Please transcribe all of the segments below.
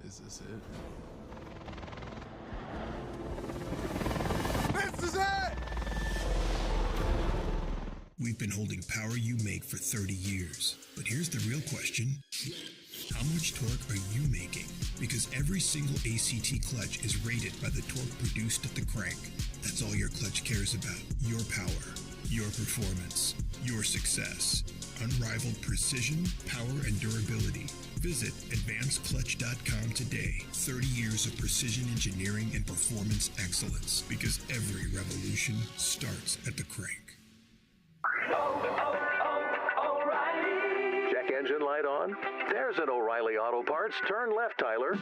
Is this it? This is it! We've been holding Power You Make for 30 years. But here's the real question. How much torque are you making? Because every single ACT clutch is rated by the torque produced at the crank. That's all your clutch cares about. Your power, your performance, your success. Unrivaled precision, power, and durability. Visit advancedclutch.com today. 30 years of precision engineering and performance excellence. Because every revolution starts at the crank. Check engine light on? There's an O'Reilly Auto Parts. Turn left, Tyler.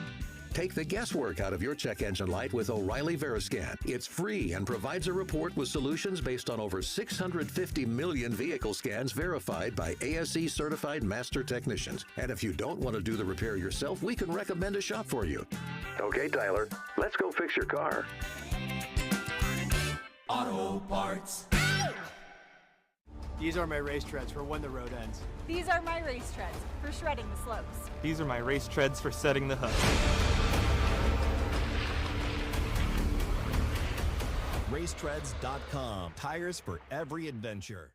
Take the guesswork out of your check engine light with O'Reilly Veriscan. It's free and provides a report with solutions based on over 650 million vehicle scans verified by ASE certified master technicians. And if you don't want to do the repair yourself, we can recommend a shop for you. Okay, Tyler, let's go fix your car. Auto Parts. These are my race treads for when the road ends. These are my race treads for shredding the slopes. These are my race treads for setting the hook. Racetreads.com. Tires for every adventure.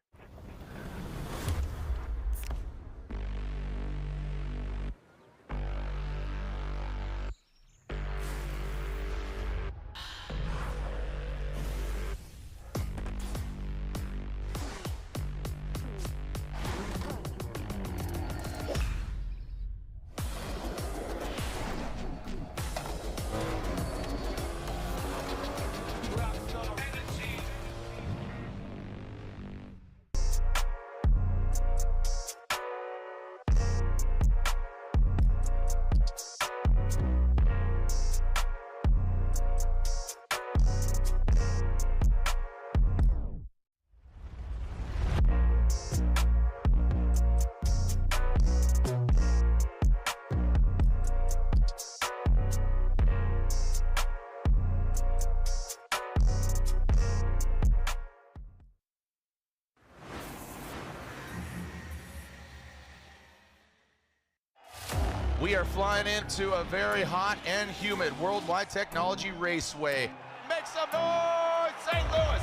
We are flying into a very hot and humid Worldwide Technology Raceway. Make some noise, St. Louis!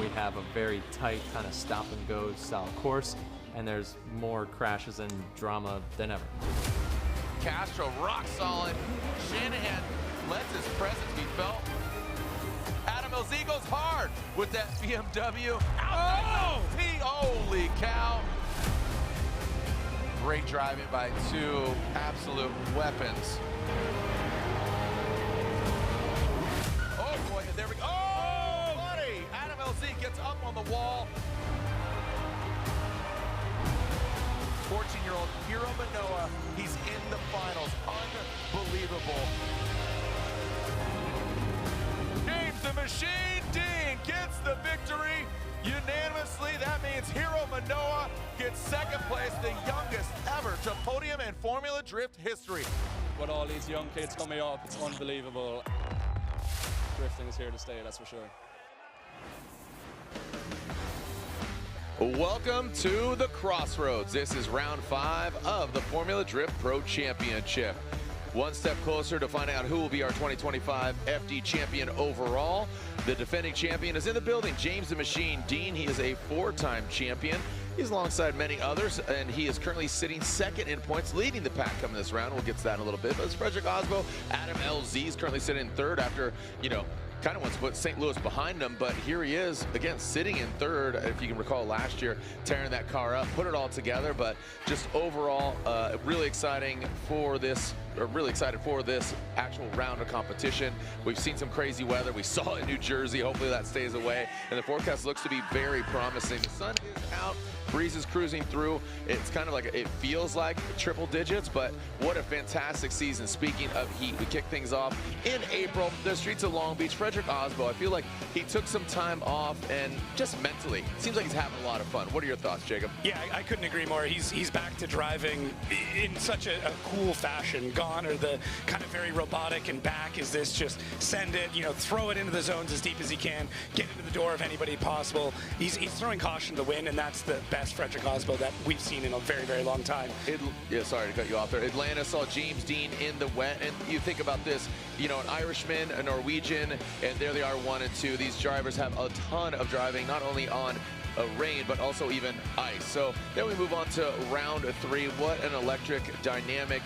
We have a very tight kind of stop and go style course, and there's more crashes and drama than ever. Castro rock solid. Shanahan lets his presence be felt. Adam LZ goes hard with that BMW. Oh! Holy cow! Great driving by two absolute weapons. Oh boy, there we go. Oh, buddy! Adam LZ gets up on the wall. 14-year-old Hiro Manoa, he's in the finals. Unbelievable. James the Machine Dean gets the victory. Unanimously, that means Hiro Manoa gets second place, the youngest ever to podium in Formula Drift history. With all these young kids coming up, it's unbelievable. Drifting is here to stay, that's for sure. Welcome to the Crossroads. This is round 5 of the Formula Drift Pro Championship. One step closer to finding out who will be our 2025 FD champion overall. The defending champion is in the building, James the Machine Dean. He is a 4-time champion. He's alongside many others, and he is currently sitting second in points, leading the pack coming this round. We'll get to that in a little bit. But it's Frederick Osbo. Adam LZ is currently sitting in third after, kind of wants to put St. Louis behind him, but here he is, again, sitting in third. If you can recall last year, tearing that car up, put it all together, but just overall, really exciting for this, really excited for this actual round of competition. We've seen some crazy weather. We saw it in New Jersey. Hopefully that stays away, and the forecast looks to be very promising. The sun is out. Breeze is cruising through. It's kind of like, it feels like triple digits, but what a fantastic season. Speaking of heat, we kick things off in April, the streets of Long Beach. Frederick Osbo, I feel like he took some time off, and just mentally, seems like he's having a lot of fun. What are your thoughts, Jacob? Yeah, I couldn't agree more. He's back to driving in such a cool fashion. on, or the kind of very robotic and back? Is this just send it, throw it into the zones as deep as he can, get into the door of anybody possible? He's throwing caution to the wind, and that's the best Frederick Osbo that we've seen in a very, very long time. Sorry to cut you off there. Atlanta saw James Dean in the wet, and you think about this, an Irishman, a Norwegian, and there they are 1 and 2. These drivers have a ton of driving, not only on rain, but also even ice. So then we move on to round 3. What an electric, dynamic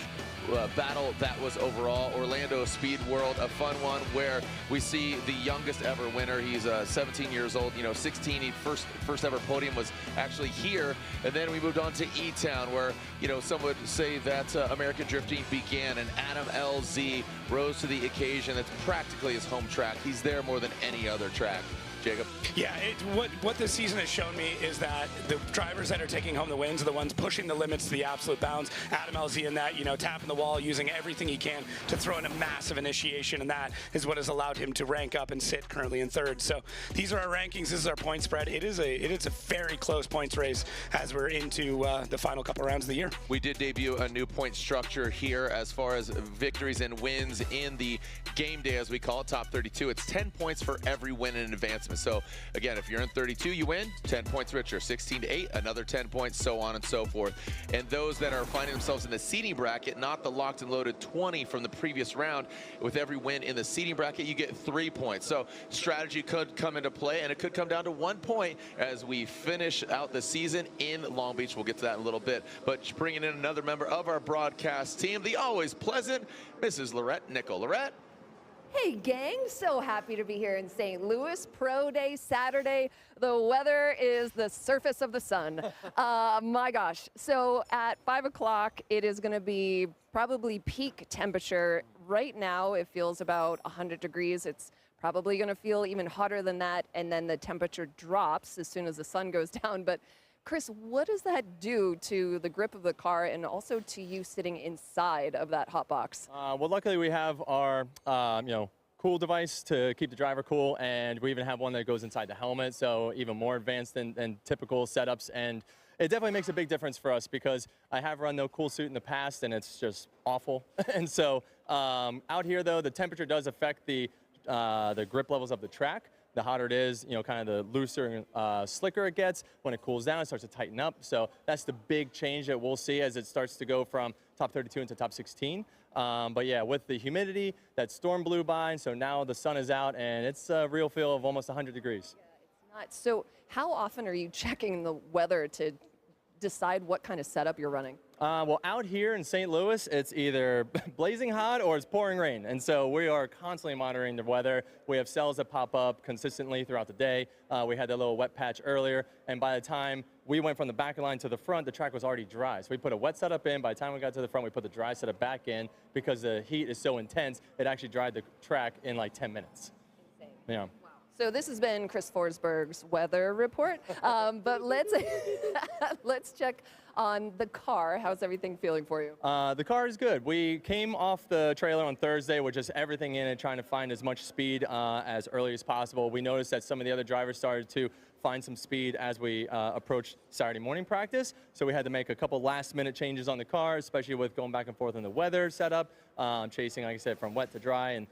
battle that was overall. Orlando Speed World, a fun one where we see the youngest ever winner. He's 17 years old, 16. He first ever podium was actually here. And then we moved on to E-Town, where some would say that American drifting began, and Adam LZ rose to the occasion. That's practically his home track. He's there more than any other track. Jacob? Yeah, what this season has shown me is that the drivers that are taking home the wins are the ones pushing the limits to the absolute bounds. Adam LZ in that, tapping the wall, using everything he can to throw in a massive initiation, and that is what has allowed him to rank up and sit currently in 3rd. So these are our rankings. This is our point spread. It is a very close points race as we're into the final couple rounds of the year. We did debut a new point structure here as far as victories and wins in the game day, as we call it, top 32. It's 10 points for every win and advancement. So again, if you're in 32, you win, 10 points richer. 16 to 8, another 10 points, so on and so forth. And those that are finding themselves in the seeding bracket, not the locked and loaded 20 from the previous round, with every win in the seeding bracket, you get 3 points. So strategy could come into play, and it could come down to 1 point as we finish out the season in Long Beach. We'll get to that in a little bit. But bringing in another member of our broadcast team, the always pleasant Mrs. Lorette Nickel. Lorette? Hey gang, so happy to be here in St. Louis. Pro Day Saturday. The weather is the surface of the sun. My gosh. So at 5 o'clock, it is going to be probably peak temperature. Right now, it feels about 100 degrees. It's probably going to feel even hotter than that. And then the temperature drops as soon as the sun goes down. But Chris, what does that do to the grip of the car and also to you sitting inside of that hot box? Well, luckily we have our, cool device to keep the driver cool, and we even have one that goes inside the helmet, so even more advanced than typical setups. And it definitely makes a big difference for us because I have run no cool suit in the past, and it's just awful. And so out here, though, the temperature does affect the grip levels of the track. The hotter it is, kind of the looser and slicker it gets. When it cools down, it starts to tighten up. So that's the big change that we'll see as it starts to go from top 32 into top 16. But yeah, with the humidity, that storm blew by, and so now the sun is out, and it's a real feel of almost 100 degrees. Yeah, it's not. So how often are you checking the weather to decide what kind of setup you're running? Well, out here in St. Louis, it's either blazing hot or it's pouring rain. And so we are constantly monitoring the weather. We have cells that pop up consistently throughout the day. We had that little wet patch earlier. And by the time we went from the back line to the front, the track was already dry. So we put a wet setup in. By the time we got to the front, we put the dry setup back in because the heat is so intense, it actually dried the track in like 10 minutes. Insane. Yeah. Wow. So this has been Chris Forsberg's weather report. But let's check on the car. How's everything feeling for you? The car is good. We came off the trailer on Thursday with just everything in it, trying to find as much speed as early as possible. We noticed that some of the other drivers started to find some speed as we approached Saturday morning practice. So we had to make a couple last-minute changes on the car, especially with going back and forth in the weather setup, chasing, like I said, from wet to dry. And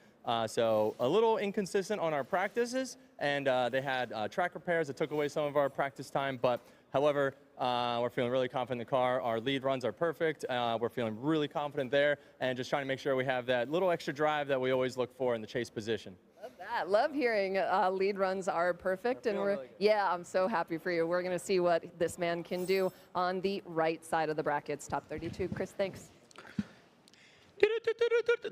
so a little inconsistent on our practices, and they had track repairs that took away some of our practice time. But however, we're feeling really confident in the car. Our lead runs are perfect. We're feeling really confident there, and just trying to make sure we have that little extra drive that we always look for in the chase position. Love that. Love hearing lead runs are perfect, and really yeah, I'm so happy for you. We're going to see what this man can do on the right side of the brackets. Top 32. Chris, thanks.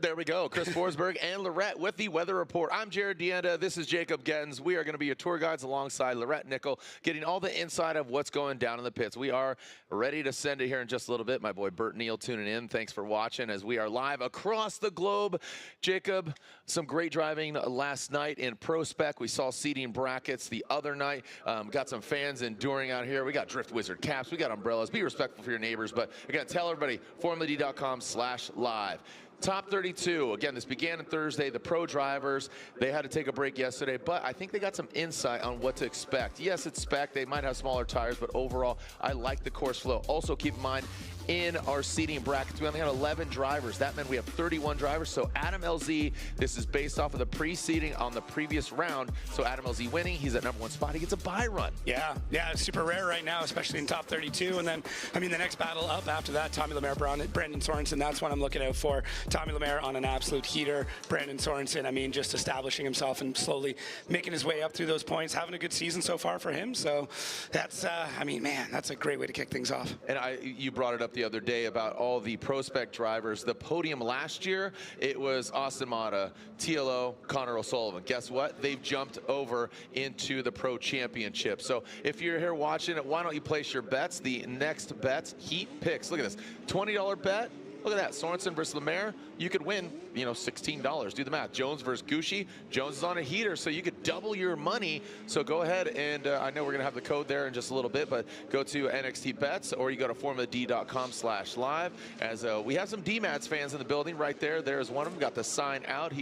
There we go. Chris Forsberg and Lorette with the weather report. I'm Jared Deanda. This is Jacob Gettens. We are going to be your tour guides alongside Lorette Nickel, getting all the inside of what's going down in the pits. We are ready to send it here in just a little bit. My boy Bert Neal tuning in. Thanks for watching as we are live across the globe. Jacob, some great driving last night in Pro Spec. We saw seating brackets the other night. Got some fans enduring out here. We got Drift Wizard caps. We got umbrellas. Be respectful for your neighbors. But again, tell everybody, formulad.com/live. Top 32, again, this began on Thursday. The pro drivers, they had to take a break yesterday, but I think they got some insight on what to expect. Yes, it's spec. They might have smaller tires, but overall, I like the course flow. Also, keep in mind, in our seating brackets. We only have 11 drivers. That meant we have 31 drivers. So Adam LZ, this is based off of the pre-seating on the previous round. So Adam LZ winning, he's at #1 spot. He gets a bye run. Yeah, it's super rare right now, especially in top 32. And then, I mean, the next battle up after that, Tommy Lemaire, Brandon Sorensen, that's what I'm looking out for. Tommy Lemaire on an absolute heater. Brandon Sorensen, I mean, just establishing himself and slowly making his way up through those points. Having a good season so far for him. So that's, I mean, man, that's a great way to kick things off. And you brought it up the other day about all the prospect drivers. The podium last year, it was Austin Mata, TLO, Connor O'Sullivan. Guess what? They've jumped over into the Pro Championship. So if you're here watching it, why don't you place your bets? The next bets, heat picks. Look at this, $20 bet. Look at that, Sorensen versus Lemaire. You could win, you know, $16. Do the math. Jones versus Gucci. Jones is on a heater, so you could double your money. So go ahead, and I know we're going to have the code there in just a little bit, but go to NXT Bets, or you go to formuladcom/live. As we have some DMATS fans in the building right there. There's one of them. Got the sign out.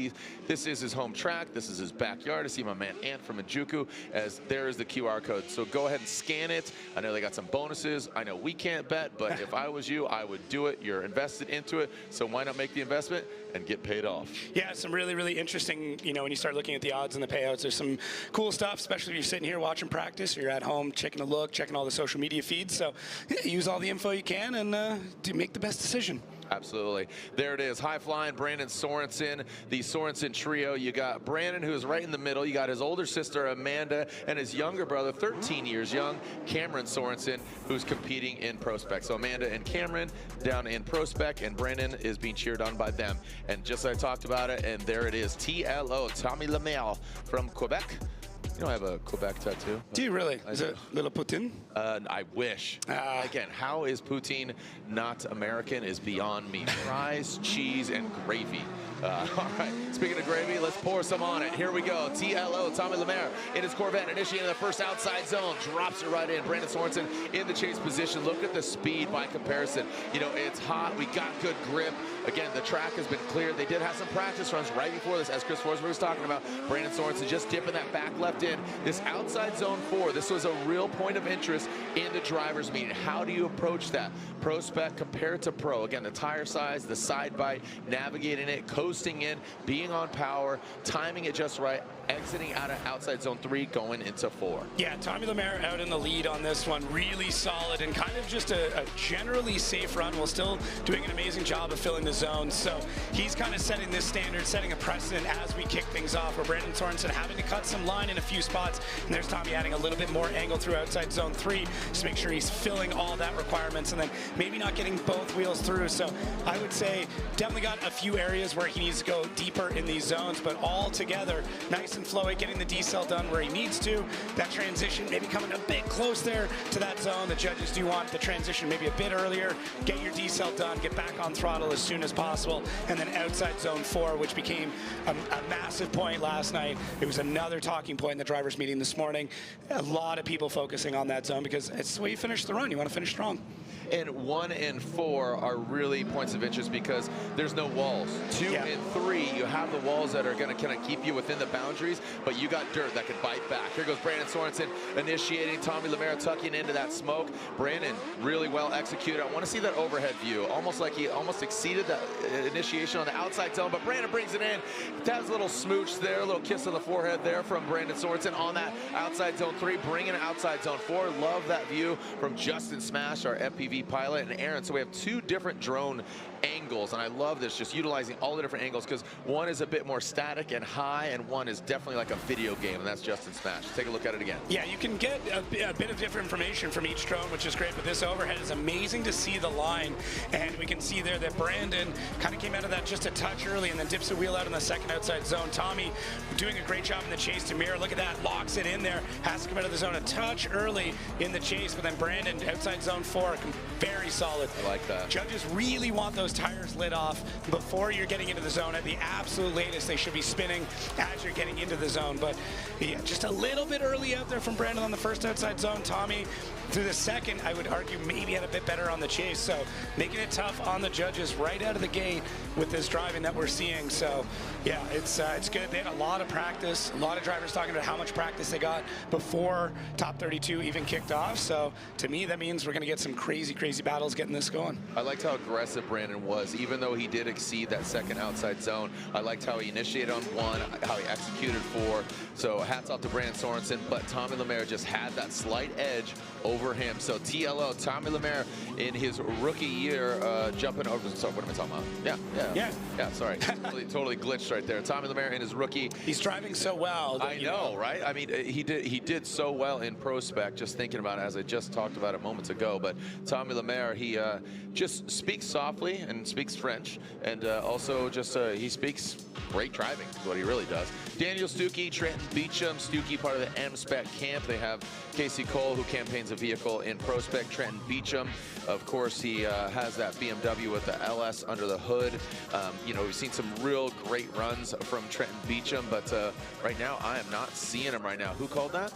This is his home track. This is his backyard. I see my man Ant from Majuku, as there is the QR code. So go ahead and scan it. I know they got some bonuses. I know we can't bet, but if I was you, I would do it. You're invested into it, so why not make the investment and get paid off? Yeah, some really, really interesting, you know, when you start looking at the odds and the payouts, there's some cool stuff, especially if you're sitting here watching practice, or you're at home checking a look, checking all the social media feeds. So yeah, use all the info you can and make the best decision. Absolutely. There it is. High flying Brandon Sorensen, the Sorensen trio. You got Brandon, who is right in the middle. You got his older sister, Amanda, and his younger brother, 13 years young, Cameron Sorensen, who's competing in Prospect. So Amanda and Cameron down in Prospect, and Brandon is being cheered on by them. And just like I talked about it, and there it is. TLO, Tommy Lemaire from Quebec. You don't have a Quebec tattoo. Do you really? Is it little Poutine? I wish. Again, how is poutine not American is beyond me. Fries, cheese, and gravy. All right, speaking of gravy, let's pour some on it. Here we go. TLO, Tommy Lemaire in his Corvette, initiating the first outside zone, drops it right in. Brandon Sorensen in the chase position. Look at the speed by comparison. You know, it's hot. We got good grip. Again, the track has been cleared. They did have some practice runs right before this, as Chris Forsberg was talking about. Brandon Sorensen just dipping that back left in. This outside zone 4, this was a real point of interest in the driver's meeting. How do you approach that? Pro spec compared to pro. Again, the tire size, the side bite, navigating it, coasting in, being on power, timing it just right, exiting out of outside zone 3, going into 4. Yeah, Tommy Lemaire out in the lead on this one. Really solid and kind of just a generally safe run while still doing an amazing job of filling the zone. So he's kind of setting this standard, setting a precedent as we kick things off, where Brandon Sorensen having to cut some line in a few spots. And there's Tommy adding a little bit more angle through outside zone 3 to make sure he's filling all that requirements and then maybe not getting both wheels through. So I would say definitely got a few areas where he needs to go deeper in these zones, but all together, nice and flowy, getting the decel done where he needs to. That transition maybe coming a bit close there to that zone. The judges do want the transition maybe a bit earlier. Get your decel done, get back on throttle as soon as possible, and then outside zone 4, which became a massive point last night. It was another talking point in the drivers' meeting this morning. A lot of people focusing on that zone because it's the way you finish the run. You want to finish strong. And 1 and 4 are really points of interest because there's no walls. 2 and 3, you have the walls that are going to kind of keep you within the boundaries, but you got dirt that can bite back. Here goes Brandon Sorensen initiating. Tommy Lemaire tucking into that smoke. Brandon really well executed. I want to see that overhead view. Almost like he almost exceeded that initiation on the outside zone, but Brandon brings it in. Has a little smooch there, a little kiss on the forehead there from Brandon Sorensen on that outside zone 3, bringing it outside zone 4. Love that view from Justin Smash, our FPV pilot, and Aaron. So we have 2 different drone angles, and I love this, just utilizing all the different angles, because one is a bit more static and high, and one is definitely like a video game, and that's Justin Smash. Take a look at it again. Yeah, you can get a bit of different information from each drone, which is great, but this overhead is amazing to see the line, and we can see there that Brandon kind of came out of that just a touch early and then dips the wheel out in the second outside zone. Tommy doing a great job in the chase to mirror. Look at that, locks it in there, has to come out of the zone a touch early in the chase, but then Brandon outside zone 4, very solid. I like that. Judges really want those those tires lit off before you're getting into the zone. At the absolute latest, they should be spinning as you're getting into the zone. But yeah, just a little bit early out there from Brandon on the first outside zone. Tommy, through the second, I would argue maybe had a bit better on the chase. So making it tough on the judges right out of the gate with this driving that we're seeing. So yeah, it's good. They had a lot of practice. A lot of drivers talking about how much practice they got before top 32 even kicked off. So to me, that means we're going to get some crazy battles getting this going. I liked how aggressive Brandon was, even though he did exceed that second outside zone. I liked how he initiated on 1, how he executed 4. So hats off to Brandon Sorensen, but Tommy Lemaire just had that slight edge over him. So TLO, Tommy Lemaire in his rookie year, jumping over. Sorry, what am I talking about? Yeah. Sorry, totally glitched right there. Tommy Lemaire in his rookie. He's driving so well. I know, right? I mean, he did so well in Pro Spec. Just thinking about it, as I just talked about it moments ago. But Tommy Lemaire, he just speaks softly and speaks French, and also just he speaks great driving is what he really does. Daniel Stuckey, Trenton Beecham. Stuckey, part of the M-Spec camp. They have Casey Cole, who campaigns a vehicle in Pro Spec. Trenton Beecham, of course, he has that BMW with the LS under the hood. You know, we've seen some real great runs from Trenton Beecham, but right now I am not seeing him right now. Who called that?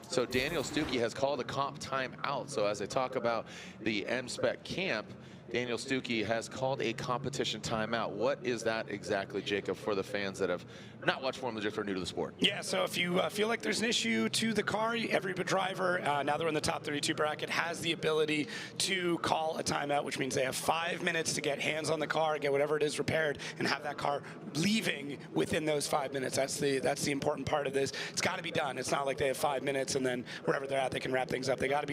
So Daniel Stuckey has called a comp timeout. So as I talk about the M-Spec camp, Daniel Stuckey has called a competition timeout. What is that exactly, Jacob, for the fans that have not watched Formula Drift or are new to the sport? Yeah, so if you feel like there's an issue to the car, every driver, now they're in the top 32 bracket, has the ability to call a timeout, which means they have 5 minutes to get hands on the car, get whatever it is repaired, and have that car leaving within those 5 minutes. That's the important part of this. It's got to be done. It's not like they have 5 minutes and then wherever they're at, they can wrap things up. They got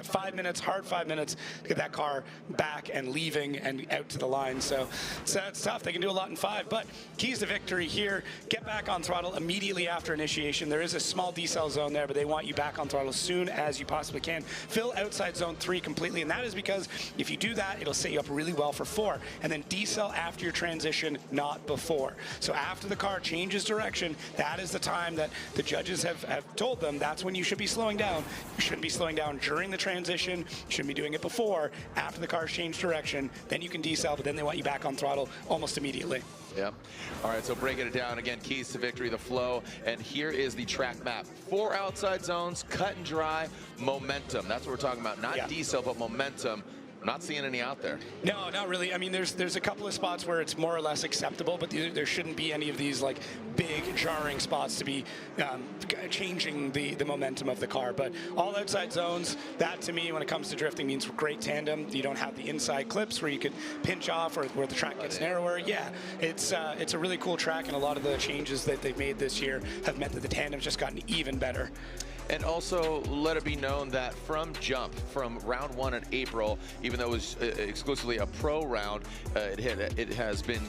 5 minutes, hard 5 minutes to get that car back and leaving and out to the line. So it's tough. They can do a lot in 5, but keys to victory here. Get back on throttle immediately after initiation. There is a small decel zone there, but they want you back on throttle as soon as you possibly can. Fill outside zone 3 completely, and that is because if you do that, it'll set you up really well for 4. And then decel after your transition, not before. So after the car changes direction, that is the time that the judges have told them that's when you should be slowing down. You shouldn't be slowing down during the transition. You shouldn't be doing it before. After the car's changed direction, then you can decel, but then they want you back on throttle almost immediately. Yeah. All right, so breaking it down again, keys to victory, the flow, and here is the track map. 4 outside zones, cut and dry, momentum. That's what we're talking about, not decel, but momentum. I'm not seeing any out there. No, not really. I mean, there's a couple of spots where it's more or less acceptable, but there shouldn't be any of these like big jarring spots to be changing the momentum of the car. But all outside zones, that to me, when it comes to drifting, means great tandem. You don't have the inside clips where you could pinch off or where the track gets narrower. Yeah, it's a really cool track, and a lot of the changes that they've made this year have meant that the tandem's just gotten even better. And also, let it be known that from jump, from round 1 in April, even though it was exclusively a pro round, it has been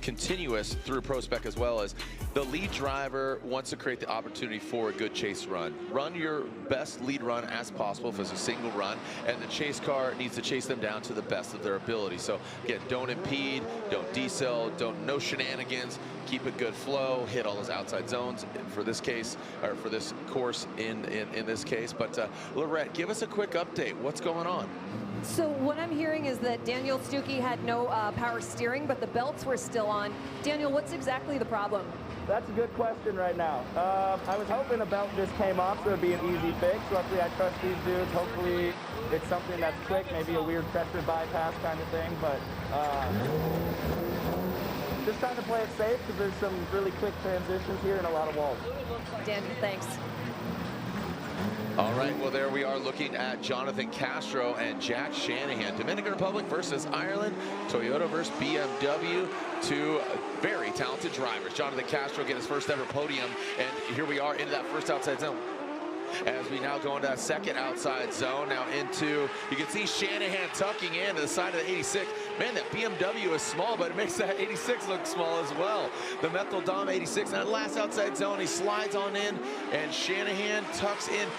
continuous through Pro Spec, as well as the lead driver wants to create the opportunity for a good chase run. Run your best lead run as possible if it's a single run, and the chase car needs to chase them down to the best of their ability. So again, don't impede, don't decel, no shenanigans, keep a good flow, hit all those outside zones for this case, or for this course in this case. But Lorette, give us a quick update. What's going on? So what I'm hearing is that Daniel Stuckey had no power steering, but the belts were still on. Daniel, what's exactly the problem? That's a good question right now. I was hoping a belt just came off, so it'd be an easy fix. Luckily, I trust these dudes. Hopefully, it's something that's quick, maybe a weird pressure bypass kind of thing. But just trying to play it safe because there's some really quick transitions here and a lot of walls. Daniel, thanks. All right, well, there we are looking at Jonathan Castro and Jack Shanahan. Dominican Republic versus Ireland, Toyota versus BMW, 2 very talented drivers. Jonathan Castro getting his first ever podium, and here we are into that first outside zone. As we now go into that second outside zone, now into, you can see Shanahan tucking in to the side of the 86. Man, that BMW is small, but it makes that 86 look small as well. The Methyl Dom 86, and that last outside zone, he slides on in, and Shanahan tucks in.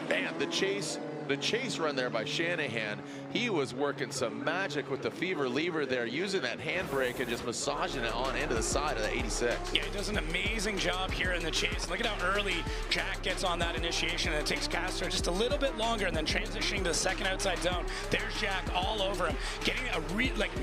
Man, the chase the chase run there by Shanahan, he was working some magic with the fever lever there, using that handbrake and just massaging it on into the side of the 86. Yeah, he does an amazing job here in the chase. Look at how early Jack gets on that initiation, and it takes Castro just a little bit longer, and then transitioning to the second outside zone. There's Jack all over him, getting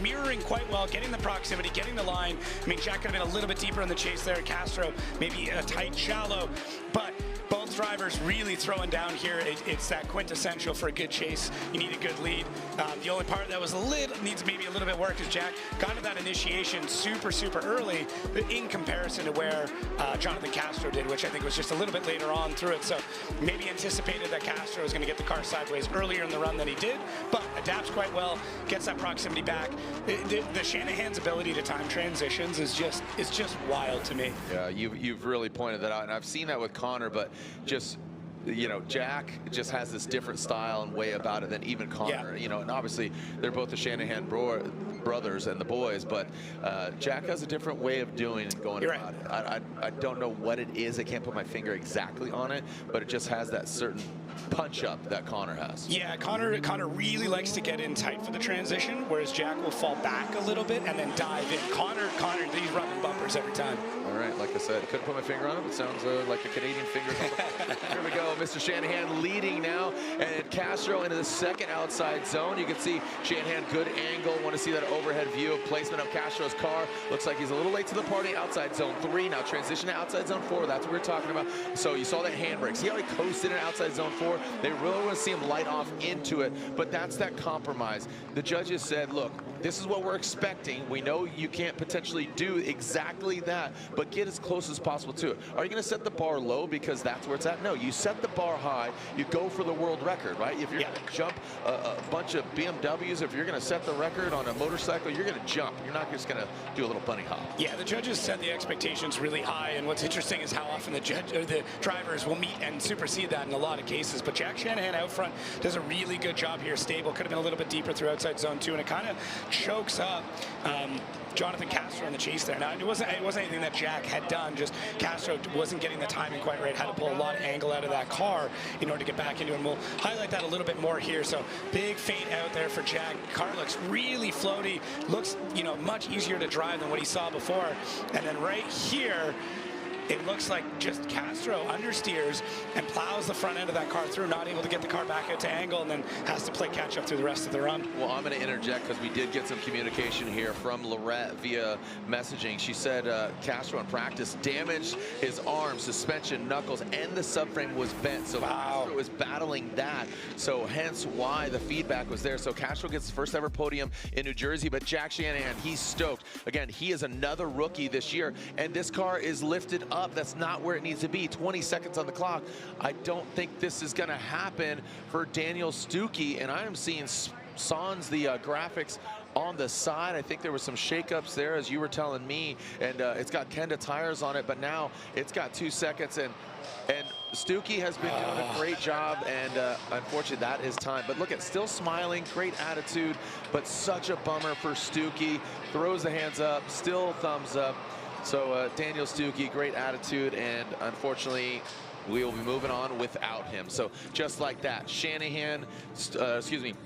mirroring quite well, getting the proximity, getting the line. I mean, Jack could have been a little bit deeper in the chase there. Castro maybe a tight, shallow, but both drivers really throwing down here. It's that quintessential for a good chase. You need a good lead. The only part that was needs maybe a little bit work is Jack got to that initiation super early, but in comparison to where Jonathan Castro did, which I think was just a little bit later on through it. So maybe anticipated that Castro was going to get the car sideways earlier in the run than he did, but adapts quite well, gets that proximity back. The Shanahan's ability to time transitions is just wild to me. Yeah, you've really pointed that out, and I've seen that with Connor, but just, you know, Jack just has this different style and way about it than even Connor. Yeah. You know, and obviously they're both the Shanahan brothers and the boys, but Jack has a different way of doing and going about it. I don't know what it is. I can't put my finger exactly on it, but it just has that certain punch up that Connor has. Yeah, Connor really likes to get in tight for the transition, whereas Jack will fall back a little bit and then dive in. Connor, he's running bumpers every time. All right, like I said, couldn't put my finger on it, but sounds like the Canadian fingers on the Here we go, Mr. Shanahan leading now, and Castro into the second outside zone. You can see Shanahan, good angle. Want to see that overhead view of placement of Castro's car. Looks like he's a little late to the party. Outside zone 3, now transition to outside zone 4. That's what we're talking about. So you saw that handbrake. See how he coasted in outside zone 4? They really want to see him light off into it, but that's that compromise. The judges said, look, this is what we're expecting. We know you can't potentially do exactly that, but get as close as possible to it. Are you going to set the bar low because that's where it's at? No, you set the bar high. You go for the world record, right? If you're going to jump a bunch of BMWs, if you're going to set the record on a motorcycle, you're going to jump. You're not just going to do a little bunny hop. Yeah, the judges set the expectations really high, and what's interesting is how often the drivers will meet and supersede that in a lot of cases. But Jack Shanahan out front does a really good job here. Stable, could have been a little bit deeper through outside zone 2, and it kind of chokes up Jonathan Castro in the chase there. Now, it wasn't anything that Jack had done, just Castro wasn't getting the timing quite right, had to pull a lot of angle out of that car in order to get back into it, and we'll highlight that a little bit more here. So big feint out there for Jack. Car looks really floaty, looks, you know, much easier to drive than what he saw before. And then right here, it looks like just Castro understeers and plows the front end of that car through, not able to get the car back out to angle, and then has to play catch up through the rest of the run. Well, I'm going to interject because we did get some communication here from Lorette via messaging. She said Castro in practice damaged his arms, suspension, knuckles, and the subframe was bent. So Castro was battling that. So hence why the feedback was there. So Castro gets his first ever podium in New Jersey, but Jack Shanahan, he's stoked. Again, he is another rookie this year, and this car is lifted up. That's not where it needs to be. 20 seconds on the clock. I don't think this is going to happen for Daniel Stuckey, and I am seeing sans the graphics on the side. I think there were some shakeups there, as you were telling me, and it's got Kenda tires on it, but now it's got 2 seconds, and Stuckey has been doing a great job, and unfortunately that is time. But look at, still smiling, great attitude, but such a bummer for Stuckey. Throws the hands up, still thumbs up. So Daniel Stuckey, great attitude, and unfortunately we will be moving on without him. So just like that, Shanahan,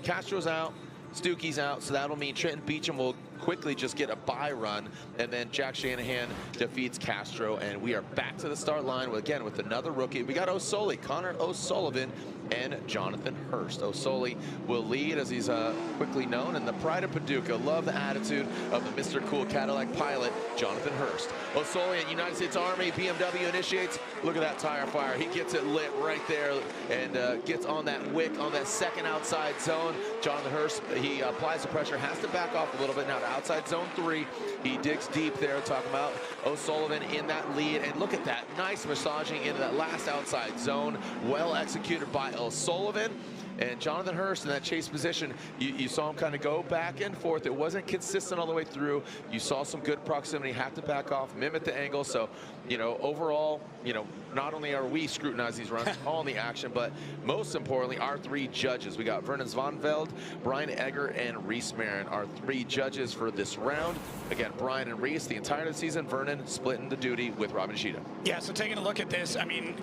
Castro's out, Stuckey's out, so that'll mean Trenton Beecham will quickly just get a bye run, and then Jack Shanahan defeats Castro, and we are back to the start line again with another rookie. We got O'Sully, Connor O'Sullivan, and Jonathan Hurst. O'Sully will lead, as he's quickly known, and the pride of Paducah. Love the attitude of the Mr. Cool Cadillac pilot, Jonathan Hurst. O'Sully at United States Army, BMW initiates. Look at that tire fire. He gets it lit right there and gets on that wick on that second outside zone. Jonathan Hurst, he applies the pressure, has to back off a little bit now to outside zone 3. He digs deep there, talking about O'Sullivan in that lead. And look at that, nice massaging into that last outside zone. Well executed by O'Sullivan. And Jonathan Hurst in that chase position, you saw him kind of go back and forth. It wasn't consistent all the way through. You saw some good proximity, have to back off, mimic the angle. So you know, overall, you know, not only are we scrutinizing these runs, calling the action, but most importantly, our 3 judges. We got Vernon Zvanveld, Brian Egger, and Reese Marin, our 3 judges for this round. Again, Brian and Reese, the entire season, Vernon splitting the duty with Robin Ishida. Yeah, so taking a look at this, I mean,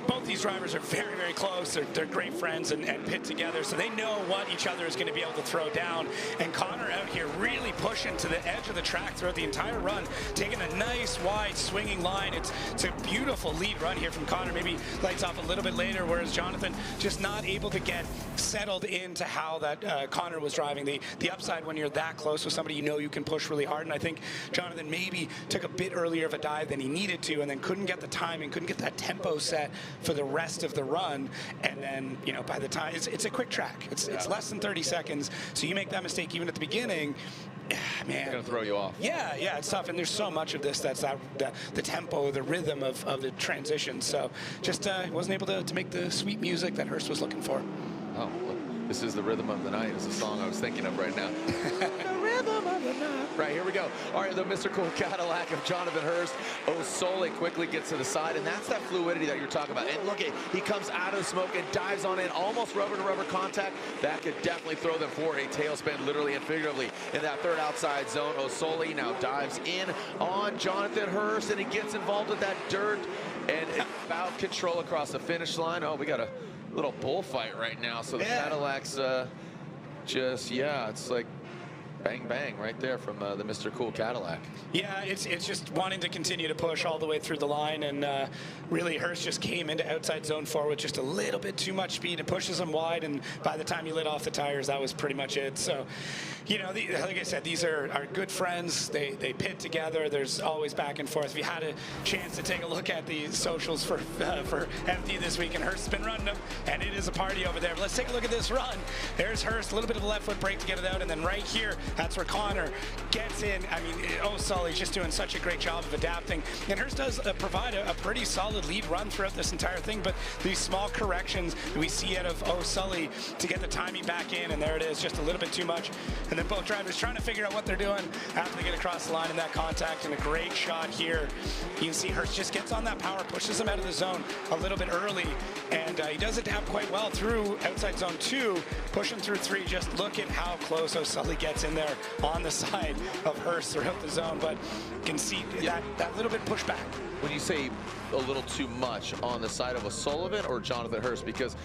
both these drivers are very, very close. They're great friends and pit together, so they know what each other is going to be able to throw down. And Connor out here really pushing to the edge of the track throughout the entire run, taking a nice, wide, swinging line. It's a beautiful lead run here from Connor. Maybe lights off a little bit later, whereas Jonathan just not able to get settled into how that Connor was driving. The upside when you're that close with somebody you know you can push really hard, and I think Jonathan maybe took a bit earlier of a dive than he needed to, and then couldn't get the timing, couldn't get that tempo set for the rest of the run. And then, you know, by the time, it's a quick track. It's less than 30 seconds, so you make that mistake even at the beginning, man, it's gonna throw you off. Yeah, it's tough, and there's so much of this that's the tempo, the rhythm of the transition. So just wasn't able to make the sweet music that Hurst was looking for. Oh, look, this is the rhythm of the night. It's a song I was thinking of right now. The rhythm of the night. Right, here we go. All right, the Mr. Cool Cadillac of Jonathan Hurst. O'Sole quickly gets to the side, and that's that fluidity that you're talking about. And look, he comes out of the smoke and dives on in, almost rubber-to-rubber contact. That could definitely throw them for a tailspin, literally and figuratively. In that third outside zone, O'Sole now dives in on Jonathan Hurst, and he gets involved with that dirt, and about control across the finish line. Oh, we got a little bullfight right now. So the Cadillacs it's like bang, bang right there from the Mr. Cool Cadillac. Yeah, it's just wanting to continue to push all the way through the line, and really Hurst just came into outside zone 4 with just a little bit too much speed. It pushes him wide, and by the time he lit off the tires, that was pretty much it. So, you know, like I said, these are good friends. They pit together. There's always back and forth. If you had a chance to take a look at the socials for FD this week, and Hurst's been running them, and it is a party over there. But let's take a look at this run. There's Hurst, a little bit of a left foot brake to get it out, and then right here, that's where Connor gets in. I mean, O'Sully's just doing such a great job of adapting. And Hurst does provide a pretty solid lead run throughout this entire thing, but these small corrections that we see out of O'Sully to get the timing back in, and there it is, just a little bit too much. And then both drivers trying to figure out what they're doing after they get across the line in that contact, and a great shot here. You can see Hurst just gets on that power, pushes him out of the zone a little bit early, and he does adapt quite well through outside zone 2, pushing through 3. Just look at how close O'Sully gets in there on the side of Hurst throughout the zone, but you can see that little bit pushback. When you say a little too much, on the side of O'Sullivan or Jonathan Hurst? Because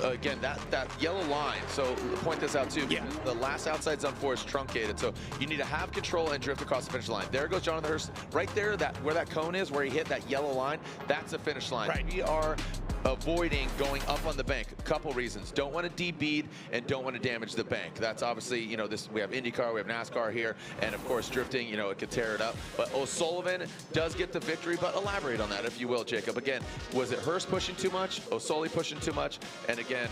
again, that yellow line, so point this out too, the last outside zone 4 is truncated, so you need to have control and drift across the finish line. There goes Jonathan Hurst right there, where that cone is, where he hit that yellow line, that's the finish line. Right. We are avoiding going up on the bank. A couple reasons. Don't want to debead and don't want to damage the bank. That's obviously, you know, we have IndyCar, we have NASCAR here, and of course drifting, you know, it could tear it up. But O'Sullivan does get the victory, but elaborate on that if you will, Jacob. Again, was it Hurst pushing too much, O'Sully pushing too much, and again,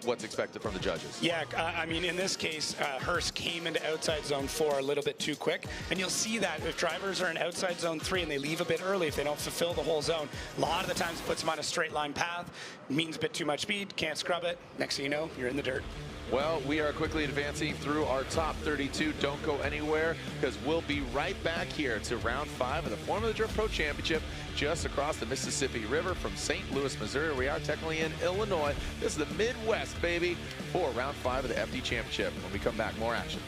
what's expected from the judges? Yeah, I mean, in this case, Hurst came into outside zone 4 a little bit too quick, and you'll see that if drivers are in outside zone 3 and they leave a bit early, if they don't fulfill the whole zone, a lot of the times it puts them on a straight line path, means a bit too much speed, can't scrub it, next thing you know, you're in the dirt. Well, we are quickly advancing through our top 32. Don't go anywhere, because we'll be right back here to round 5 of the Formula Drift Pro Championship, just across the Mississippi River from St. Louis, Missouri. We are technically in Illinois. This is the Midwest, baby, for round 5 of the FD Championship. When we come back, more action.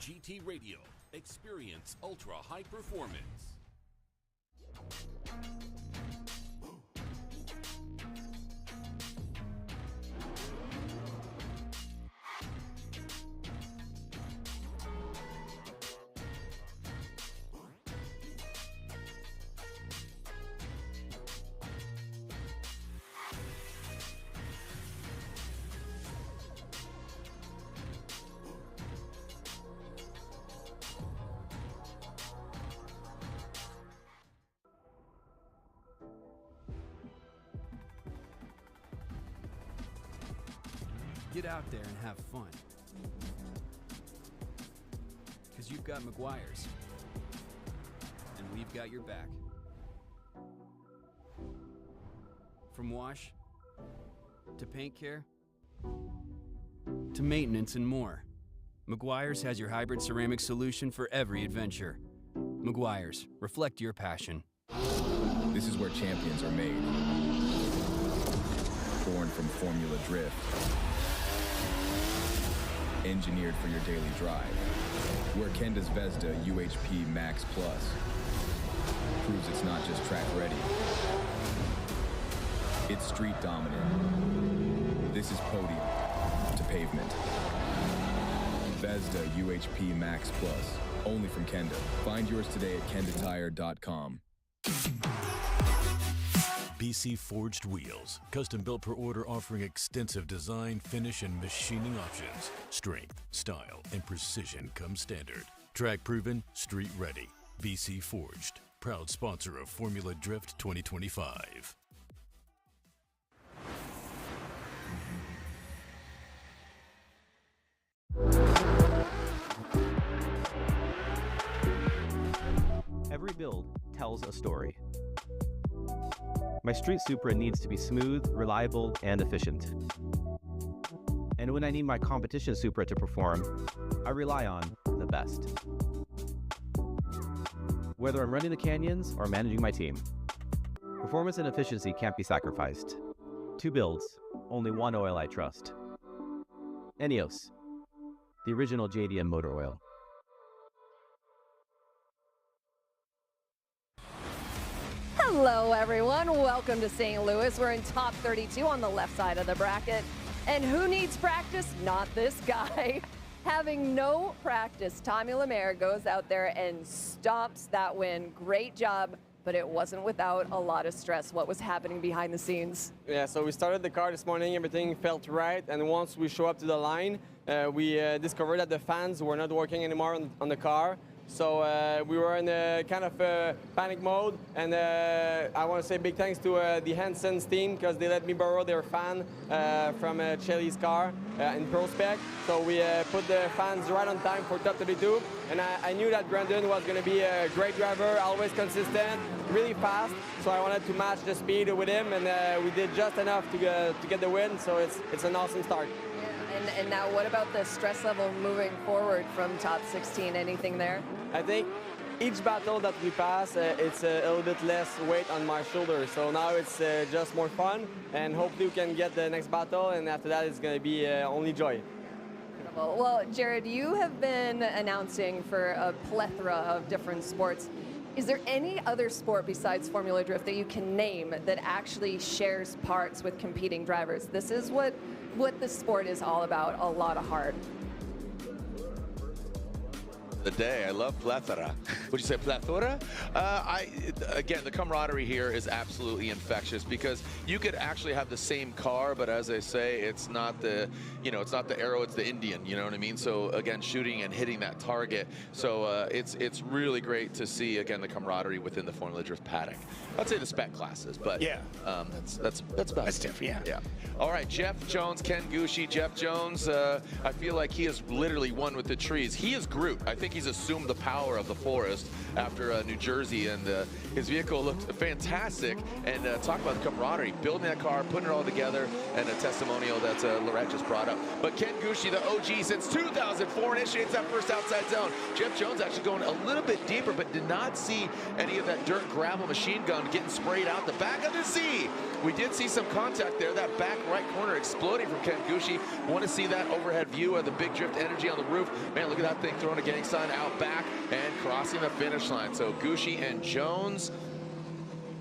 GT Radio. Experience ultra high performance. Get out there and have fun. Because you've got McGuire's. And we've got your back. From wash, to paint care, to maintenance and more, McGuire's has your hybrid ceramic solution for every adventure. McGuire's, reflect your passion. This is where champions are made. Born from Formula Drift. Engineered for your daily drive. Where Kenda's Vesda UHP Max Plus proves it's not just track ready. It's street dominant. This is podium to pavement. Vesda UHP Max Plus, only from Kenda. Find yours today at kendatire.com. BC Forged Wheels, custom built per order, offering extensive design, finish, and machining options. Strength, style, and precision come standard. Track proven, street ready. BC Forged, proud sponsor of Formula Drift 2025. Every build tells a story. My street Supra needs to be smooth, reliable, and efficient. And when I need my competition Supra to perform, I rely on the best. Whether I'm running the canyons or managing my team, performance and efficiency can't be sacrificed. 2 builds, only 1 oil I trust. Eneos, the original JDM motor oil. Hello, everyone. Welcome to St. Louis. We're in top 32 on the left side of the bracket. And who needs practice? Not this guy. Having no practice, Tommy Lemaire goes out there and stomps that win. Great job, but it wasn't without a lot of stress. What was happening behind the scenes? Yeah, so we started the car this morning. Everything felt right. And once we show up to the line, we discovered that the fans were not working anymore on the car. So we were in a kind of panic mode, and I want to say big thanks to the Hanson's team, because they let me borrow their fan from Chelly's car in Prospect. So we put the fans right on time for top 32, and I knew that Brandon was going to be a great driver, always consistent, really fast. So I wanted to match the speed with him, and we did just enough to get the win. So it's an awesome start. And now what about the stress level moving forward from top 16? Anything there? I think each battle that we pass, it's a little bit less weight on my shoulders. So now it's just more fun, and hopefully we can get the next battle, and after that it's going to be only joy. Incredible. Well, Jared, you have been announcing for a plethora of different sports. Is there any other sport besides Formula Drift that you can name that actually shares parts with competing drivers? This is what the sport is all about, a lot of heart. The day. I love plethora. Would you say plethora? Again, the camaraderie here is absolutely infectious, because you could actually have the same car, but as I say, it's not the, it's not the arrow, it's the Indian, you know what I mean? So again, shooting and hitting that target. So it's really great to see, again, the camaraderie within the Formula Drift paddock. I'd say the spec classes, but yeah, that's about it. Different, yeah. All right, Jeff Jones, Ken Gucci. Jeff Jones, I feel like he is literally one with the trees. He is Groot. I think he's assumed the power of the forest after New Jersey, and his vehicle looked fantastic. And talk about the camaraderie, building that car, putting it all together, and a testimonial that Lorette just brought up. But Ken Gucci, the OG since 2004, initiates that first outside zone. Jeff Jones actually going a little bit deeper, but did not see any of that dirt gravel machine gun getting sprayed out the back of the Z. We did see some contact there, that back right corner exploding from Ken Gucci. Want to see that overhead view of the Big Drift Energy on the roof. Man, look at that thing throwing a gang sign out back and crossing the finish line. So Gucci and Jones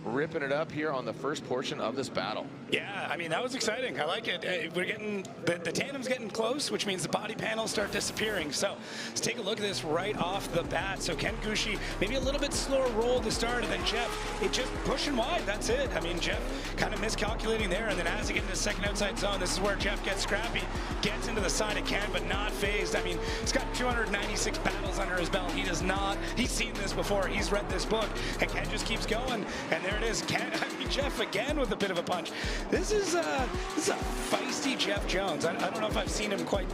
ripping it up here on the first portion of this battle. Yeah, I mean, that was exciting. I like it. We're getting, the tandem's getting close, which means the body panels start disappearing. So let's take a look at this right off the bat. So Ken Gucci, maybe a little bit slower roll to start, and then Jeff, it just pushing wide. That's it. I mean, Jeff kind of miscalculating there, and then as he gets into the second outside zone, this is where Jeff gets scrappy, gets into the side of Ken, but not phased. I mean, he's got 296 battles under his belt. He does not, he's seen this before. He's read this book, and Ken just keeps going. And there it is. Jeff again with a bit of a punch. This is a feisty Jeff Jones. I don't know if I've seen him quite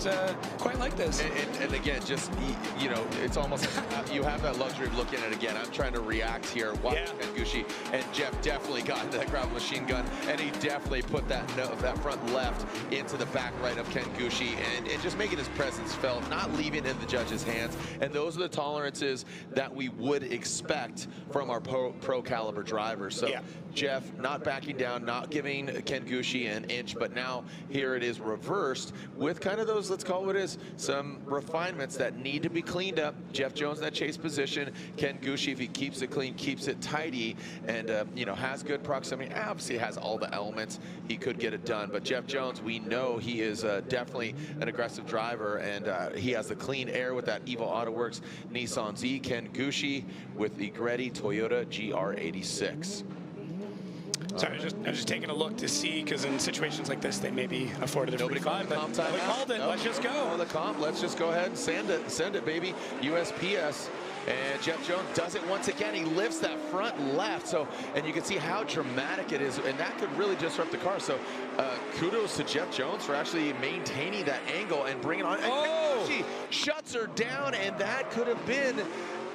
like this. And again, just, you know, it's almost you have that luxury of looking at it again. I'm trying to react here, watching Kengushi, and Jeff definitely got into that gravel machine gun, and he definitely put that front left into the back right of Kengushi, and just making his presence felt, not leaving it in the judge's hands. And those are the tolerances that we would expect from our pro caliber drivers. So Jeff not backing down, not giving Kengushi an inch, but now here it is reversed with kind of those, let's call it what it is, some refinements that need to be cleaned up. Jeff Jones in that chase position. Kengushi, if he keeps it clean, keeps it tidy, and you know, has good proximity, obviously has all the elements, he could get it done. But Jeff Jones, we know he is definitely an aggressive driver, and he has the clean air with that Evo AutoWorks Nissan Z. Kengushi with the Greddy Toyota GR86. Sorry, I was just taking a look to see, because in situations like this, they may be afforded a free five, but we called it. No, let's just go. The comp. Let's just go ahead and send it, baby. USPS. And Jeff Jones does it once again. He lifts that front left. So, and you can see how dramatic it is, and that could really disrupt the car. So, kudos to Jeff Jones for actually maintaining that angle and bringing on. Oh! She shuts her down, and that could have been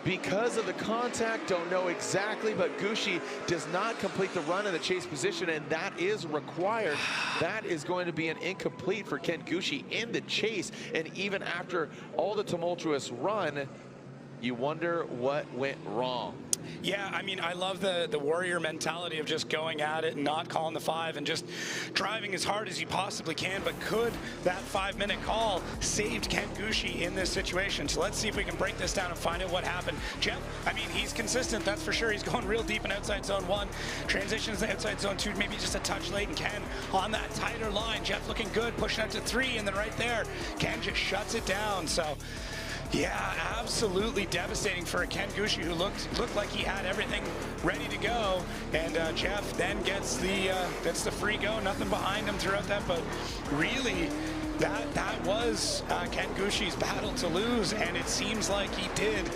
because of the contact. Don't know exactly, but Gushi does not complete the run in the chase position, and that is required. That is going to be an incomplete for Kengushi in the chase, and even after all the tumultuous run, you wonder what went wrong. Yeah, I mean, I love the warrior mentality of just going at it and not calling the five and just driving as hard as you possibly can. But could that 5-minute call saved Kengushi in this situation? So let's see if we can break this down and find out what happened. Jeff, I mean, he's consistent, that's for sure. He's going real deep in outside zone 1, transitions to outside zone 2, maybe just a touch late, and Ken on that tighter line. Jeff looking good, pushing out to 3, and then right there, Ken just shuts it down. So yeah, absolutely devastating for a Kengushi who looked like he had everything ready to go, and Jeff then gets the free go, nothing behind him throughout that. But really, that was Kengushi's battle to lose, and it seems like he did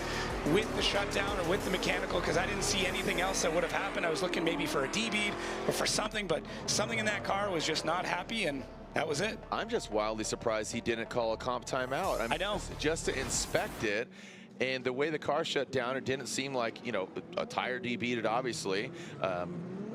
with the shutdown or with the mechanical, because I didn't see anything else that would have happened. I was looking maybe for a D-bead or for something, but something in that car was just not happy, and that was it. I'm just wildly surprised he didn't call a comp timeout. I know. Just to inspect it, and the way the car shut down, it didn't seem like, you know, a tire D-beaded, obviously.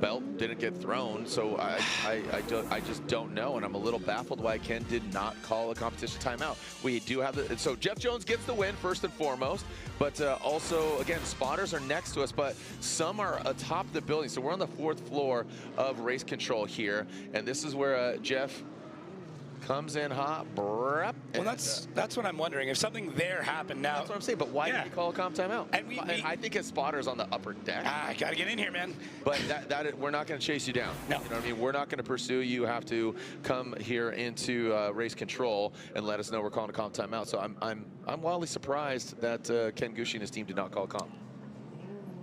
Belt didn't get thrown, so I just don't know, and I'm a little baffled why Ken did not call a competition timeout. We do have so Jeff Jones gets the win first and foremost, but also, again, spotters are next to us, but some are atop the building. So we're on the 4th floor of race control here, and this is where Jeff comes in hot. Well, that's what I'm wondering. If something there happened now. That's what I'm saying, but why did he call a comp timeout? And I think his spotter's on the upper deck. I got to get in here, man. But we're not going to chase you down. No. You know what I mean? We're not going to pursue you. You have to come here into race control and let us know we're calling a comp timeout. So I'm wildly surprised that Kengushi and his team did not call a comp.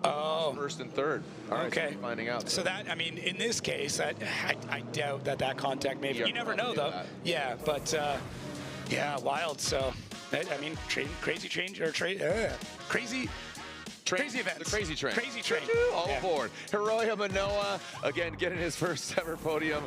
Oh, 1st and 3rd. All right, okay. So finding out. So that, I mean, in this case, I doubt that contact may. You never know, though. Yeah, but yeah, wild. So, I mean, crazy change or crazy. Crazy events. The crazy train. Crazy train. All aboard. Hiroya Manoa, again, getting his first ever podium,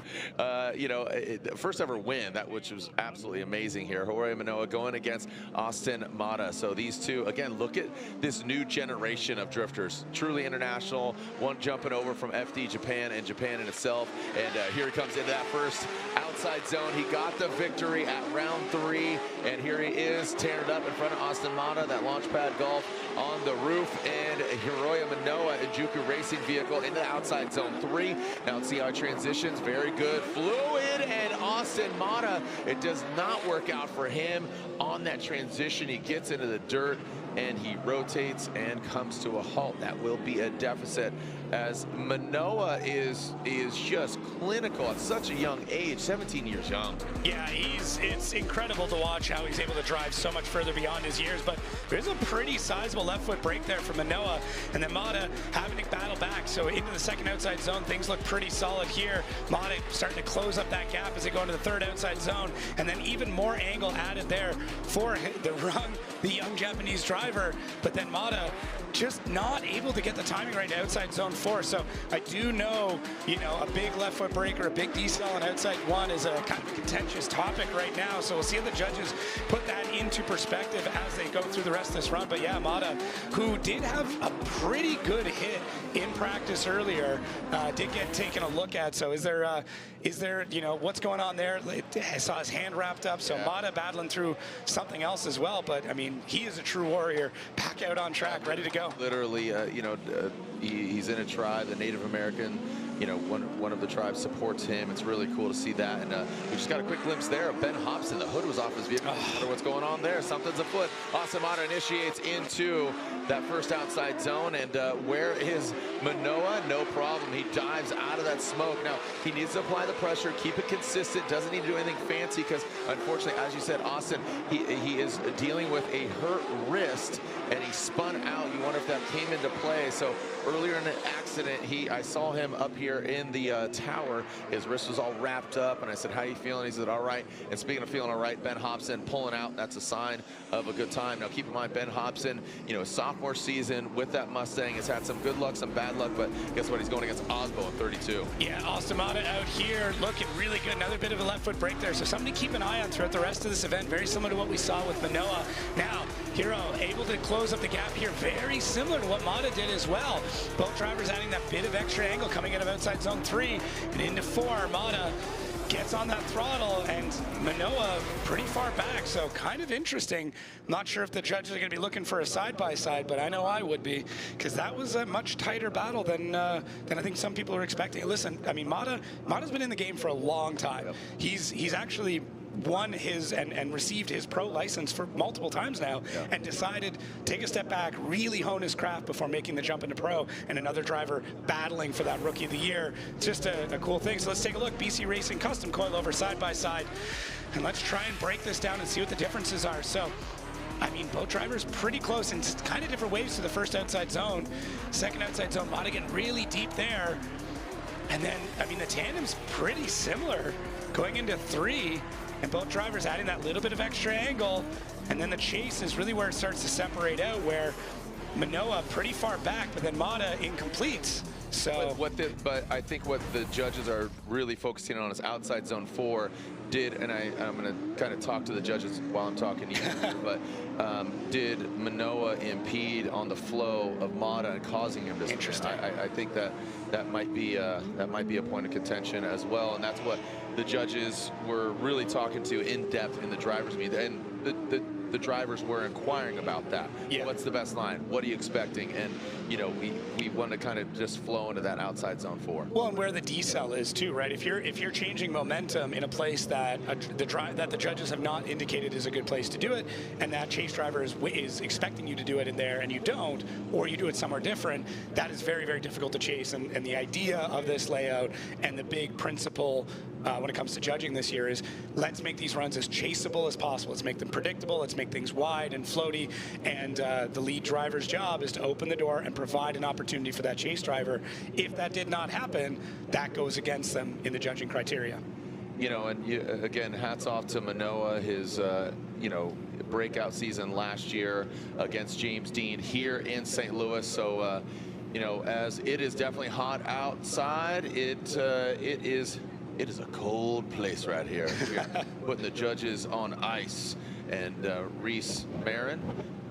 you know, first ever win, which was absolutely amazing here. Hiroya Manoa going against Austin Mata. So these two, again, look at this new generation of drifters. Truly international, one jumping over from FD Japan and Japan in itself. And here he comes into that first outside zone. He got the victory at round 3. And here he is, tearing it up in front of Austin Mata, that Launchpad Golf on the roof. And Hiroya Manoa, a Juku Racing vehicle, into the outside zone 3. Now let's see how it transitions. Very good. Fluid, and Austin Mata, it does not work out for him on that transition. He gets into the dirt and he rotates and comes to a halt. That will be a deficit, as Manoa is just clinical at such a young age, 17 years young. Yeah, it's incredible to watch how he's able to drive so much further beyond his years, but there's a pretty sizable left foot break there for Manoa, and then Mata having to battle back. So into the 2nd outside zone, things look pretty solid here. Mata starting to close up that gap as they go into the 3rd outside zone, and then even more angle added there for the young Japanese driver, but then Mata just not able to get the timing right outside zone before. So I do know, you know, a big left foot brake or a big decel on outside one is a kind of a contentious topic right now. So we'll see if the judges put that into perspective as they go through the rest of this run. But yeah, Mata, who did have a pretty good hit in practice earlier, did get taken a look at. So is there, you know, what's going on there? I saw his hand wrapped up. So Mata battling through something else as well. But I mean, he is a true warrior, back out on track, ready to go. Literally, you know, he's in a tribe, the Native American, you know, one of the tribes supports him. It's really cool to see that. And we just got a quick glimpse there of Ben Hobson. The hood was off his vehicle. I wonder what's going on there. Something's afoot. Austin Mata initiates into that first outside zone. And where is Manoa? No problem. He dives out of that smoke. Now, he needs to apply the pressure, keep it consistent, doesn't need to do anything fancy because, unfortunately, as you said, Austin, he is dealing with a hurt wrist, and he spun out. You wonder if that came into play. So earlier in the accident, I saw him up here in the tower. His wrist was all wrapped up, and I said, how you feeling? He said, all right. And speaking of feeling all right, Ben Hobson pulling out, that's a sign of a good time. Now, keep in mind, Ben Hobson, you know, sophomore season with that Mustang has had some good luck, some bad luck, but guess what? He's going against Osbo in 32. Yeah, Austin Mata out here looking really good. Another bit of a left foot brake there. So something to keep an eye on throughout the rest of this event. Very similar to what we saw with Manoa. Now, Hero able to close up the gap here. Very similar to what Mata did as well. Both drivers adding that bit of extra angle coming out of outside zone 3 and into 4. Mata gets on that throttle, and Manoa pretty far back, so kind of interesting. Not sure if the judges are going to be looking for a side-by-side, but I know I would be, because that was a much tighter battle than I think some people are expecting. Listen, I mean, Mata's been in the game for a long time. Yep. He's actually won his and received his pro license for multiple times now, and decided take a step back, really hone his craft before making the jump into pro, and another driver battling for that Rookie of the Year. It's just a cool thing. So let's take a look. BC Racing custom coilover side by side, and let's try and break this down and see what the differences are. So I mean, both drivers pretty close in kind of different ways to the first outside zone. Second outside zone, Mata getting really deep there. And then, I mean, the tandem's pretty similar going into 3. And both drivers adding that little bit of extra angle. And then the chase is really where it starts to separate out, where Manoa pretty far back, but then Mata incomplete. So but I think what the judges are really focusing on is outside zone 4 and I'm going to kind of talk to the judges while I'm talking to you here, but did Manoa impede on the flow of Mata and causing him to Interesting. I think that might be a point of contention as well, and that's what the judges were really talking to in depth in the drivers meet, and the drivers were inquiring about that. Yeah. What's the best line? What are you expecting? And you know, we want to kind of just flow into that outside zone 4. Well, and where the decel is too, right? If you're changing momentum in a place that the judges have not indicated is a good place to do it, and that chase driver is expecting you to do it in there, and you don't, or you do it somewhere different, that is very, very difficult to chase. And the idea of this layout and the big principle when it comes to judging this year is let's make these runs as chaseable as possible. Let's make them predictable. Let's make things wide and floaty. And the lead driver's job is to open the door and provide an opportunity for that chase driver. If that did not happen, that goes against them in the judging criteria. You know, and again, hats off to Manoa, his you know, breakout season last year against James Dean here in St. Louis. So you know, as it is definitely hot outside, it is a cold place right here. We're putting the judges on ice. And Reese Marin,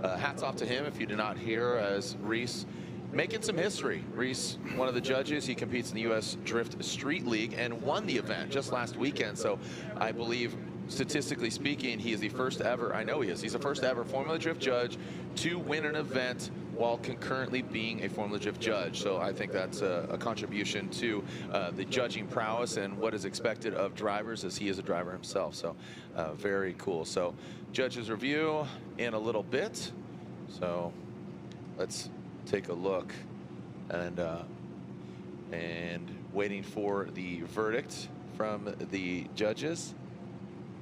hats off to him if you did not hear, as Reese making some history. Reese, one of the judges, he competes in the U.S. Drift Street League and won the event just last weekend. So I believe, statistically speaking, he is the first ever, I know he is, he's the first ever Formula Drift judge to win an event while concurrently being a Formula Drift judge. So I think that's a contribution to the judging prowess and what is expected of drivers, as he is a driver himself. So very cool. So judges review in a little bit. So let's take a look, and waiting for the verdict from the judges.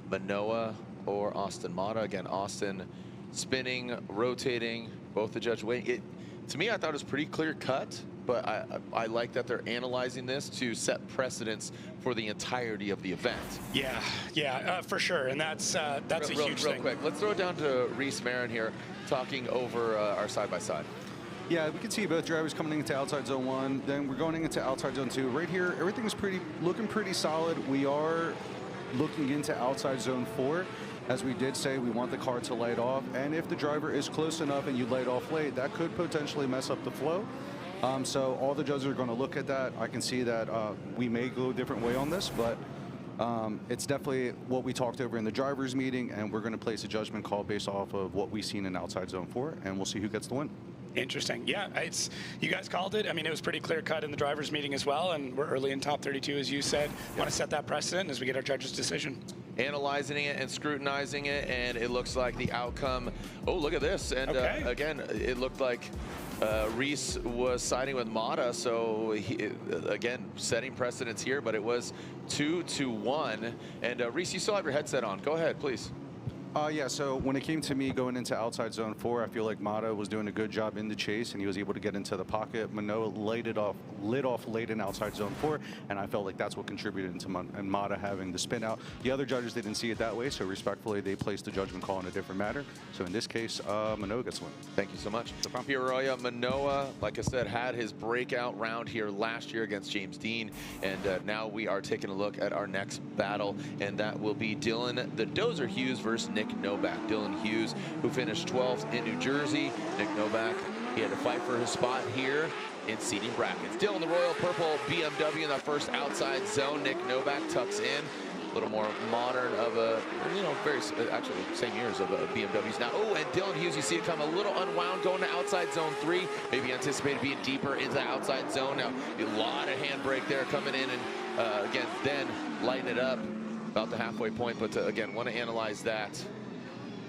Manoa or Austin Mata. Again, Austin spinning, rotating, both the judge waiting. To me, I thought it was pretty clear cut, but I like that they're analyzing this to set precedents for the entirety of the event. Yeah, for sure, and that's a huge thing. Real quick, let's throw it down to Reese Marin here, talking over our side-by-side. Yeah, we can see both drivers coming into outside zone 1. Then we're going into outside zone 2. Right here, everything's looking pretty solid. We are looking into outside zone 4. As we did say, we want the car to light off. And if the driver is close enough and you light off late, that could potentially mess up the flow. So all the judges are going to look at that. I can see that we may go a different way on this, but it's definitely what we talked over in the drivers meeting, and we're going to place a judgment call based off of what we've seen in outside zone 4, and we'll see who gets the win. Interesting. Yeah, you guys called it. I mean, it was pretty clear cut in the drivers meeting as well, and we're early in top 32, as you said. Want to set that precedent as we get our judges' decision. Analyzing it and scrutinizing it, and it looks like the outcome. Oh, look at this! And again, it looked like Reese was siding with Mata, so again, setting precedents here. But it was 2-1. And Reese, you still have your headset on. Go ahead, please. Yeah, so when it came to me going into outside zone 4, I feel like Mata was doing a good job in the chase, and he was able to get into the pocket. Manoa lit off late in outside zone 4, and I felt like that's what contributed into Mata having the spin out. The other judges didn't see it that way, so respectfully, they placed the judgment call in a different matter. So in this case, Manoa gets the win. Thank you so much. Hiroya Manoa, like I said, had his breakout round here last year against James Dean, and now we are taking a look at our next battle, and that will be Dylan the Dozer Hughes versus Nick Novak. Dylan Hughes, who finished 12th in New Jersey. Nick Novak, he had to fight for his spot here in seating brackets. Dylan, the royal purple BMW in that first outside zone. Nick Novak tucks in. A little more modern of a, very, actually, same years of BMWs now. Oh, and Dylan Hughes, you see it come a little unwound going to outside zone 3. Maybe anticipated being deeper into the outside zone. Now, a lot of handbrake there coming in, and again, then lighten it up about the halfway point. But again, want to analyze that.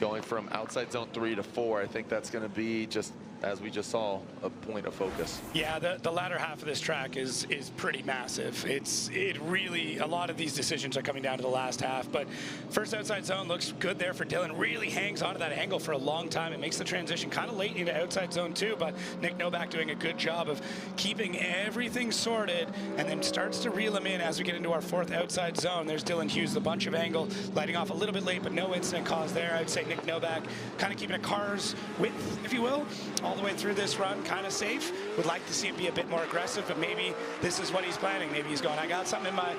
Going from outside zone 3 to 4, I think that's going to be, just as we just saw, a point of focus. Yeah, the latter half of this track is pretty massive. It really, a lot of these decisions are coming down to the last half, but first outside zone looks good there for Dylan. Really hangs onto that angle for a long time. It makes the transition kind of late into outside zone 2, but Nick Novak doing a good job of keeping everything sorted, and then starts to reel him in as we get into our 4th outside zone. There's Dylan Hughes, a bunch of angle, lighting off a little bit late, but no incident caused there. I'd say Nick Novak kind of keeping a car's width, if you will, all the way through this run, kind of safe. Would like to see him be a bit more aggressive, but maybe this is what he's planning. Maybe he's going, I got something in my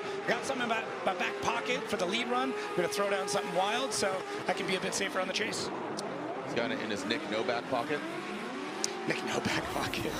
back pocket for the lead run. I'm going to throw down something wild, so I can be a bit safer on the chase. He's got it in his Nick Novak pocket. Nick Novak pocket.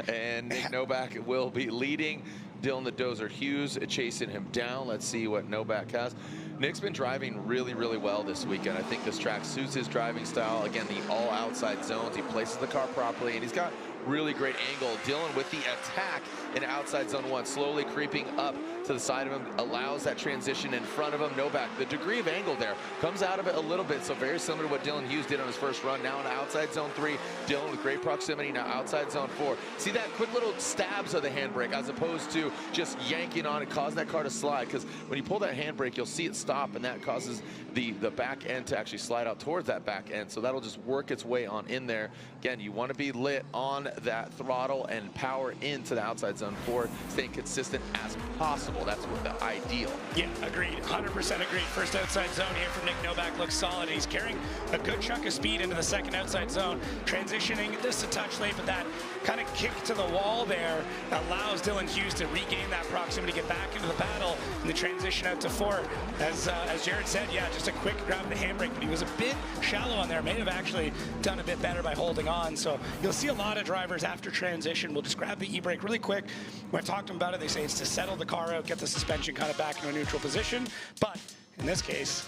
And Nick Novak will be leading. Dylan the Dozer Hughes chasing him down. Let's see what Novak has. Nick's been driving really, really well this weekend. I think this track suits his driving style. Again, the all outside zones. He places the car properly, and he's got really great angle. Dylan with the attack in outside zone 1, slowly creeping up to the side of him, allows that transition in front of him. Novak, the degree of angle there, comes out of it a little bit, so very similar to what Dylan Hughes did on his first run. Now in outside zone 3, Dylan with great proximity, now outside zone 4. See that quick little stabs of the handbrake as opposed to just yanking on it, causing that car to slide, because when you pull that handbrake, you'll see it stop, and that causes the back end to actually slide out towards that back end, so that'll just work its way on in there. Again, you want to be lit on that throttle and power into the outside zone 4, staying consistent as possible. That's what the ideal. Yeah, agreed. 100% agreed. First outside zone here from Nick Novak looks solid. He's carrying a good chunk of speed into the second outside zone, transitioning just a touch late, but that kind of kick to the wall there allows Dylan Hughes to regain that proximity, get back into the battle, and the transition out to 4. As Jared said, yeah, just a quick grab of the handbrake, but he was a bit shallow on there. May have actually done a bit better by holding on. So you'll see a lot of drivers after transition will just grab the e-brake really quick. When I've talked to them about it, they say it's to settle the car out, get the suspension kind of back into a neutral position. But in this case,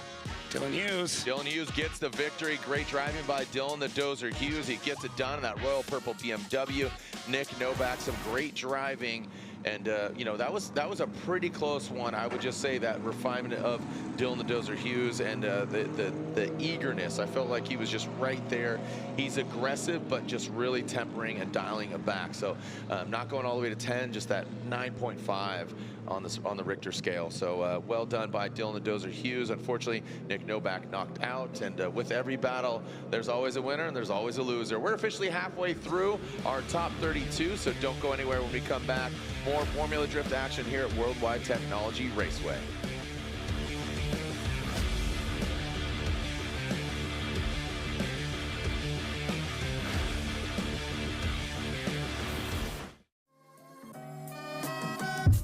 Dylan Hughes. Dylan Hughes gets the victory. Great driving by Dylan the Dozer Hughes. He gets it done in that royal purple BMW. Nick Novak, some great driving. And, you know, that was a pretty close one. I would just say that refinement of Dylan the Dozer Hughes and the eagerness. I felt like he was just right there. He's aggressive, but just really tempering and dialing it back. So not going all the way to 10, just that 9.5 on the Richter scale. So well done by Dylan the Dozer Hughes. Unfortunately, Nick Novak knocked out. And with every battle, there's always a winner and there's always a loser. We're officially halfway through our top 32, so don't go anywhere when we come back. More Formula Drift action here at Worldwide Technology Raceway.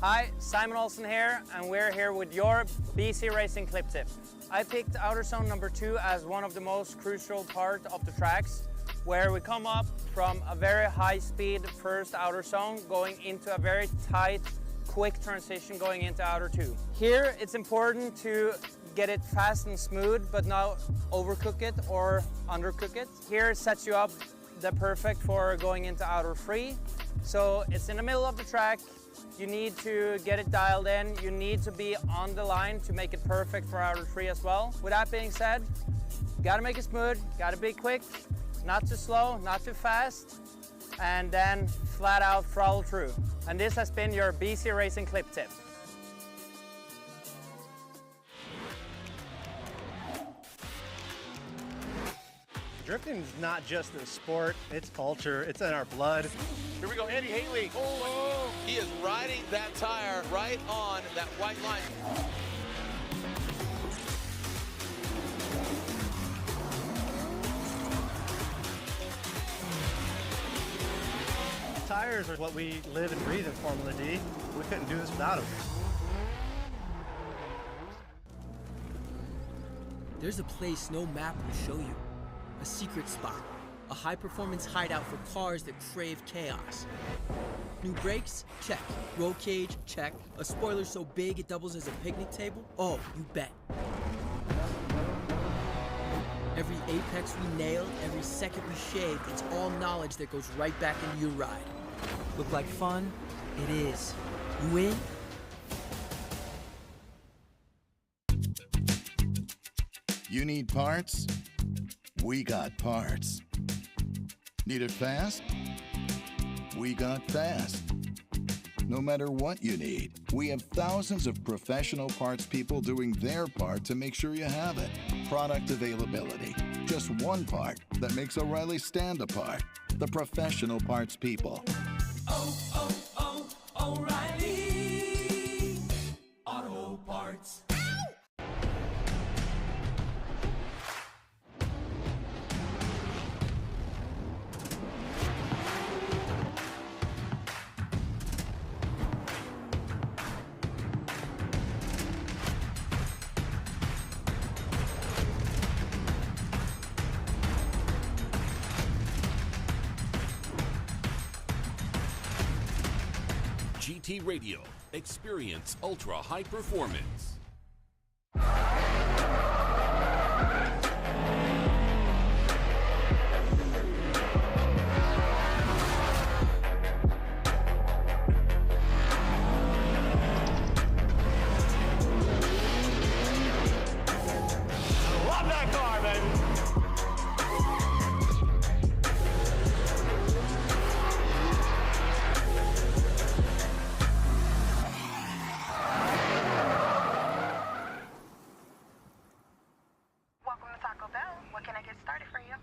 Hi, Simon Olsen here, and we're here with your BC Racing Clip Tip. I picked outer zone number 2 as one of the most crucial part of the tracks, where we come up from a very high speed first outer zone going into a very tight, quick transition going into outer 2. Here it's important to get it fast and smooth, but not overcook it or undercook it. Here it sets you up the perfect for going into outer 3. So it's in the middle of the track. You need to get it dialed in. You need to be on the line to make it perfect for outer 3 as well. With that being said, gotta make it smooth, gotta be quick, not too slow, not too fast, and then flat out throttle through. And this has been your BC Racing Clip Tip. Drifting is not just a sport, it's culture, it's in our blood. Here we go, Andy Haley. Oh, he is riding that tire right on that white line. Tires are what we live and breathe in Formula D. We couldn't do this without them. There's a place no map will show you. A secret spot. A high-performance hideout for cars that crave chaos. New brakes? Check. Roll cage? Check. A spoiler so big it doubles as a picnic table? Oh, you bet. Every apex we nailed, every second we shaved, it's all knowledge that goes right back into your ride. Look like fun? It is. You in? You need parts? We got parts. Need it fast? We got fast. No matter what you need, we have thousands of professional parts people doing their part to make sure you have it. Product availability. Just one part that makes O'Reilly stand apart. The professional parts people. O'Reilly Auto Parts. GT Radio. Experience ultra high performance. Love that car, baby.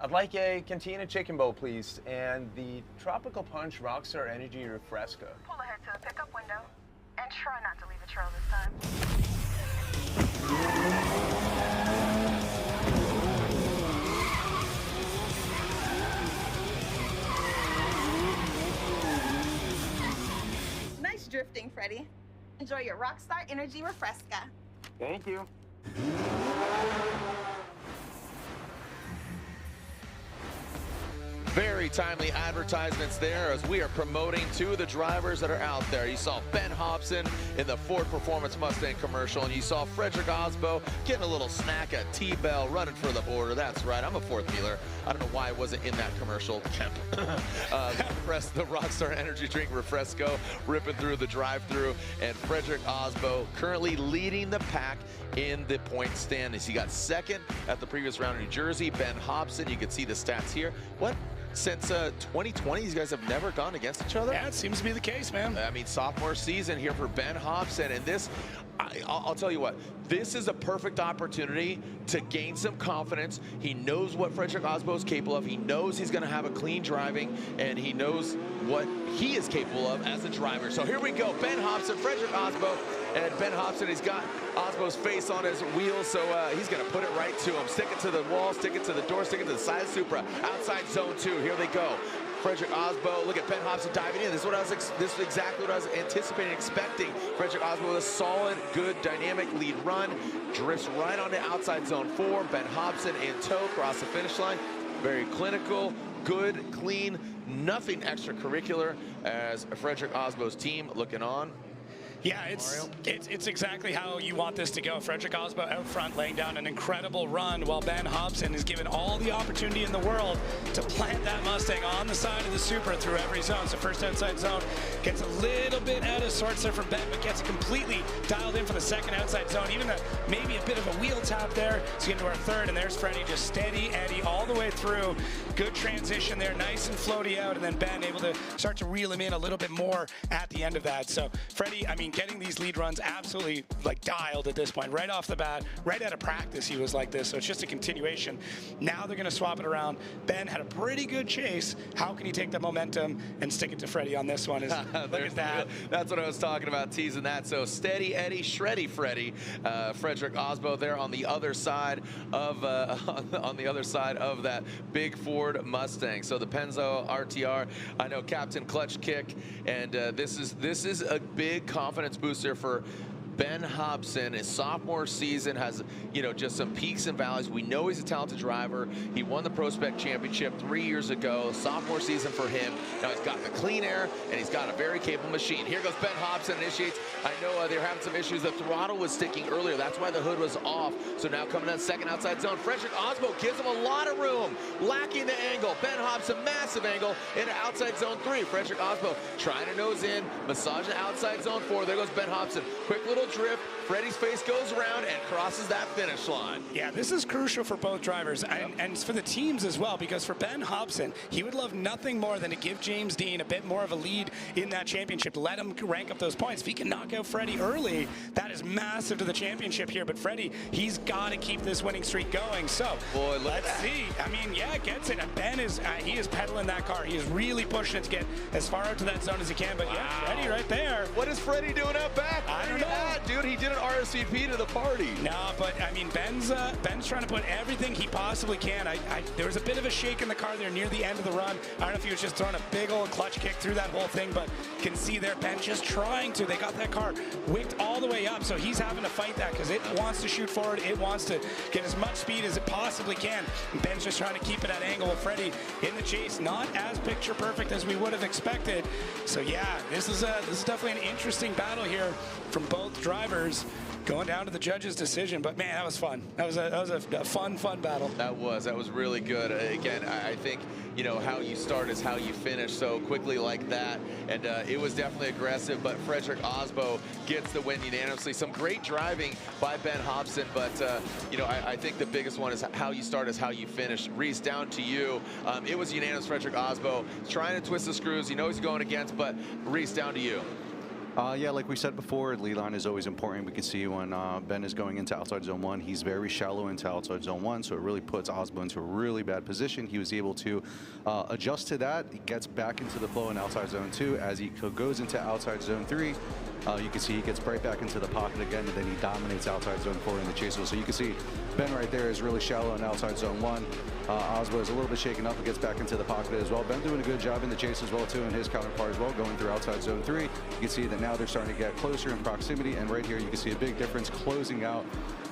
I'd like a Cantina Chicken Bowl, please, and the Tropical Punch Rockstar Energy Refresco. Pull ahead to the pickup window and try not to leave a trail this time. Nice drifting, Freddie. Enjoy your Rockstar Energy Refresca. Thank you. Very timely advertisements there as we are promoting two of the drivers that are out there. You saw Ben Hobson in the Ford Performance Mustang commercial, and you saw Frederick Osbo getting a little snack at T-Bell running for the border. That's right, I'm a fourth wheeler. I don't know why I wasn't in that commercial. The Rockstar Energy Drink Refresco ripping through the drive-through, and Frederick Osbo currently leading the pack in the point stand as he got second at the previous round in New Jersey. Ben Hobson, you can see the stats here. What? Since 2020, these guys have never gone against each other? Yeah, it seems to be the case, man. I mean, sophomore season here for Ben Hobson, and this, I'll tell you what, this is a perfect opportunity to gain some confidence. He knows what Frederick Osbo is capable of. He knows he's going to have a clean driving, and he knows what he is capable of as a driver. So here we go, Ben Hobson, Frederick Osbo, and Ben Hobson, he's got Osbo's face on his wheel, so he's going to put it right to him. Stick it to the wall, stick it to the door, stick it to the side of the Supra. Outside zone 2, here they go. Frederick Osbo. Look at Ben Hobson diving in. This is exactly what I was anticipating, expecting. Frederick Osbo with a solid, good, dynamic lead run. Drifts right on the outside zone 4. Ben Hobson in tow, across the finish line. Very clinical, good, clean, nothing extracurricular as Frederick Osbo's team looking on. Yeah, it's exactly how you want this to go. Frederick Osbo out front laying down an incredible run while Ben Hobson is given all the opportunity in the world to plant that Mustang on the side of the Supra through every zone. So first outside zone gets a little bit out of sorts there from Ben, but gets it completely dialed in for the second outside zone. Even maybe a bit of a wheel tap there. So get into our third, and there's Freddie just steady Eddie all the way through. Good transition there, nice and floaty out, and then Ben able to start to reel him in a little bit more at the end of that. So Freddie, I mean, getting these lead runs absolutely like dialed at this point, right off the bat, right out of practice he was like this, so it's just a continuation. Now they're gonna swap it around. Ben had a pretty good chase. How can he take the momentum and stick it to Freddie on this one? Look at that. That's what I was talking about, teasing that. So steady Eddie, shreddy Freddie. Frederick Osbo there on the other side of that big Ford Mustang. So the Penzo RTR, I know Captain Clutch Kick, and this is a big confidence booster for Ben Hobson. His sophomore season has, you know, just some peaks and valleys. We know he's a talented driver. He won the Pro Spec Championship 3 years ago. Sophomore season for him. Now he's got the clean air, and he's got a very capable machine. Here goes Ben Hobson, initiates. I know they were having some issues. The throttle was sticking earlier. That's why the hood was off. So now coming in second outside zone. Frederick Osbo gives him a lot of room. Lacking the angle. Ben Hobson, massive angle into outside zone 3. Frederick Osbo trying to nose in, massaging outside zone 4. There goes Ben Hobson. Quick little drift. Freddie's face goes around and crosses that finish line. Yeah, this is crucial for both drivers and for the teams as well, because for Ben Hobson, he would love nothing more than to give James Dean a bit more of a lead in that championship. Let him rank up those points. If he can knock out Freddie early, that is massive to the championship here. But Freddie, he's got to keep this winning streak going. So boy, let's see. I mean, yeah, gets it. And Ben is he is pedaling that car. He is really pushing it to get as far out to that zone as he can. But yeah, Freddie right there. What is Freddie doing out back? I don't know. Dude, he did an RSVP to the party. No, but I mean, Ben's trying to put everything he possibly can. There was a bit of a shake in the car there near the end of the run. I don't know if he was just throwing a big old clutch kick through that whole thing, but can see there Ben just trying to. They got that car wicked all the way up, so he's having to fight that because it wants to shoot forward. It wants to get as much speed as it possibly can. And Ben's just trying to keep it at angle with Freddie in the chase. Not as picture perfect as we would have expected. So yeah, this is definitely an interesting battle here from both drivers, going down to the judges' decision. But man, that was fun. That was a fun battle. That was really good. Again, I think, you know, how you start is how you finish so quickly like that. And it was definitely aggressive, but Frederick Osbo gets the win unanimously. Some great driving by Ben Hobson, but you know, I think the biggest one is how you start is how you finish. Reese, down to you. It was unanimous. Frederick Osbo trying to twist the screws. He knows he's going against, but Reese, down to you. Yeah, like we said before, lead line is always important. We can see when Ben is going into outside zone 1, he's very shallow into outside zone 1, so it really puts Osbo into a really bad position. He was able to adjust to that. He gets back into the flow in outside zone 2. As he goes into outside zone 3, you can see he gets right back into the pocket again, and then he dominates outside zone 4 in the chase. So you can see Ben right there is really shallow in outside zone 1. Osbo is a little bit shaken up and gets back into the pocket as well. Ben doing a good job in the chase as well too, and his counterpart as well, going through outside zone 3. You can see that now they're starting to get closer in proximity, and right here you can see a big difference closing out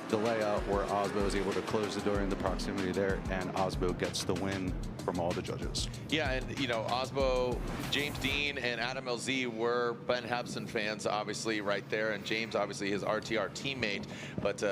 the layout where Osbo is able to close the door in the proximity there, and Osbo gets the win from all the judges. Yeah, and you know, Osbo, James Dean, and Adam LZ were Ben Hobson fans, obviously, right there, and James, obviously, his RTR teammate, but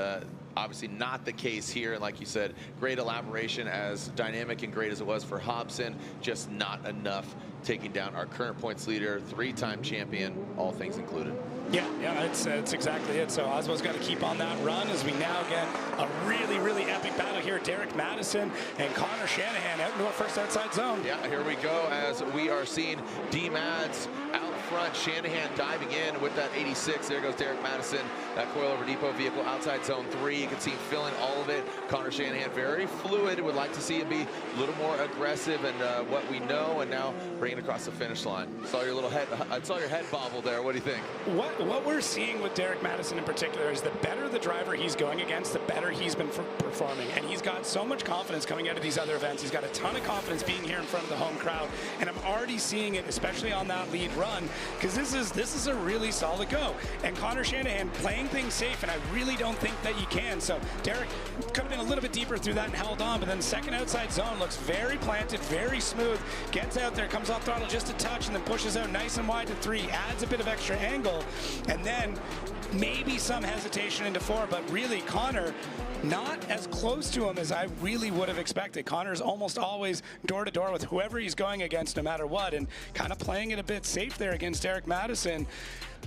obviously not the case here. And like you said, great elaboration, as dynamic and great as it was for Hobson, just not enough taking down our current points leader, 3-time champion, all things included. Yeah, it's exactly it. So Osbo's got to keep on that run as we now get a really epic battle here. Derek Madison and Connor Shanahan out into our first outside zone. Yeah, here we go as we are seeing D-Mads out front. Shanahan diving in with that 86. There goes Derek Madison, that coilover depot vehicle outside zone 3. You can see him filling all of it. Connor Shanahan very fluid. Would like to see him be a little more aggressive and what we know, and now bringing it across the finish line. Saw your little head. I saw your head bobble there. What do you think? What we're seeing with Derek Madison in particular is the better the driver he's going against, the better he's been performing. And he's got so much confidence coming out of these other events. He's got a ton of confidence being here in front of the home crowd. And I'm already seeing it, especially on that lead run, because this is a really solid go. And Connor Shanahan playing things safe, and I really don't think that you can. So Derek could have been a little bit deeper through that and held on, but then second outside zone looks very planted, very smooth, gets out there, comes off throttle just a touch, and then pushes out nice and wide to 3, adds a bit of extra angle, and then maybe some hesitation into 4, but really Connor not as close to him as I really would have expected. Connor's almost always door to door with whoever he's going against, no matter what, and kind of playing it a bit safe there against Derek Madison.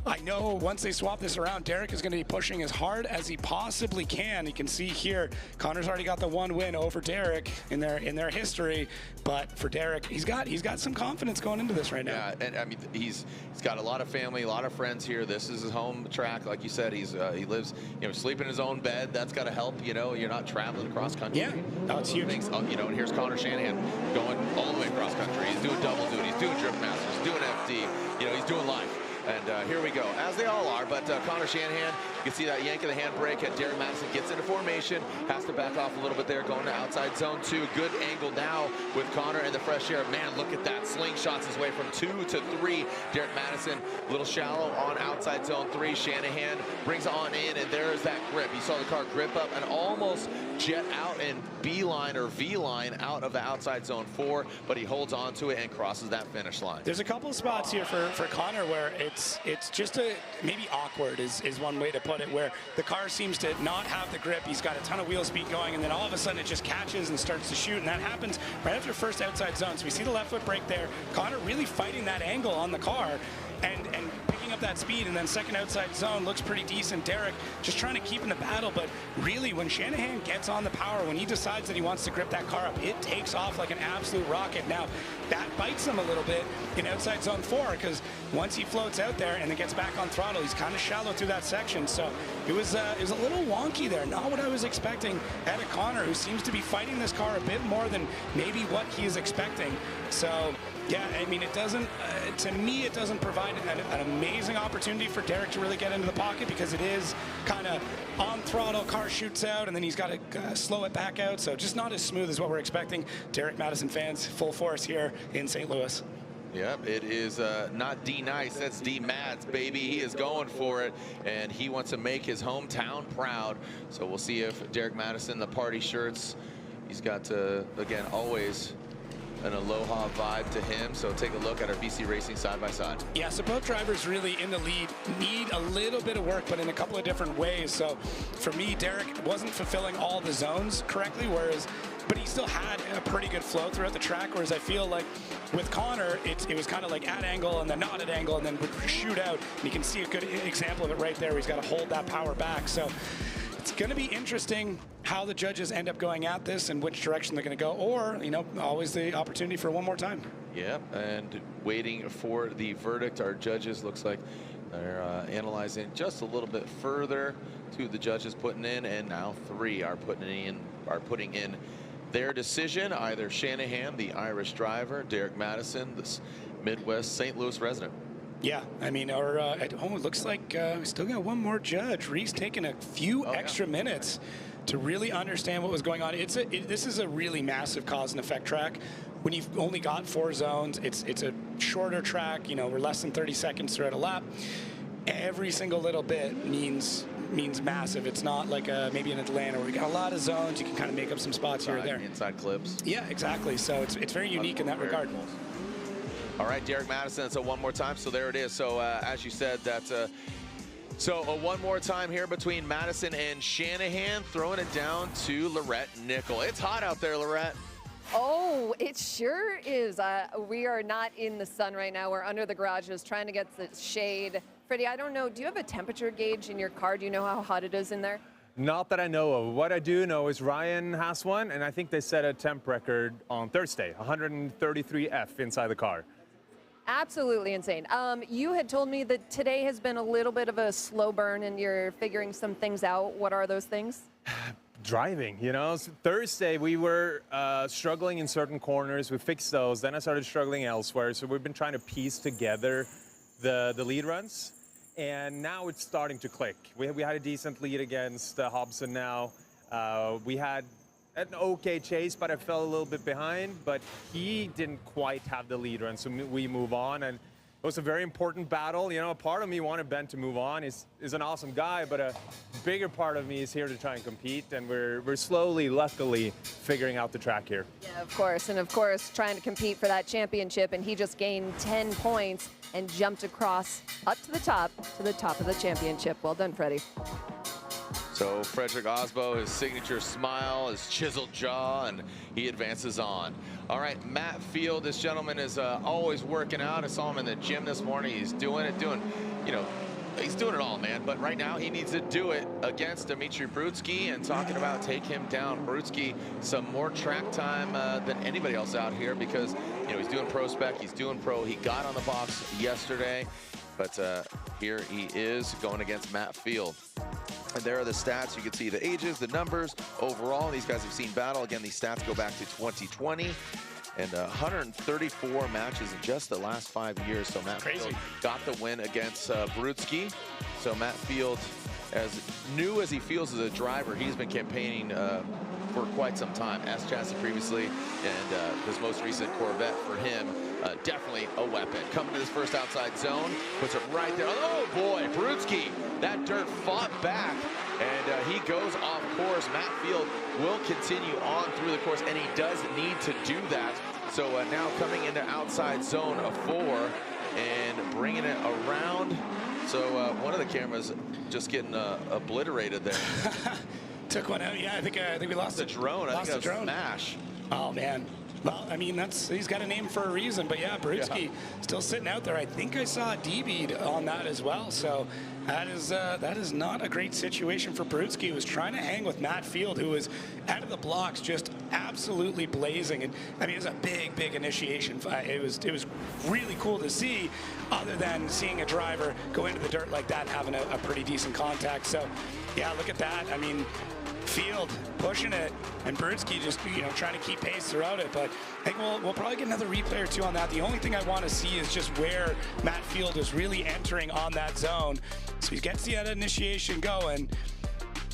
I know once they swap this around, Derek is going to be pushing as hard as he possibly can. You can see here, Connor's already got the 1 win over Derek in their history, but for Derek, he's got some confidence going into this right now. Yeah, and I mean, he's got a lot of family, a lot of friends here. This is his home track, like you said. He lives, sleeping in his own bed. That's got to help. You're not traveling across country. Yeah, no, it's huge. And here's Connor Shanahan going all the way across country. He's doing double duty. He's doing Drift Masters. He's doing FD. He's doing life. And here we go, as they all are, but Connor Shanahan, you can see that yank of the handbrake, and Derek Madison gets into formation, has to back off a little bit there, going to outside zone 2. Good angle now with Connor in the fresh air. Man, look at that, slingshots his way from 2 to 3. Derek Madison, a little shallow on outside zone 3. Shanahan brings on in, and there's that grip. You saw the car grip up and almost jet out and beeline or V-line out of the outside zone 4, but he holds on to it and crosses that finish line. There's a couple of spots here for Connor where it's just maybe awkward is one way to put it, where the car seems to not have the grip. He's got a ton of wheel speed going, and then all of a sudden it just catches and starts to shoot, and that happens right after first outside zone. So we see the left foot brake there. Connor really fighting that angle on the car and picking up that speed, and then second outside zone looks pretty decent. Derek just trying to keep in the battle, but really when Shanahan gets on the power, when he decides that he wants to grip that car up, it takes off like an absolute rocket. Now that bites him a little bit in outside zone 4, because once he floats out there and then gets back on throttle, he's kind of shallow through that section. So it was a little wonky there. Not what I was expecting out of Connor, who seems to be fighting this car a bit more than maybe what he is expecting. So yeah, I mean, it doesn't, to me, it doesn't provide an amazing opportunity for Derek to really get into the pocket, because it is kind of on throttle, car shoots out, and then he's got to slow it back out. So just not as smooth as what we're expecting. Derek Madison fans, full force here in St. Louis. Yep, it is not D-Nice, that's D-Mads, baby. He is going for it, and he wants to make his hometown proud. So we'll see if Derek Madison, the party shirts, he's got, again, always an aloha vibe to him. So take a look at our BC Racing side-by-side. Yeah, so both drivers really in the lead need a little bit of work, but in a couple of different ways. So for me, Derek wasn't fulfilling all the zones correctly, but he still had a pretty good flow throughout the track, whereas I feel like with Connor, it was kind of like at angle and then not at angle and then would shoot out. And you can see a good example of it right there, where he's got to hold that power back. So it's going to be interesting how the judges end up going at this and which direction they're going to go, or, always the opportunity for one more time. Yep, and waiting for the verdict. Our judges, looks like they're analyzing just a little bit further. 2 of the judges putting in, and now 3 are putting in their decision. Either Shanahan, the Irish driver, Derek Madison, this Midwest St. Louis resident. Yeah, I mean, at home, it looks like we still got one more judge. Reese taking a few extra minutes to really understand what was going on. This is a really massive cause and effect track. When you've only got 4 zones, it's a shorter track. We're less than 30 seconds throughout a lap. Every single little bit means massive. It's not like maybe in Atlanta where we got a lot of zones. You can kind of make up some spots here or there. Inside clips. Yeah, exactly. So it's very unique in that regard. All right, Derek Madison, so one more time. So there it is. So as you said, that's one more time here between Madison and Shanahan, throwing it down to Lorette Nickel. It's hot out there, Lorette. Oh, it sure is. We are not in the sun right now. We're under the garages trying to get the shade. Freddie, I don't know, do you have a temperature gauge in your car? Do you know how hot it is in there? Not that I know of. What I do know is Ryan has one, and I think they set a temp record on Thursday, 133 F inside the car. Absolutely insane. You had told me that today has been a little bit of a slow burn and you're figuring some things out. What are those things? Driving, you know. Thursday we were struggling in certain corners. We fixed those. Then I started struggling elsewhere. So we've been trying to piece together the lead runs, and now it's starting to click. We had a decent lead against Hobson now. We had an okay chase, but I fell a little bit behind. But he didn't quite have the lead run, so we move on. And it was a very important battle. You know, a part of me wanted Ben to move on. He's an awesome guy, but a bigger part of me is here to try and compete. And we're slowly, luckily, figuring out the track here. Yeah, of course. And of course, trying to compete for that championship. And he just gained 10 points and jumped across up to the top of the championship. Well done, Freddie. So Frederick Osbo, his signature smile, his chiseled jaw, and he advances on. All right, Matt Field, this gentleman is always working out. I saw him in the gym this morning. He's doing it, he's doing it all, man. But right now he needs to do it against Dmitry Brutsky, and talking about take him down. Brutsky, some more track time than anybody else out here, because he's doing pro spec, he's doing pro. He got on the box yesterday, but here he is going against Matt Field. And there are the stats. You can see the ages, the numbers, overall. These guys have seen battle. Again, these stats go back to 2020. And 134 matches in just the last 5 years. So Matt Field got the win against Brutsky. So Matt Field, as new as he feels as a driver, he's been campaigning for quite some time. S-Chassis previously, and his most recent Corvette for him. Definitely a weapon. Coming to this first outside zone, puts it right there. Oh boy, Brutsky, that dirt fought back, and he goes off course. Matt Field will continue on through the course, and he does need to do that. So now coming into outside zone of 4 and bringing it around. So one of the cameras just getting obliterated there. Took one out. Yeah, I think we lost the drone. I think that was Smash. Oh man. Well, I mean, he's got a name for a reason, but yeah, Brutsky still sitting out there. I think I saw a D-bead on that as well, so that is not a great situation for Brutsky, who was trying to hang with Matt Field, who was out of the blocks, just absolutely blazing. And I mean, it was a big initiation. It was really cool to see, other than seeing a driver go into the dirt like that, having a pretty decent contact. So yeah, look at that. I mean, Field pushing it, and Brutsky just trying to keep pace throughout it. But I think we'll probably get another replay or two on that. The only thing I want to see is just where Matt Field is really entering on that zone. So he gets the initiation going,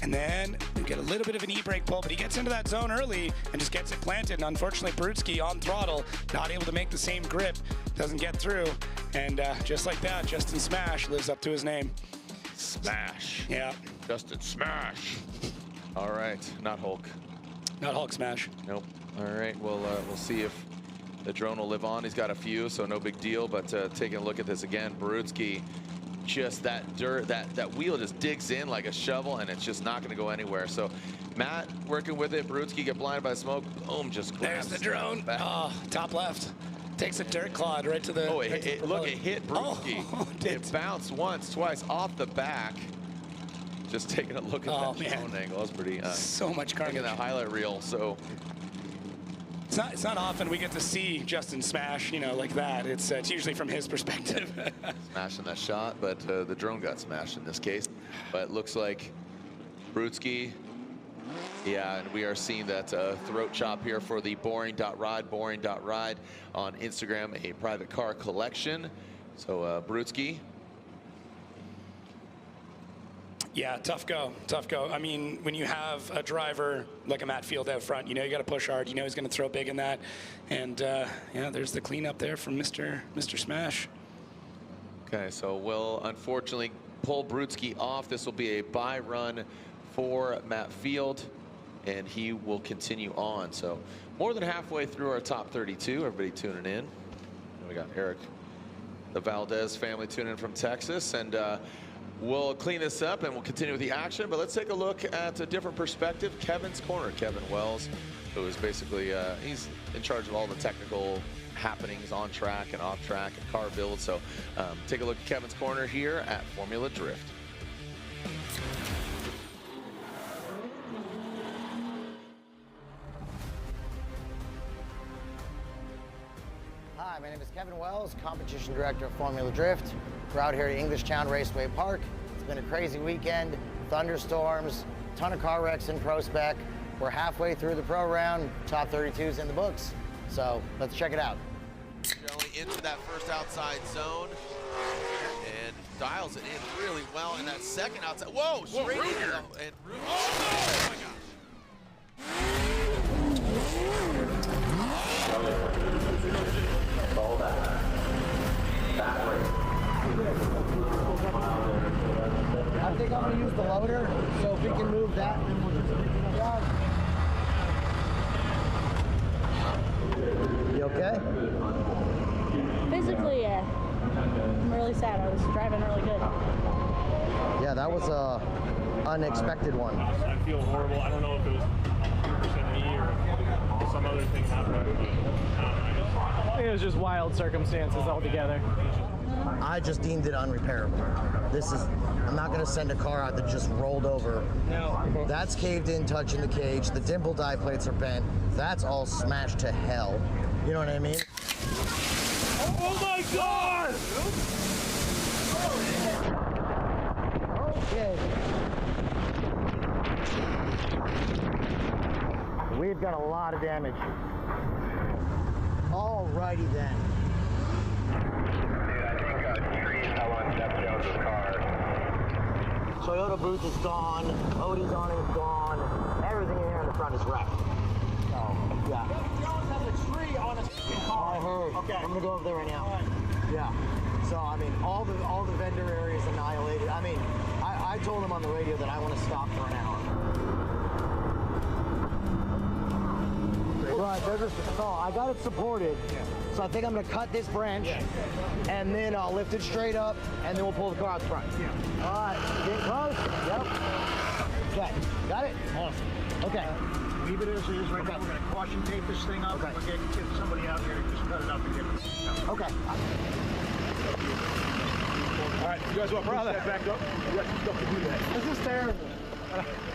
and then we get a little bit of an e-brake pull, but he gets into that zone early and just gets it planted. And unfortunately, Brutsky on throttle, not able to make the same grip, doesn't get through. And just like that, Justin Smash lives up to his name. Smash. Yeah. Justin Smash. All right, not Hulk. Not Hulk Smash. Nope. All right, we'll see if the drone will live on. He's got a few, so no big deal. But taking a look at this again, Brutsky, just that dirt, that wheel just digs in like a shovel, and it's just not going to go anywhere. So Matt working with it. Brutsky get blinded by smoke. Boom, just grabs. There's the drone. Oh, top left. Takes a dirt clod right to the. Oh, it hit Brutsky. Oh, it bounced once, twice off the back. Just taking a look at that drone angle. That was pretty. So much carnage. Taking that highlight reel. So it's not often we get to see Justin Smash, like that. It's usually from his perspective. Smashing that shot, but the drone got smashed in this case. But it looks like Brutsky. Yeah, and we are seeing that throat chop here for the boring.ride on Instagram, a private car collection. So Brutsky. Yeah, tough go. I mean, when you have a driver like a Matt Field out front, you got to push hard. He's going to throw big in that. And yeah, there's the cleanup there from Mr. Smash. Okay, so we'll unfortunately pull Brutsky off. This will be a bye run for Matt Field, and he will continue on. So more than halfway through our top 32. Everybody tuning in. And we got Eric, the Valdez family tuning in from Texas, and we'll clean this up and we'll continue with the action, but let's take a look at a different perspective. Kevin's Corner, Kevin Wells, who is basically, he's in charge of all the technical happenings on track and off track and car build. So take a look at Kevin's Corner here at Formula Drift. Hi, my name name is Kevin Wells, competition director of Formula Drift. We're out here at Englishtown Raceway Park. It's been a crazy weekend, thunderstorms, ton of car wrecks in Pro Spec. We're halfway through the pro round, top 32's in the books. So let's check it out. Going into that first outside zone and dials it in really well in that second outside. Whoa, straight in and oh my gosh. I think I'm gonna use the loader, so if we can move that, then we'll just pick it up. You okay? Physically, yeah. I'm really sad. I was driving really good. Yeah, that was a unexpected one. I feel horrible. I don't know if it was 100% me or some other thing happened. I think it was just wild circumstances altogether. I just deemed it unrepairable. I'm not gonna send a car out that just rolled over. No. That's caved in, touching the cage. The dimple die plates are bent. That's all smashed to hell. You know what I mean? Oh my God! Okay. We've got a lot of damage. Alrighty then. Toyota booth is gone, Odie's on it is gone, everything in here in the front is wrecked. So, yeah. You always have a tree on a car. I heard. Okay. I'm gonna go over there right now. Yeah. So, I mean, all the vendor areas annihilated. I mean, I told them on the radio that I want to stop for an hour. Right, so I got it supported. Yeah. So I think I'm gonna cut this branch, and then I'll lift it straight up, and then we'll pull the car out the front. Yeah. All right, get close. Yep. Okay, got it? Awesome. Okay. Leave it as is right now. We're gonna caution tape this thing up. Okay. We'll get somebody out here to just cut it up and get it. Okay. All right, you guys want to push that back up? You got some stuff to do that. This is terrible.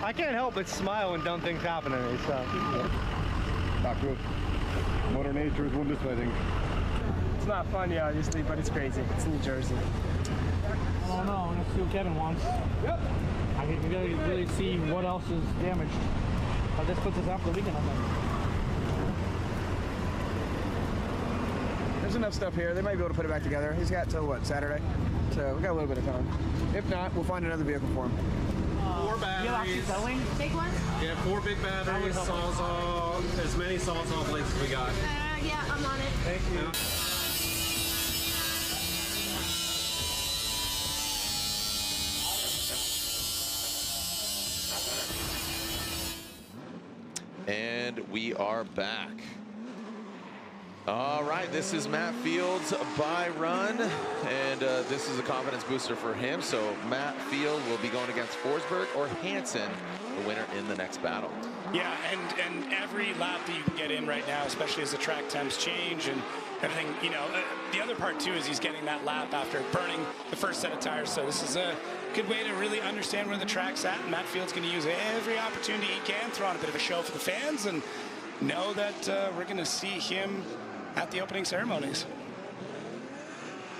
I can't help but smile when dumb things happen to me, so. Not good. Mother Nature has won this, I think. It's not funny, obviously, but it's crazy. It's New Jersey. I don't know. Let's see what Kevin wants. Yep. I think we gotta really see what else is damaged. This puts us out for the weekend, I think. There's enough stuff here. They might be able to put it back together. He's got till what, Saturday? So we got a little bit of time. If not, we'll find another vehicle for him. 4 batteries. Take one? Yeah, 4 big batteries, Sawzall, as many Sawzall blades as we got. Yeah, I'm on it. Thank you. And we are back. All right, this is Matt Field's by run, and this is a confidence booster for him. So Matt Field will be going against Forsberg or Hansen, the winner in the next battle. Yeah, and every lap that you can get in right now, especially as the track temps change and everything, you know, the other part too is he's getting that lap after burning the first set of tires. So this is a good way to really understand where the track's at. And Matt Field's going to use every opportunity he can, throw on a bit of a show for the fans, and know that we're going to see him at the opening ceremonies.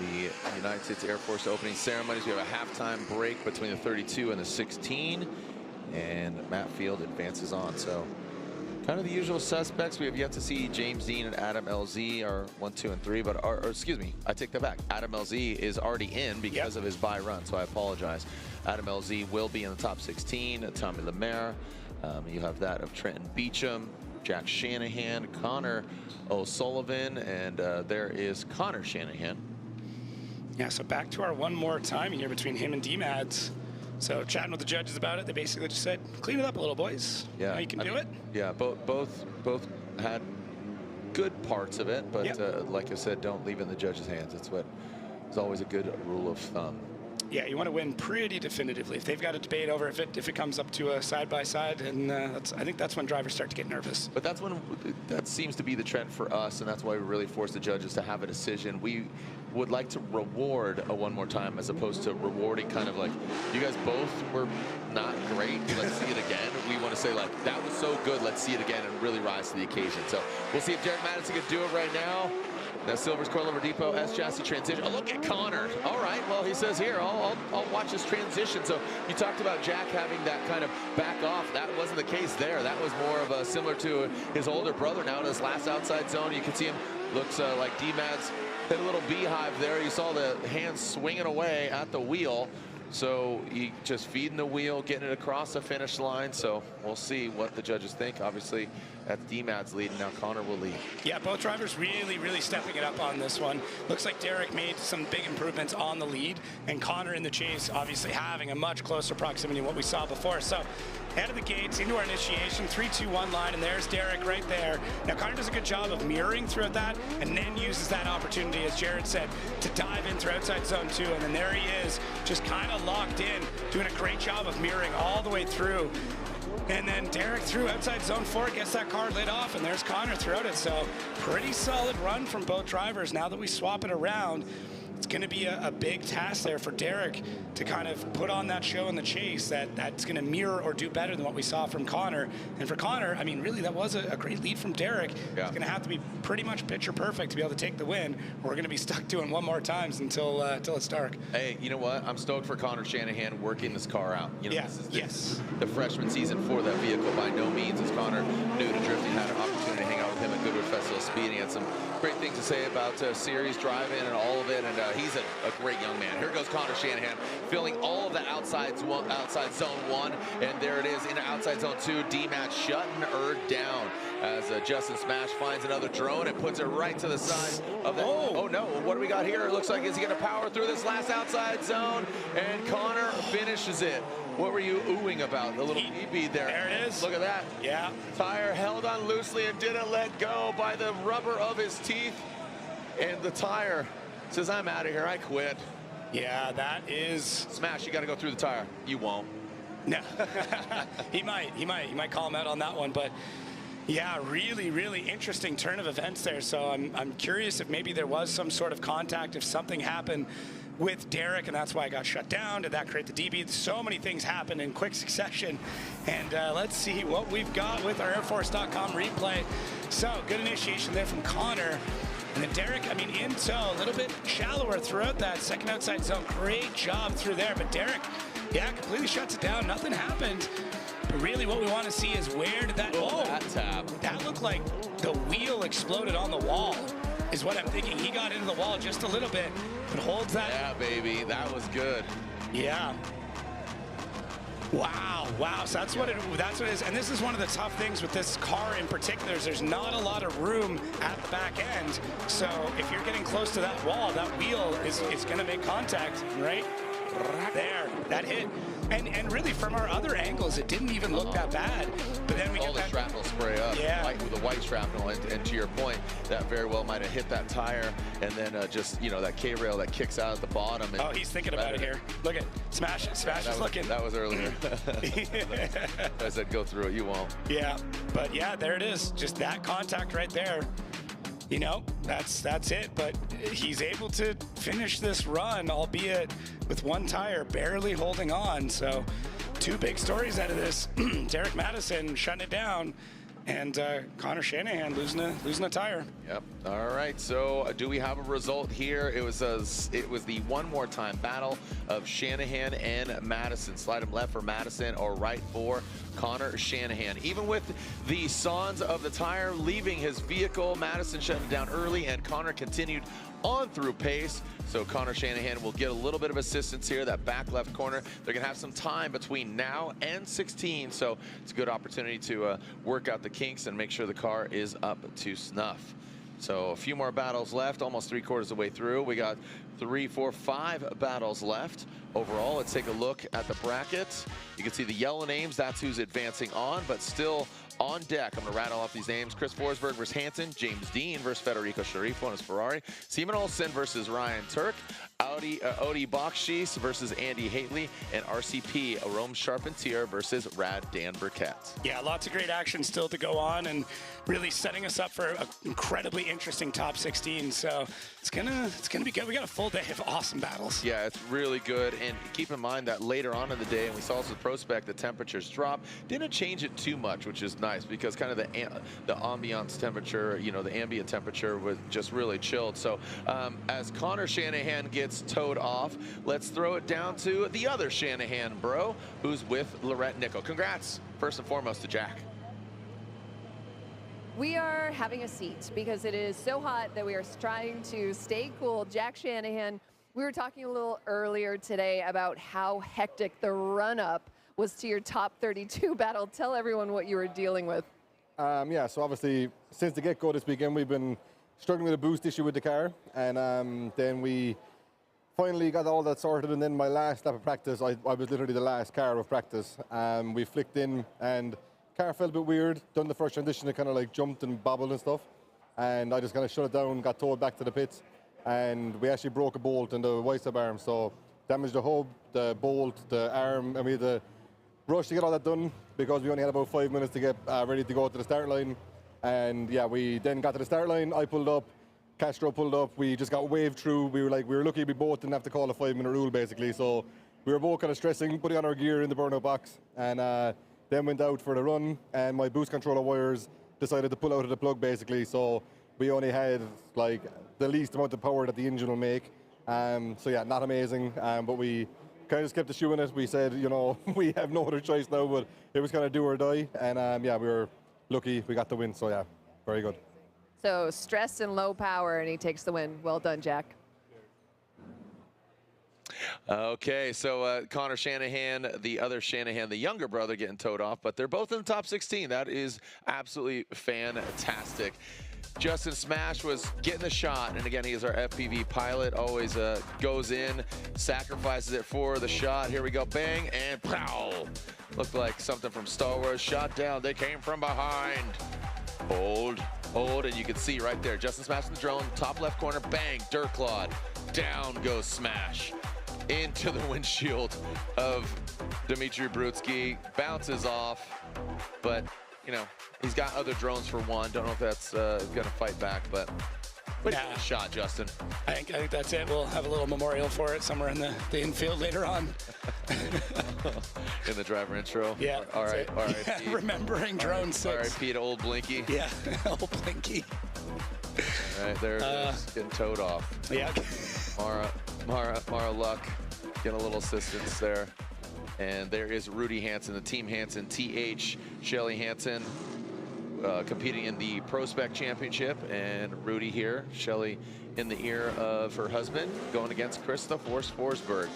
The United States Air Force opening ceremonies. We have a halftime break between the 32 and the 16, and Matt Field advances on. So kind of the usual suspects. We have yet to see James Dean and Adam LZ are 1, 2, and 3, but or excuse me, I take that back. Adam LZ is already in because of his bye run, so I apologize. Adam LZ will be in the top 16. Tommy Lemaire. You have that of Trenton Beecham, Jack Shanahan, Connor O'Sullivan, and there is Connor Shanahan. Yeah, so back to our one more time here between him and D-Mads. So chatting with the judges about it, they basically just said, clean it up a little, boys. Yeah, now you can do it. Yeah, both had good parts of it, but like I said, don't leave it in the judges' hands. It's what is always a good rule of thumb. Yeah, you want to win pretty definitively. If they've got a debate over if it comes up to a side-by-side, and I think that's when drivers start to get nervous. But that's when, that seems to be the trend for us, and that's why we really force the judges to have a decision. We would like to reward a one more time as opposed to rewarding kind of like, you guys both were not great, let's see it again. We want to say like, that was so good, let's see it again and really rise to the occasion. So we'll see if Derek Madison can do it right now. Now Silver's coilover depot, S chassis transition. Oh, look at Connor. All right, well, he says here, I'll watch his transition. So you talked about Jack having that kind of back off. That wasn't the case there. That was more of a similar to his older brother. Now in his last outside zone, you can see him, looks like D-Mads hit a little beehive there. You saw the hands swinging away at the wheel. So he just feeding the wheel, getting it across the finish line. So we'll see what the judges think. Obviously, that's D-Mad's lead, and now Connor will lead. Yeah, both drivers really stepping it up on this one. Looks like Derek made some big improvements on the lead, and Connor in the chase, obviously having a much closer proximity than what we saw before. So out of the gates, into our initiation, 3-2-1 line, and there's Derek right there. Now, Connor does a good job of mirroring throughout that, and then uses that opportunity, as Jared said, to dive in through outside zone 2, and then there he is, just kind of locked in, doing a great job of mirroring all the way through. And then Derek through outside zone 4, gets that car lit off, and there's Connor throughout it. So pretty solid run from both drivers. Now that we swap it around, it's going to be a big task there for Derek to kind of put on that show in the chase that's going to mirror or do better than what we saw from Connor. And for Connor, I mean, really, that was a great lead from Derek. Yeah. It's going to have to be pretty much picture perfect to be able to take the win. We're going to be stuck doing one more times until it's dark. Hey, you know what? I'm stoked for Connor Shanahan working this car out. You know, yeah. This is the freshman season for that vehicle. By no means is Connor new to drifting. Had an opportunity to hang out with him at Goodwood Festival of Speed. He had some great things to say about series driving and all of it. And he's a great young man. Here goes Connor Shanahan, filling all of the outside zone 1, and there it is in outside zone 2. D-Matt shutting her down as Justin Smash finds another drone and puts it right to the side of the. Oh no! What do we got here? It looks like is he going to power through this last outside zone, and Connor finishes it. What were you oohing about? The little bead there. There it is. Look at that. Yeah. Tire held on loosely and didn't let go by the rubber of his teeth, and the tire says, I'm out of here, I quit. Yeah, that is... Smash, you got to go through the tire. You won't. No. He might call him out on that one, but yeah, really interesting turn of events there. So I'm curious if maybe there was some sort of contact, if something happened with Derek, and that's why I got shut down. Did that create the DB? So many things happened in quick succession. And let's see what we've got with our airforce.com replay. So good initiation there from Connor. And then Derek, I mean, in tow, a little bit shallower throughout that second outside zone. Great job through there. But Derek, yeah, completely shuts it down. Nothing happened. But really what we want to see is where did that... Oh, that tap. That looked like the wheel exploded on the wall, is what I'm thinking. He got into the wall just a little bit, but holds that. Yeah, baby. That was good. Yeah. Wow. So that's what it is. And this is one of the tough things with this car in particular is there's not a lot of room at the back end. So if you're getting close to that wall, that wheel is going to make contact, right? There, that hit. And really from our other angles, it didn't even look that bad. But then we all get the that shrapnel spray up, yeah. with the white shrapnel, and to your point, that very well might have hit that tire, and then just that K-rail that kicks out at the bottom. And oh, he's thinking about it here. Look at Smash is looking. That was earlier. I said go through it, you won't. Yeah, but yeah, there it is. Just that contact right there. You know, that's it. But he's able to finish this run, albeit with one tire barely holding on. So 2 big stories out of this. Derek Madison shutting it down, and Connor Shanahan losing a tire. Yep. All right. So do we have a result here? It was the one more time battle of Shanahan and Madison. Slide him left for Madison or right for Connor Shanahan. Even with the songs of the tire leaving his vehicle, Madison shutting down early, and Connor continued on through pace. So Connor Shanahan will get a little bit of assistance here, that back left corner. They're gonna have some time between now and 16, so it's a good opportunity to work out the kinks and make sure the car is up to snuff. So a few more battles left, almost 3/4 of the way through. We got 3, 4, 5 battles left. Overall, let's take a look at the bracket. You can see the yellow names, that's who's advancing on, but still on deck. I'm going to rattle off these names. Chris Forsberg versus Hansen, James Dean versus Federico Sharifo on his Ferrari, Simon Olsen versus Ryan Turk, Odi Bakshis versus Andy Haitley, and RCP, Rome Charpentier versus Rad Dan Burkett. Yeah, lots of great action still to go on, and really setting us up for an incredibly interesting top 16. So it's gonna be good. We got a full day of awesome battles. Yeah, it's really good. And keep in mind that later on in the day, and we saw this with Prospect, the temperatures drop. Didn't change it too much, which is nice. nice because kind of the ambiance temperature, you know, the ambient temperature was just really chilled. So as Connor Shanahan gets towed off, let's throw it down to the other Shanahan bro, who's with Lorette Nickel. Congrats, first and foremost, to Jack. We are having a seat because it is so hot that we are trying to stay cool. Jack Shanahan, we were talking a little earlier today about how hectic the run-up was to your top 32 battle. Tell everyone what you were dealing with. Yeah, so obviously since the get-go this weekend, we've been struggling with a boost issue with the car, and then we finally got all that sorted, and then my last lap of practice, I was literally the last car of practice. We flicked in, and car felt a bit weird. Done the first transition, it kind of like jumped and bobbled and stuff, and I just kind of shut it down, got towed back to the pits, and we actually broke a bolt in the Y-sub arm, so damaged the hub, the bolt, the arm, and we had to rush to get all that done because we only had about 5 minutes to get ready to go to the start line. And yeah, we then got to the start line, I pulled up, Castro pulled up, we just got waved through. We were lucky we both didn't have to call a 5-minute rule basically, so we were both kind of stressing, putting on our gear in the burnout box, and then went out for the run, and my boost controller wires decided to pull out of the plug basically, so we only had like the least amount of power that the engine will make. So yeah, not amazing, but we kind of just kept eschewing it. We said, you know, we have no other choice now, but it was kind of do or die, and yeah, we were lucky we got the win, so yeah, very good. So stress and low power, and he takes the win. Well done, Jack. Okay, so Connor Shanahan, the other Shanahan, the younger brother, getting towed off, but they're both in the top 16. That is absolutely fantastic. Justin Smash was getting the shot, and again, he is our FPV pilot, always goes in, sacrifices it for the shot. Here we go, bang, and pow! Looked like something from Star Wars. Shot down, they came from behind. Hold, and you can see right there, Justin Smash in the drone, top left corner, bang, dirt clod. Down goes Smash into the windshield of Dmitry Brutsky, bounces off, but you know, he's got other drones for one. Don't know if that's gonna fight back, but yeah, shot, Justin. I think that's it. We'll have a little memorial for it somewhere in the infield later on. In the driver intro. Yeah. All right. Yeah, remembering drone 6. R.I.P. to old Blinky. Yeah, old Blinky. All right, there it is, getting towed off. Yeah. Mara Luck getting a little assistance there. And there is Rudy Hansen, the Team Hansen TH. Shelly Hansen competing in the Pro Spec Championship. And Rudy here, Shelly in the ear of her husband, going against Krista Forsberg.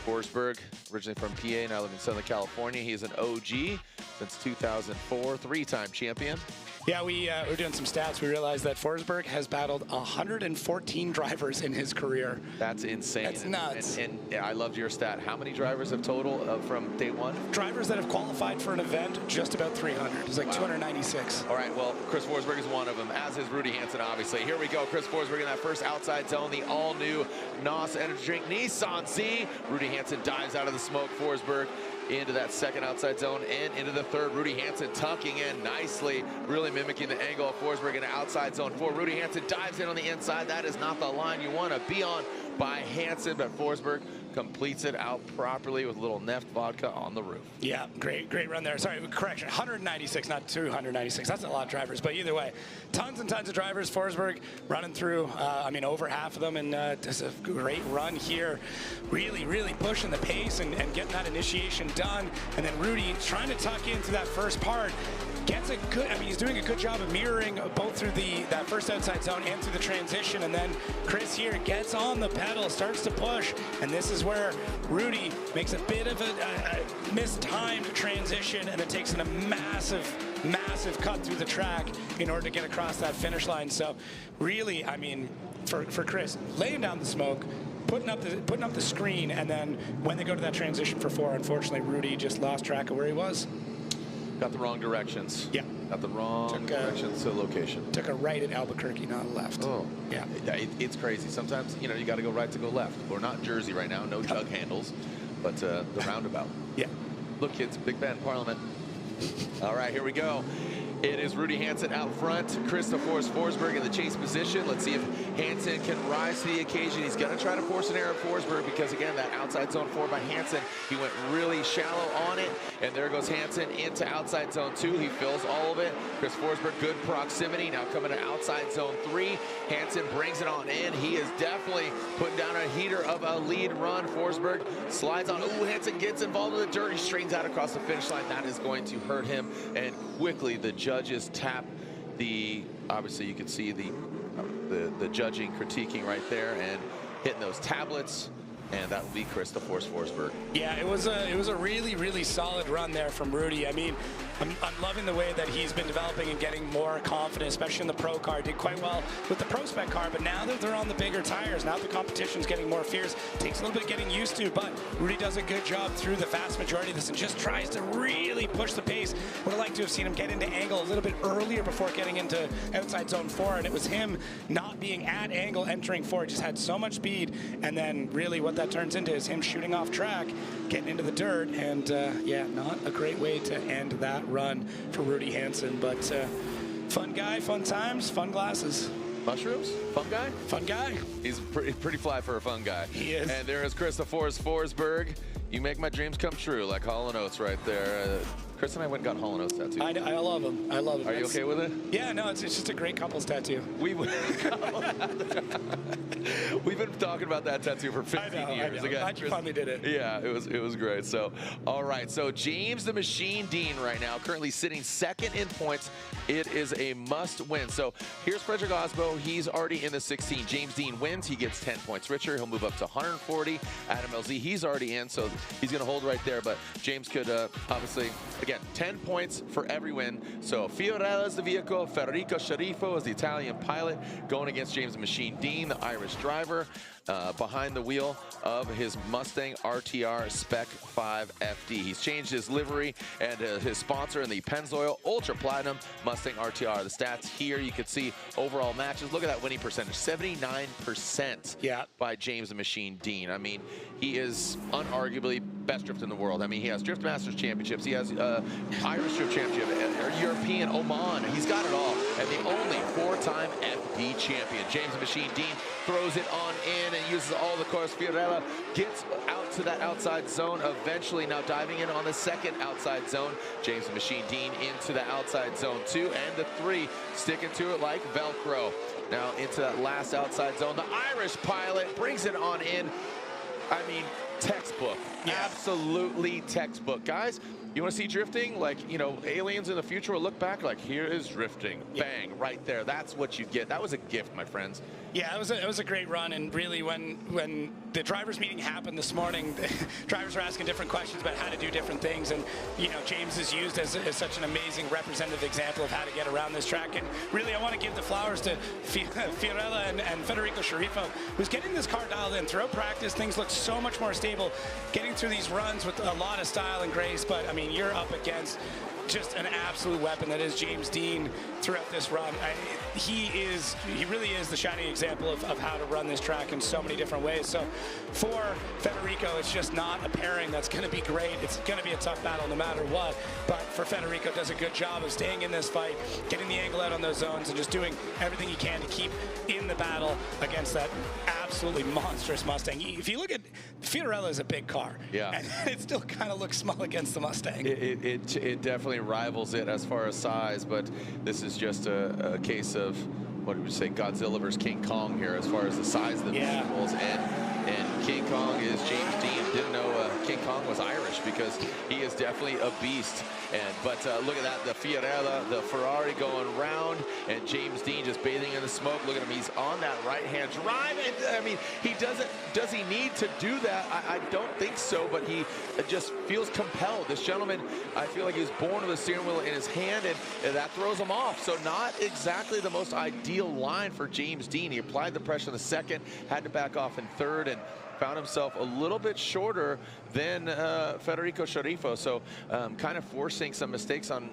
Forsberg, originally from PA, now living in Southern California. He is an OG since 2004, 3-time champion. Yeah, we were doing some stats. We realized that Forsberg has battled 114 drivers in his career. That's insane. That's nuts. And I loved your stat. How many drivers have total from day one? Drivers that have qualified for an event, just about 300. It's like 296. All right, well, Chris Forsberg is one of them, as is Rudy Hansen, obviously. Here we go, Chris Forsberg in that first outside zone, the all-new NOS Energy Drink Nissan Z. Rudy Hansen dives out of the smoke. Forsberg into that second outside zone and into the third. Rudy Hansen tucking in nicely, really mimicking the angle of Forsberg in the outside zone 4. Rudy Hansen dives in on the inside. That is not the line you want to be on by Hansen, but Forsberg completes it out properly with a little Neft vodka on the roof. Yeah, great run there. Sorry, correction, 196, not 296. That's a lot of drivers, but either way, tons and tons of drivers. Forsberg running through, I mean, over half of them, and just a great run here. Really pushing the pace and getting that initiation done. And then Rudy trying to tuck into that first part. Gets a good, I mean, he's doing a good job of mirroring both through that first outside zone and through the transition. And then Chris here gets on the pedal, starts to push. And this is where Rudy makes a bit of a mistimed transition, and it takes in a massive cut through the track in order to get across that finish line. So really, I mean, for Chris, laying down the smoke, putting up the screen, and then when they go to that transition for 4, unfortunately, Rudy just lost track of where he was. Got the wrong directions. Yeah. Got the wrong directions to location. Took a right at Albuquerque, not a left. Oh. Yeah. It's crazy. Sometimes, you know, you got to go right to go left. We're not in Jersey right now, no jug handles, but the roundabout. Yeah. Look, kids, Big Bend Parliament. All right, here we go. It is Rudy Hansen out front, Krista Forsberg in the chase position. Let's see if Hansen can rise to the occasion. He's going to try to force an error at Forsberg because, again, that outside zone 4 by Hansen, he went really shallow on it, And there goes Hansen into outside zone 2. He fills all of it. Chris Forsberg, good proximity. Now coming to outside zone 3. Hansen brings it on in. He is definitely putting down a heater of a lead run. Forsberg slides on. Ooh, Hansen gets involved in the dirt. He straightens out across the finish line. That is going to hurt him. And quickly the judges tap the, obviously you can see the judging critiquing right there and hitting those tablets. And that will be Chris the Force Forsberg. Yeah, it was a really, really solid run there from Rudy. I mean, I'm loving the way that he's been developing and getting more confident, especially in the pro car. Did quite well with the pro spec car, but now that they're on the bigger tires, now the competition's getting more fierce. Takes a little bit getting used to, but Rudy does a good job through the vast majority of this and just tries to really push the pace. Would have liked to have seen him get into angle a little bit earlier before getting into outside zone 4, and it was him not being at angle entering 4. Just had so much speed, and then really what that turns into is him shooting off track, getting into the dirt, and yeah, not a great way to end that run for Rudy Hansen. But fun guy, fun times, fun glasses. Mushrooms? Fun guy? Fun guy. He's pretty fly for a fun guy. He is. And there is Chris the Force Forsberg. You make my dreams come true, like Hall & Oates right there. Chris and I went and got Hall & Oates tattoo. I love him. I love him. Are you okay with it? Yeah, no, it's just a great couples tattoo. We've been talking about that tattoo for 15 years. I know. Again, Glad you finally did it. Yeah, it was great. So, all right. So James the Machine Dean right now, currently sitting second in points. It is a must win. So here's Frederick Osbo. He's already in the 16. James Dean wins. He gets 10 points richer. He'll move up to 140. Adam LZ, he's already in, so he's going to hold right there. But James could obviously, again, 10 points for every win. So Fiorella is the vehicle. Federico Sciarrifo is the Italian pilot going against James the Machine Dean, the Irish driver, behind the wheel of his Mustang RTR Spec 5 FD. He's changed his livery and his sponsor in the Pennzoil Ultra Platinum Mustang RTR. The stats here, you can see overall matches. Look at that winning percentage, 79% by James the Machine Dean. I mean, he is unarguably best drift in the world. I mean, he has Drift Masters Championships. He has Irish Drift Championship, European Oman. He's got it all. And the only 4-time FD champion. James the Machine Dean throws it on in and uses all the course. Fiorella gets out to that outside zone eventually. Now diving in on the second outside zone. James the Machine Dean into the outside zone 2 and the 3, sticking to it like Velcro. Now into that last outside zone. The Irish pilot brings it on in. I mean, textbook. Absolutely textbook. Guys, you want to see drifting? Like, you know, aliens in the future will look back like, here is drifting. Bang, right there. That's what you get. That was a gift, my friends. Yeah, it was a great run, and really when the drivers meeting happened this morning, the drivers were asking different questions about how to do different things, and you know, James is used as such an amazing representative example of how to get around this track. And really, I want to give the flowers to Fiorella and Federico Sciarrifo, who's getting this car dialed in. Throughout practice, things look so much more stable, getting through these runs with a lot of style and grace, but I mean, you're up against just an absolute weapon that is James Dean throughout this run. He really is the shining example of how to run this track in so many different ways. So for Federico, it's just not a pairing that's going to be great. It's going to be a tough battle no matter what. But for Federico, does a good job of staying in this fight, getting the angle out on those zones, and just doing everything he can to keep in the battle against that absolutely monstrous Mustang. If you look at Fiorella, is a big car. Yeah. And it still kind of looks small against the Mustang. It definitely rivals it as far as size, but this is just a case of, what would you say, Godzilla versus King Kong here as far as the size of the vehicles. And King Kong is James Dean. Didn't know King Kong was Irish, because he is definitely a beast. But look at that, the Fiorella, the Ferrari going round, and James Dean just bathing in the smoke. Look at him, he's on that right-hand drive. And, I mean, does he need to do that? I don't think so, but he just feels compelled. This gentleman, I feel like he was born with a steering wheel in his hand, and that throws him off. So not exactly the most ideal line for James Dean. He applied the pressure in the second, had to back off in third, and found himself a little bit shorter than Federico Sciarrifo, so kind of forcing some mistakes on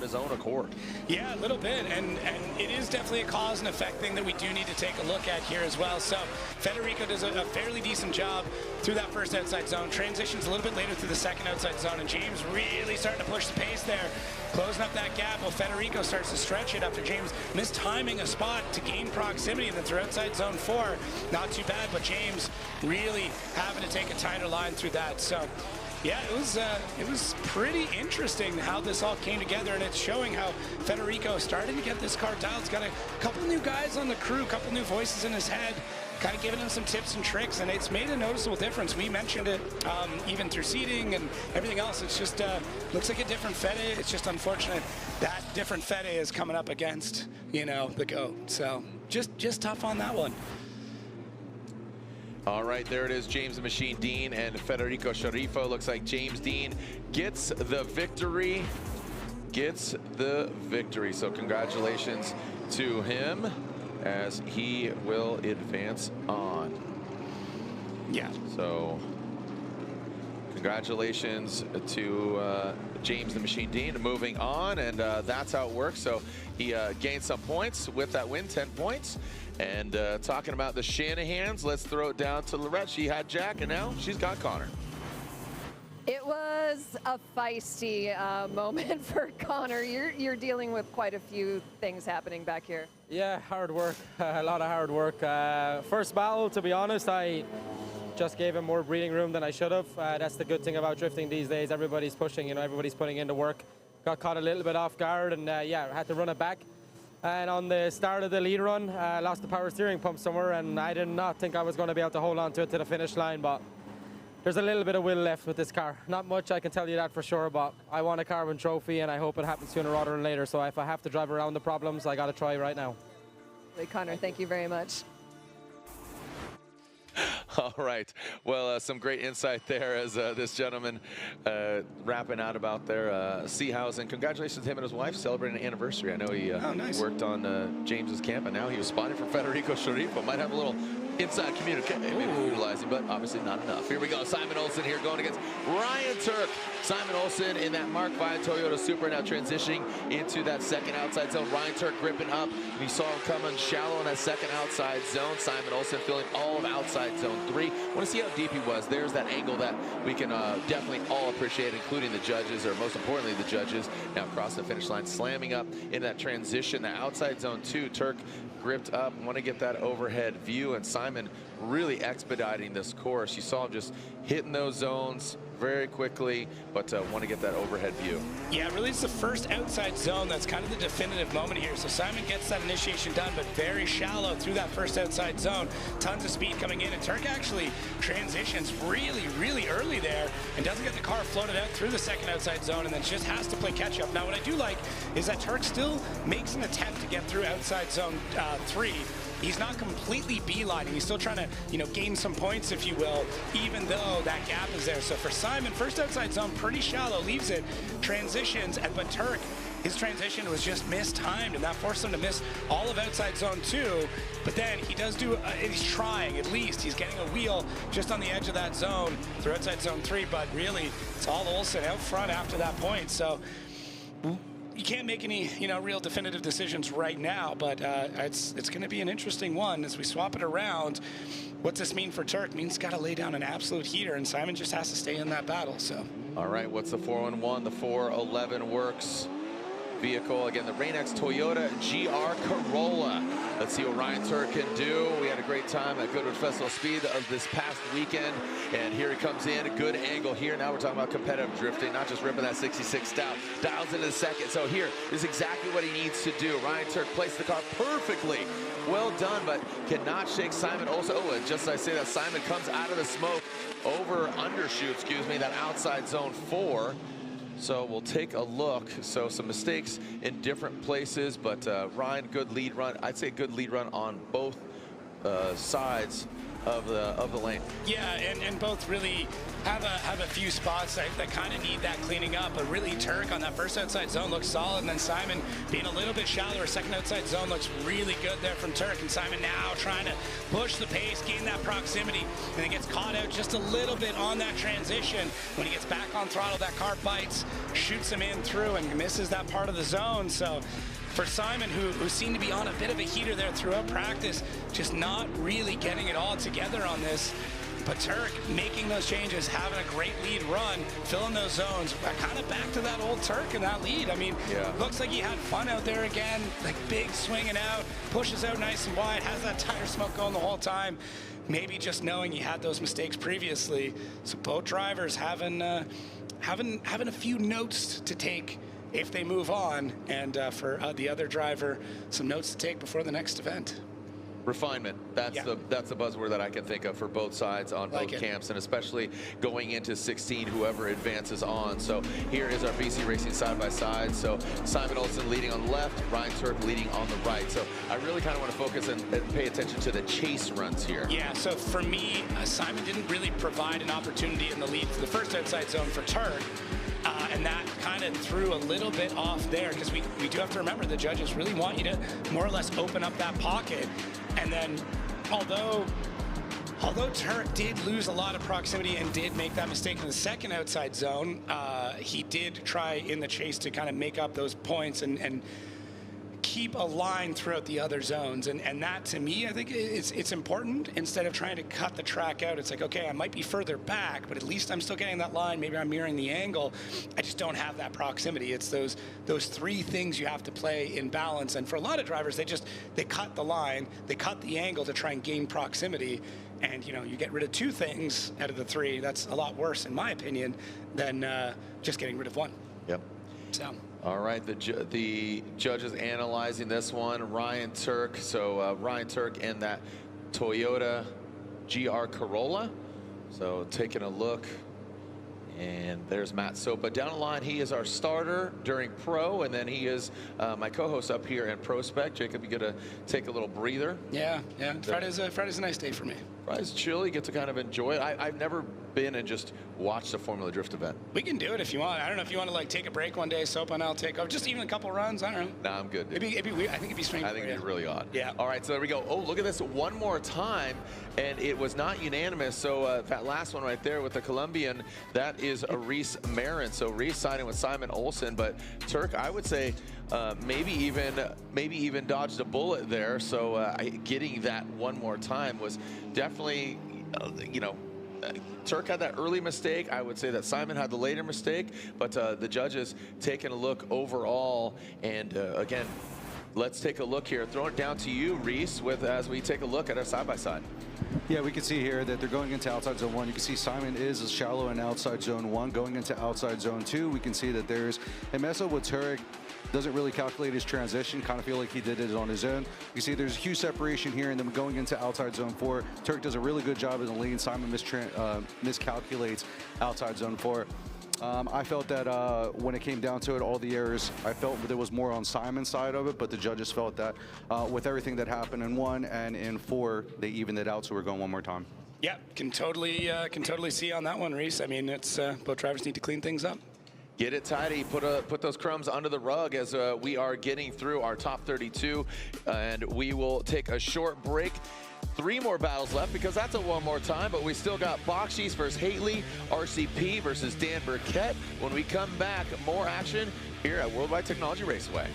his own accord. Yeah, a little bit, and it is definitely a cause and effect thing that we do need to take a look at here as well. So Federico does a fairly decent job through that first outside zone, transitions a little bit later through the second outside zone, and James really starting to push the pace there, closing up that gap while Federico starts to stretch it after James mistiming a spot to gain proximity, and then through outside zone 4, not too bad, but James really having to take a tighter line through that. So Yeah, it was pretty interesting how this all came together, and it's showing how Federico starting to get this car dialed. He's got a couple new guys on the crew, a couple new voices in his head, kind of giving him some tips and tricks, and it's made a noticeable difference. We mentioned it even through seating and everything else. It's just looks like a different Fede. It's just unfortunate that different Fede is coming up against, you know, the GOAT. So just tough on that one. All right, there it is, James the Machine Dean and Federico Sharifo. Looks like James Dean gets the victory. So congratulations to him as he will advance on. Yeah. So congratulations to James the Machine Dean. Moving on, and that's how it works. So he gained some points with that win, 10 points. And talking about the Shanahans, let's throw it down to Lorette. She had Jack, and now she's got Connor. It was a feisty moment for Connor. You're dealing with quite a few things happening back here. Yeah, hard work, a lot of hard work. First battle, to be honest, I just gave him more breathing room than I should have. That's the good thing about drifting these days. Everybody's pushing, you know, everybody's putting in the work. Got caught a little bit off guard, and yeah, I had to run it back. And on the start of the lead run, lost the power steering pump somewhere, and I did not think I was going to be able to hold on to it to the finish line, but there's a little bit of will left with this car. Not much, I can tell you that for sure, but I want a carbon trophy, and I hope it happens sooner rather than later. So if I have to drive around the problems, I got to try right now. Connor, thank you very much. All right. Well, some great insight there as this gentleman rapping out about their Seahausen. Congratulations to him and his wife celebrating an anniversary. I know he worked on James's camp, and now he was spotted for Federico Sharifo. Might have a little inside communication, maybe utilizing, but obviously not enough. Here we go. Simon Olsen here going against Ryan Turk. Simon Olsen in that Mark V Toyota Supra, now transitioning into that second outside zone. Ryan Turk gripping up. We saw him coming shallow in that second outside zone. Simon Olsen filling all of outside zone 3. Want to see how deep he was. There's that angle that we can definitely all appreciate, including the judges, or most importantly the judges. Now across the finish line, slamming up in that transition. The outside zone 2, Turk gripped up, want to get that overhead view, and Simon really expediting this course. You saw him just hitting those zones very quickly, but want to get that overhead view. Yeah, really it's the first outside zone that's kind of the definitive moment here. So Simon gets that initiation done, but very shallow through that first outside zone. Tons of speed coming in, and Turk actually transitions really early there and doesn't get the car floated out through the second outside zone, and then just has to play catch up. Now what I do like is that Turk still makes an attempt to get through outside zone 3. He's not completely beelining. He's still trying to, you know, gain some points, if you will, even though that gap is there. So for Simon, first outside zone, pretty shallow, leaves it, transitions, but Turk, his transition was just mistimed, and that forced him to miss all of outside zone 2. But then he does do, he's trying at least. He's getting a wheel just on the edge of that zone through outside zone 3, but really, it's all Olsen out front after that point. So you can't make any, you know, real definitive decisions right now, but it's going to be an interesting one as we swap it around. What's this mean for Turk? It means he's got to lay down an absolute heater, and Simon just has to stay in that battle. So, all right, what's the 411? The 411 works. Vehicle again, the Rain-X Toyota GR Corolla. Let's see what Ryan Turk can do. We had a great time at Goodwood Festival Speed of this past weekend, and here he comes in, a good angle here. Now we're talking about competitive drifting, not just ripping that 66 stout. Dials into the second. So here is exactly what he needs to do. Ryan Turk placed the car perfectly. Well done, but cannot shake Simon Olsen. Oh, and just as I say that, Simon comes out of the smoke over undershoot, excuse me, that outside zone 4. So we'll take a look. So some mistakes in different places, but Ryan, good lead run. I'd say good lead run on both sides of the lane. Yeah, and both really have a few spots that kind of need that cleaning up. But really, Turk on that first outside zone looks solid, and then Simon being a little bit shallower. Second outside zone looks really good there from Turk, and Simon now trying to push the pace, gain that proximity, and then gets caught out just a little bit on that transition. When he gets back on throttle, that car bites, shoots him in through, and misses that part of the zone. So for Simon, who seemed to be on a bit of a heater there throughout practice, just not really getting it all together on this. But Turk making those changes, having a great lead run, filling those zones, kind of back to that old Turk in that lead. I mean, looks like he had fun out there again, like big swinging out, pushes out nice and wide, has that tire smoke going the whole time. Maybe just knowing he had those mistakes previously. So both drivers having a few notes to take if they move on, and for the other driver, some notes to take before the next event. Refinement. That's the buzzword that I can think of for both sides on both camps, and especially going into 16, whoever advances on. So here is our BC Racing side-by-side. So Simon Olsen leading on the left, Ryan Turk leading on the right. So I really kind of want to focus and pay attention to the chase runs here. Yeah, so for me, Simon didn't really provide an opportunity in the lead for the first outside zone for Turk. And that kind of threw a little bit off there, because we do have to remember the judges really want you to more or less open up that pocket. And then although Turk did lose a lot of proximity and did make that mistake in the second outside zone, he did try in the chase to kind of make up those points and keep a line throughout the other zones, and that to me I think it's important. Instead of trying to cut the track out, it's like, okay, I might be further back, but at least I'm still getting that line. Maybe I'm mirroring the angle. I just don't have that proximity. It's those three things you have to play in balance, and for a lot of drivers, they cut the line, they cut the angle to try and gain proximity. And you get rid of two things out of the three. That's a lot worse, in my opinion, than just getting rid of one. Yep. So. All right, the judges analyzing this one. Ryan Turk. So Ryan Turk in that Toyota GR Corolla. So taking a look. And there's Matt Sopa down the line. He is our starter during Pro, and then he is my co-host up here in Pro Spec. Jacob, you get to take a little breather. Yeah. Friday's a nice day for me. Friday's chill. You get to kind of enjoy it. I've never been and just watched a Formula Drift event. We can do it if you want. I don't know if you want to take a break one day. Sopa and I'll take over. Just even a couple runs. I don't know. Nah, I'm good. It'd be weird. I think it'd be strange. I think it'd be really odd. Yeah. All right, so there we go. Oh, look at this one more time, and it was not unanimous. So that last one right there with the Colombian, that is Reese Marin. So Reese siding with Simon Olsen, but Turk, I would say, maybe even dodged a bullet there. So getting that one more time was definitely, Turk had that early mistake. I would say that Simon had the later mistake, but the judges taking a look overall. And again, let's take a look here. Throw it down to you, Reese, as we take a look at our side-by-side. Yeah, we can see here that they're going into outside zone 1. You can see Simon is shallow in outside zone 1. Going into outside zone 2, we can see that there's a mess up with Turk. Doesn't really calculate his transition, kind of feel like he did it on his own. You see there's a huge separation here, and then going into outside zone 4, Turk does a really good job in the lead. Simon miscalculates outside zone 4. I felt that when it came down to it, all the errors, I felt there was more on Simon's side of it, but the judges felt that with everything that happened in 1 and in 4, they evened it out, so we're going one more time. Yeah, can totally see on that one, Reese. I mean, it's both drivers need to clean things up. Get it tidy, put those crumbs under the rug as we are getting through our top 32, and we will take a short break. 3 more battles left, because that's a one more time, but we still got Bakshi's versus Haley, RCP versus Dan Burkett. When we come back, more action here at Worldwide Technology Raceway.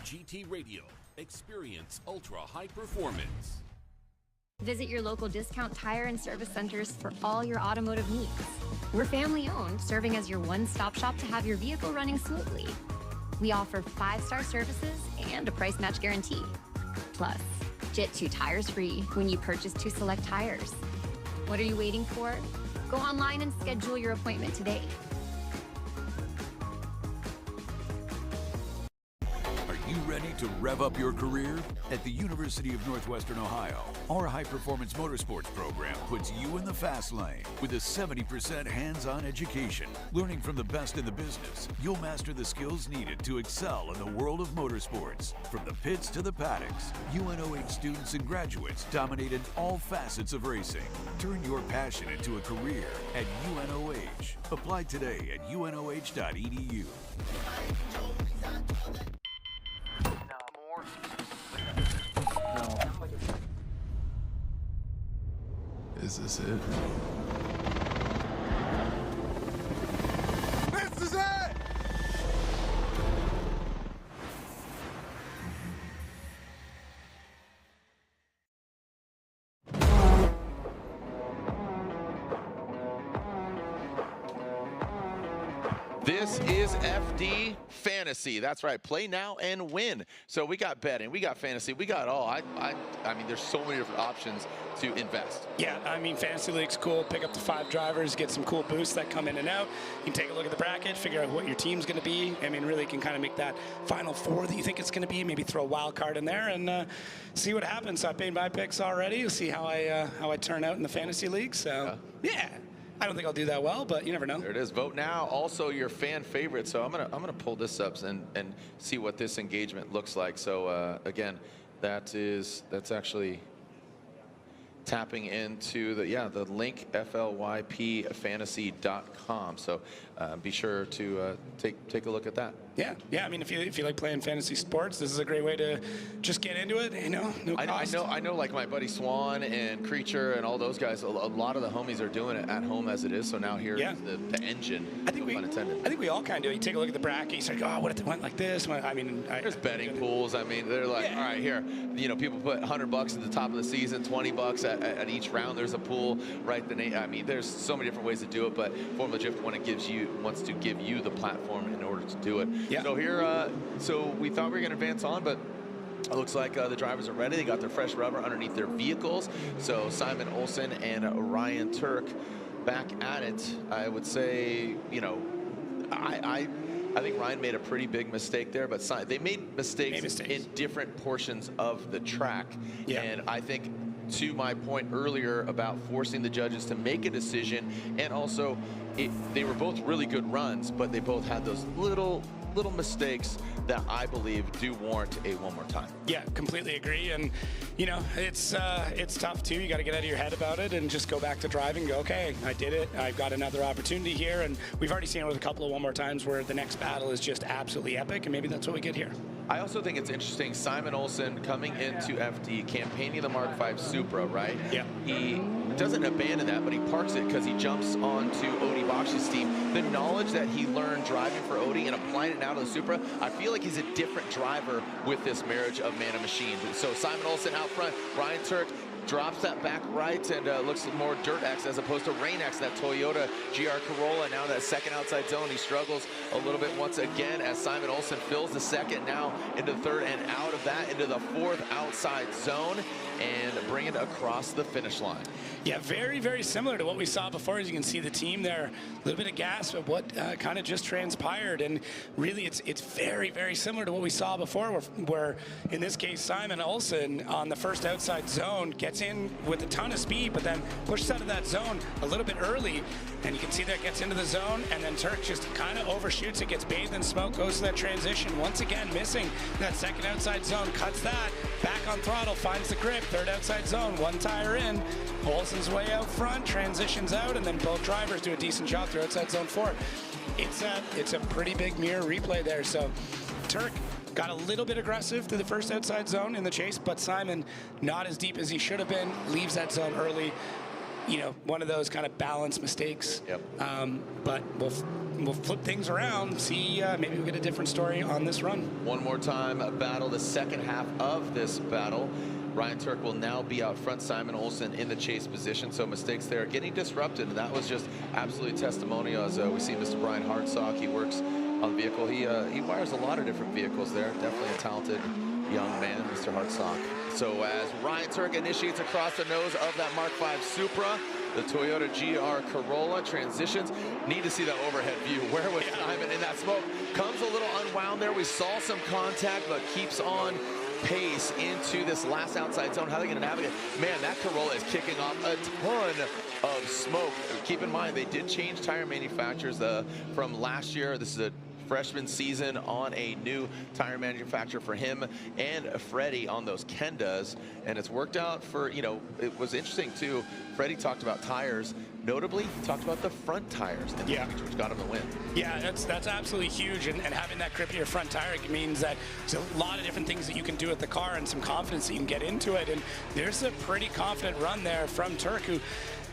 GT Radio. Experience ultra high performance. Visit your local discount tire and service centers for all your automotive needs. We're family-owned, serving as your one-stop shop to have your vehicle running smoothly. We offer 5-star services and a price match guarantee. Plus, get 2 tires free when you purchase 2 select tires. What are you waiting for? Go online and schedule your appointment today. Are you ready to rev up your career? At the University of Northwestern Ohio, our high-performance motorsports program puts you in the fast lane with a 70% hands-on education. Learning from the best in the business, you'll master the skills needed to excel in the world of motorsports. From the pits to the paddocks, UNOH students and graduates dominate in all facets of racing. Turn your passion into a career at UNOH. Apply today at unoh.edu. Is this it? This is it! This is FD Fantasy. That's right. Play now and win. So we got betting, we got fantasy, we got all. I mean, there's so many different options to invest. Yeah, I mean, Fantasy League's cool. Pick up to 5 drivers, get some cool boosts that come in and out. You can take a look at the bracket, figure out what your team's going to be. I mean, really can kind of make that final 4 that you think it's going to be. Maybe throw a wild card in there and see what happens. So I've made my picks already. We'll see how I turn out in the Fantasy League. So, yeah. I don't think I'll do that well, but you never know. There it is. Vote now. Also, your fan favorite. So I'm gonna pull this up and see what this engagement looks like. So again, that's actually tapping into the link FLYPfantasy.com. So be sure to take a look at that. Yeah. I mean, if you like playing fantasy sports, this is a great way to just get into it. You know, no cost. I know. Like my buddy Swan and Creature and all those guys. A lot of the homies are doing it at home as it is. So now here's the engine. I think I think we all kind of do it. You take a look at the bracket. You say, oh, what if it went like this? I mean, there's betting pools. I mean, they're like, all right, here. You know, people put $100 at the top of the season, $20 at each round. There's a pool, right? I mean, there's so many different ways to do it. But Formula Drift wants to give you the platform in order to do it. Yeah. So here, so we thought we were going to advance on, but it looks like the drivers are ready. They got their fresh rubber underneath their vehicles. So Simon Olsen and Ryan Turk back at it. I would say, you know, I think Ryan made a pretty big mistake there, but they made mistakes in different portions of the track. Yeah. And I think, to my point earlier about forcing the judges to make a decision, and also they were both really good runs, but they both had those little mistakes that I believe do warrant a one more time. Yeah, completely agree. And you know, it's tough too. You got to get out of your head about it and just go back to driving. Go, okay, I did it. I've got another opportunity here, and we've already seen it with a couple of one more times where the next battle is just absolutely epic, and maybe that's what we get here. I also think it's interesting, Simon Olsen coming into FD, campaigning the Mark V Supra, right? Yeah. He doesn't abandon that, but he parks it because he jumps onto Odie Box's team. The knowledge that he learned driving for Odie and applying it now to the Supra, I feel like he's a different driver with this marriage of man and machine. So Simon Olsen out front, Ryan Turk drops that back right and looks more Dirt X as opposed to Rain X, that Toyota GR Corolla. Now that second outside zone, he struggles a little bit once again as Simon Olsen fills the second, now into the third, and out of that into the fourth outside zone and bring it across the finish line. Yeah, very, very similar to what we saw before. As you can see, the team there, a little bit of gas of what kind of just transpired, and really it's very, very similar to what we saw before, where in this case Simon Olsen on the first outside zone gets in with a ton of speed, but then pushes out of that zone a little bit early, and you can see that gets into the zone, and then Turk just kind of overshoots it, gets bathed in smoke, goes to that transition, once again missing that second outside zone, cuts that, back on throttle, finds the grip, third outside zone, one tire in, Olsen's way out front, transitions out, and then both drivers do a decent job through outside zone 4. It's a pretty big mirror replay there, so Turk got a little bit aggressive through the first outside zone in the chase, but Simon not as deep as he should have been, leaves that zone early. You know, one of those kind of balance mistakes. Yep. But we'll we'll flip things around, see maybe we'll get a different story on this run. One more time, a battle, the second half of this battle. Ryan Turk will now be out front, Simon Olsen in the chase position, so mistakes there getting disrupted, and that was just absolutely testimonial as we see Mr. Brian Hartsock. He works on the vehicle. He wires a lot of different vehicles there. Definitely a talented young man, Mr. Hartsock. So as Ryan Turk initiates across the nose of that Mark V Supra, the Toyota GR Corolla transitions. Need to see that overhead view. Where was Simon in that smoke? Comes a little unwound there. We saw some contact, but keeps on pace into this last outside zone. How are they going to navigate? Man, that Corolla is kicking off a ton of smoke. Keep in mind, they did change tire manufacturers from last year. This is a freshman season on a new tire manufacturer for him and Freddie on those Kendas, and it's worked out for, you know, it was interesting too. Freddie talked about tires. Notably, he talked about the front tires, and which got him the win. Yeah, that's absolutely huge, and having that grippier front tire means that there's a lot of different things that you can do with the car and some confidence that you can get into it, and there's a pretty confident run there from Turk, who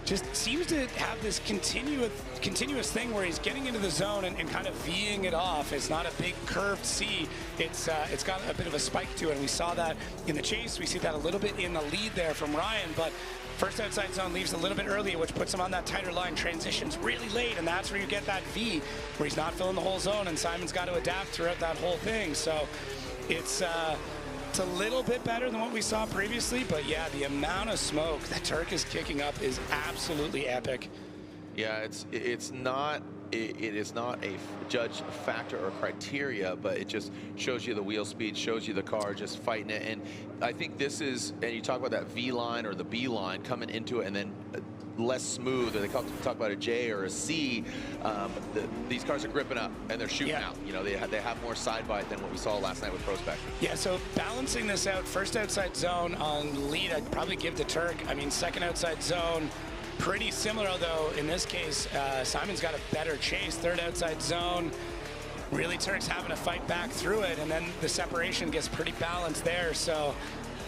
just seems to have this continuous thing where he's getting into the zone and kind of V'ing it off. It's not a big curved C. It's got a bit of a spike to it, and we saw that in the chase. We see that a little bit in the lead there from Ryan, but first outside zone leaves a little bit earlier, which puts him on that tighter line. Transitions really late, and that's where you get that V, where he's not filling the whole zone, and Simon's got to adapt throughout that whole thing. So it's a little bit better than what we saw previously, but yeah, the amount of smoke that Turk is kicking up is absolutely epic. Yeah, it is not a judge factor or criteria, but it just shows you the wheel speed, shows you the car just fighting it. And I think this is, and you talk about that V line or the B line coming into it and then less smooth, or they talk about a J or a C. These cars are gripping up and they're shooting out. You know, they have more side bite than what we saw last night with Prospect. Yeah, so balancing this out, first outside zone on lead, I'd probably give to Turk. I mean, second outside zone, pretty similar, although in this case, Simon's got a better chase. Third outside zone, really Turk's having to fight back through it, and then the separation gets pretty balanced there. So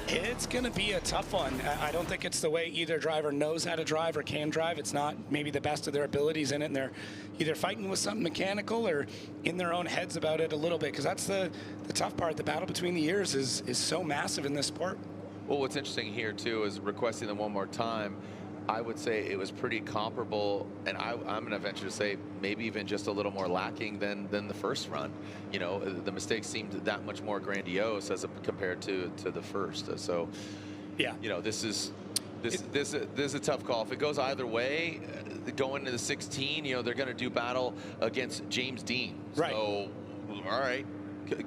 it's going to be a tough one. I don't think it's the way either driver knows how to drive or can drive. It's not maybe the best of their abilities in it, and they're either fighting with something mechanical or in their own heads about it a little bit, because that's the tough part. The battle between the years is so massive in this sport. Well, what's interesting here, too, is requesting them one more time. I would say it was pretty comparable, and I'm going to venture to say maybe even just a little more lacking than the first run. You know, the mistakes seemed that much more grandiose as compared to the first. So, yeah, you know, this is a tough call. If it goes either way, going into the 16, you know, they're going to do battle against James Dean. Right. So, all right.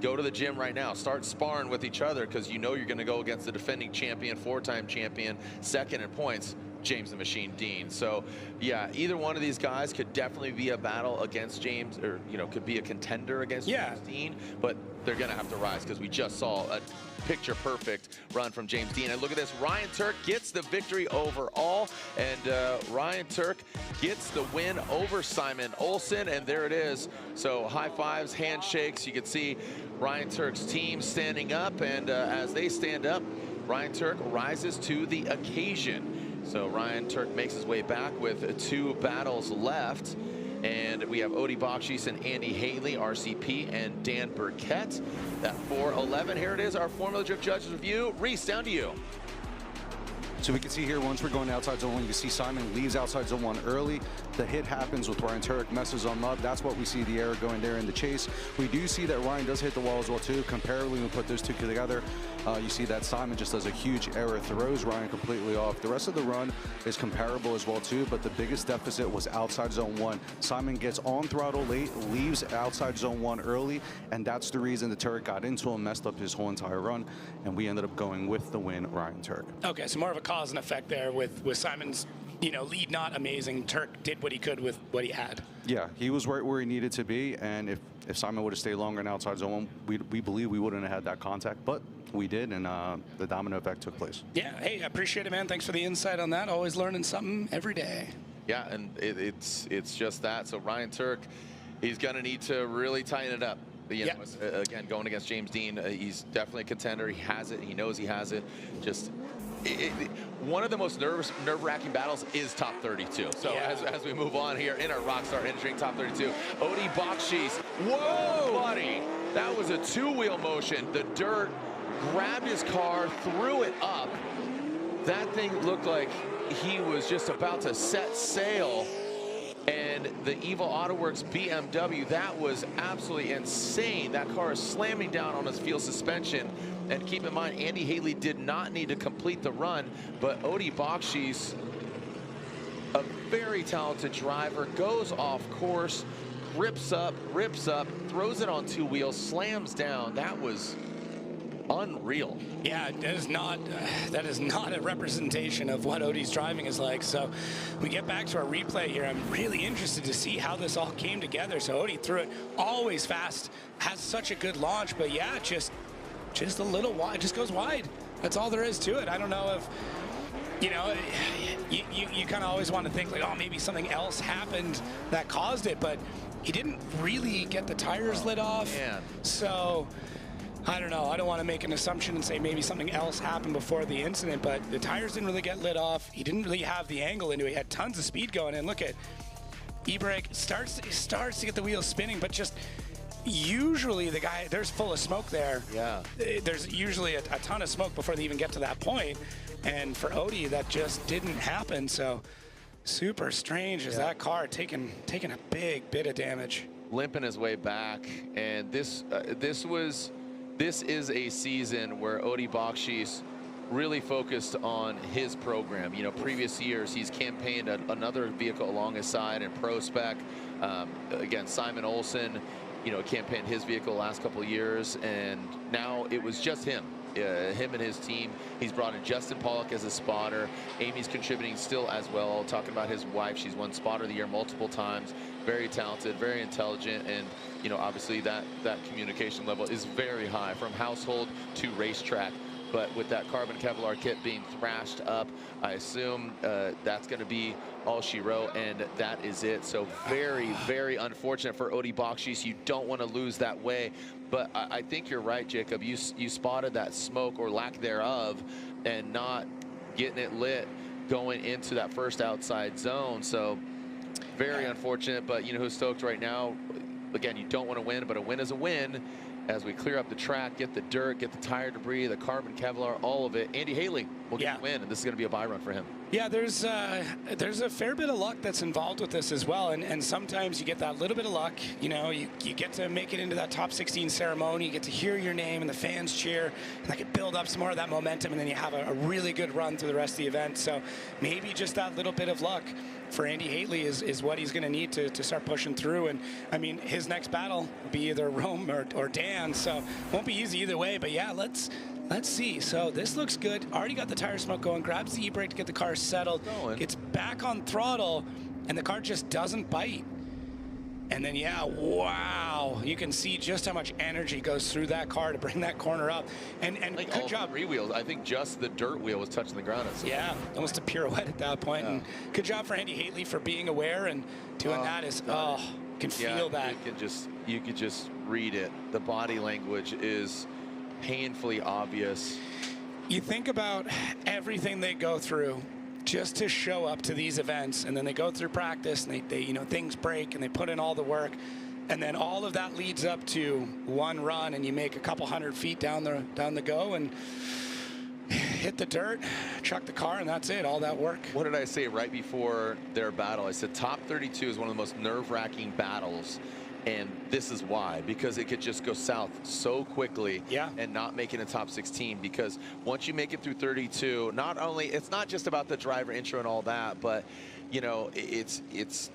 Go to the gym right now. Start sparring with each other, because you know you're going to go against the defending champion, four-time champion, second in points, James the Machine Dean. So yeah, either one of these guys could definitely be a battle against James, or you know, could be a contender against James Dean, but they're gonna have to rise, because we just saw a picture perfect run from James Dean. And look at this, Ryan Turk gets the victory overall, and Ryan Turk gets the win over Simon Olsen, and there it is. So high fives, handshakes. You can see Ryan Turk's team standing up, and as they stand up, Ryan Turk rises to the occasion. So Ryan Turk makes his way back with 2 battles left. And we have Odie Bakshis and Andy Haley, RCP, and Dan Burkett. That 4-11. Here it is, our Formula Drift Judges Review. Reese, down to you. So we can see here, once we're going outside zone 1, you can see Simon leaves outside zone 1 early. The hit happens with Ryan Turk, messes him up. That's what we see, the error going there in the chase. We do see that Ryan does hit the wall as well too. Comparably, when we put those two together, you see that Simon just does a huge error, throws Ryan completely off. The rest of the run is comparable as well too, but the biggest deficit was outside zone 1. Simon gets on throttle late, leaves outside zone 1 early, and that's the reason the Turk got into him, messed up his whole entire run, and we ended up going with the win, Ryan Turk. Okay, so more of a cause and effect there with Simon's, you know, lead not amazing. Turk did what he could with what he had. Yeah, he was right where he needed to be, and if Simon would have stayed longer in outside zone 1, we believe we wouldn't have had that contact, but we did, and the domino effect took place. Yeah, hey, I appreciate it, man. Thanks for the insight on that. Always learning something every day. Yeah, and it's just that. So Ryan Turk, he's going to need to really tighten it up. You know, again, going against James Dean, he's definitely a contender. He has it. He knows he has it. Just one of the most nerve-wracking battles is top 32. So as we move on here in our Rockstar Energy top 32, Odi Bakshis, whoa, buddy, that was a two-wheel motion. The dirt grabbed his car, threw it up. That thing looked like he was just about to set sail. And the Evil AutoWorks BMW, that was absolutely insane. That car is slamming down on his field suspension. And keep in mind, Andy Haley did not need to complete the run, but Odi Bakshis, a very talented driver, goes off course, rips up, throws it on two wheels, slams down. That was unreal. Yeah, that is not a representation of what Odi's driving is like. So we get back to our replay here. I'm really interested to see how this all came together. So Odi threw it always fast, has such a good launch, but yeah, just a little wide, just goes wide. That's all there is to it. I don't know if, you know, you kind of always want to think like, oh, maybe something else happened that caused it, but he didn't really get the tires lit off. Man. So I don't know. I don't want to make an assumption and say maybe something else happened before the incident, but the tires didn't really get lit off. He didn't really have the angle into it. He had tons of speed going in. Look at e-brake, starts to get the wheels spinning, but just usually the guy, there's full of smoke there. Yeah. There's usually a ton of smoke before they even get to that point. And for Odi, that just didn't happen. So super strange as that car taking a big bit of damage. Limping his way back. And this is a season where Odi Bakshis really focused on his program. You know, previous years he's campaigned another vehicle along his side in Pro Spec. Again, Simon Olsen, you know, campaigned his vehicle the last couple of years, and now it was just him. Him and his team. He's brought in Justin Pollock as a spotter. Amy's contributing still as well. Talking about his wife, she's won Spotter of the Year multiple times. Very talented, very intelligent, and you know, obviously that communication level is very high from household to racetrack. But with that carbon Kevlar kit being thrashed up, I assume that's going to be all she wrote, and that is it. So very, very unfortunate for Odi Bakshis. You don't want to lose that way. But I think you're right, Jacob. You spotted that smoke or lack thereof and not getting it lit going into that first outside zone. So very unfortunate, but you know who's stoked right now? Again, you don't want to win, but a win is a win. As we clear up the track, get the dirt, get the tire debris, the carbon Kevlar, all of it. Andy Haley will get the win, and this is going to be a bye run for him. Yeah, there's a fair bit of luck that's involved with this as well, and sometimes you get that little bit of luck. You know, you get to make it into that top 16 ceremony, you get to hear your name and the fans cheer, and that can build up some more of that momentum, and then you have a really good run through the rest of the event. So maybe just that little bit of luck for Andy Haley is what he's going to need to start pushing through. And I mean, his next battle will be either Rome or Dan, so won't be easy either way. But yeah, let's see. So this looks good. Already got the tire smoke going, grabs the e-brake to get the car settled, gets back on throttle, and the car just doesn't bite. And then, yeah, wow, you can see just how much energy goes through that car to bring that corner up. And like good all job. Three wheels. I think just the dirt wheel was touching the ground. Yeah, almost a pirouette at that point. And good job for Andy Haley for being aware and doing that. Can feel that. You could just read it. The body language is painfully obvious. You think about everything they go through just to show up to these events, and then they go through practice, and they you know, things break, and they put in all the work, and then all of that leads up to one run, and you make a couple 100 feet down the go, and hit the dirt, chuck the car, and that's it, all that work. What did I say right before their battle? I said top 32 is one of the most nerve-wracking battles. And this is why, because it could just go south so quickly and not make it in top 16. Because once you make it through 32, not only, it's not just about the driver intro and all that, but you know, it's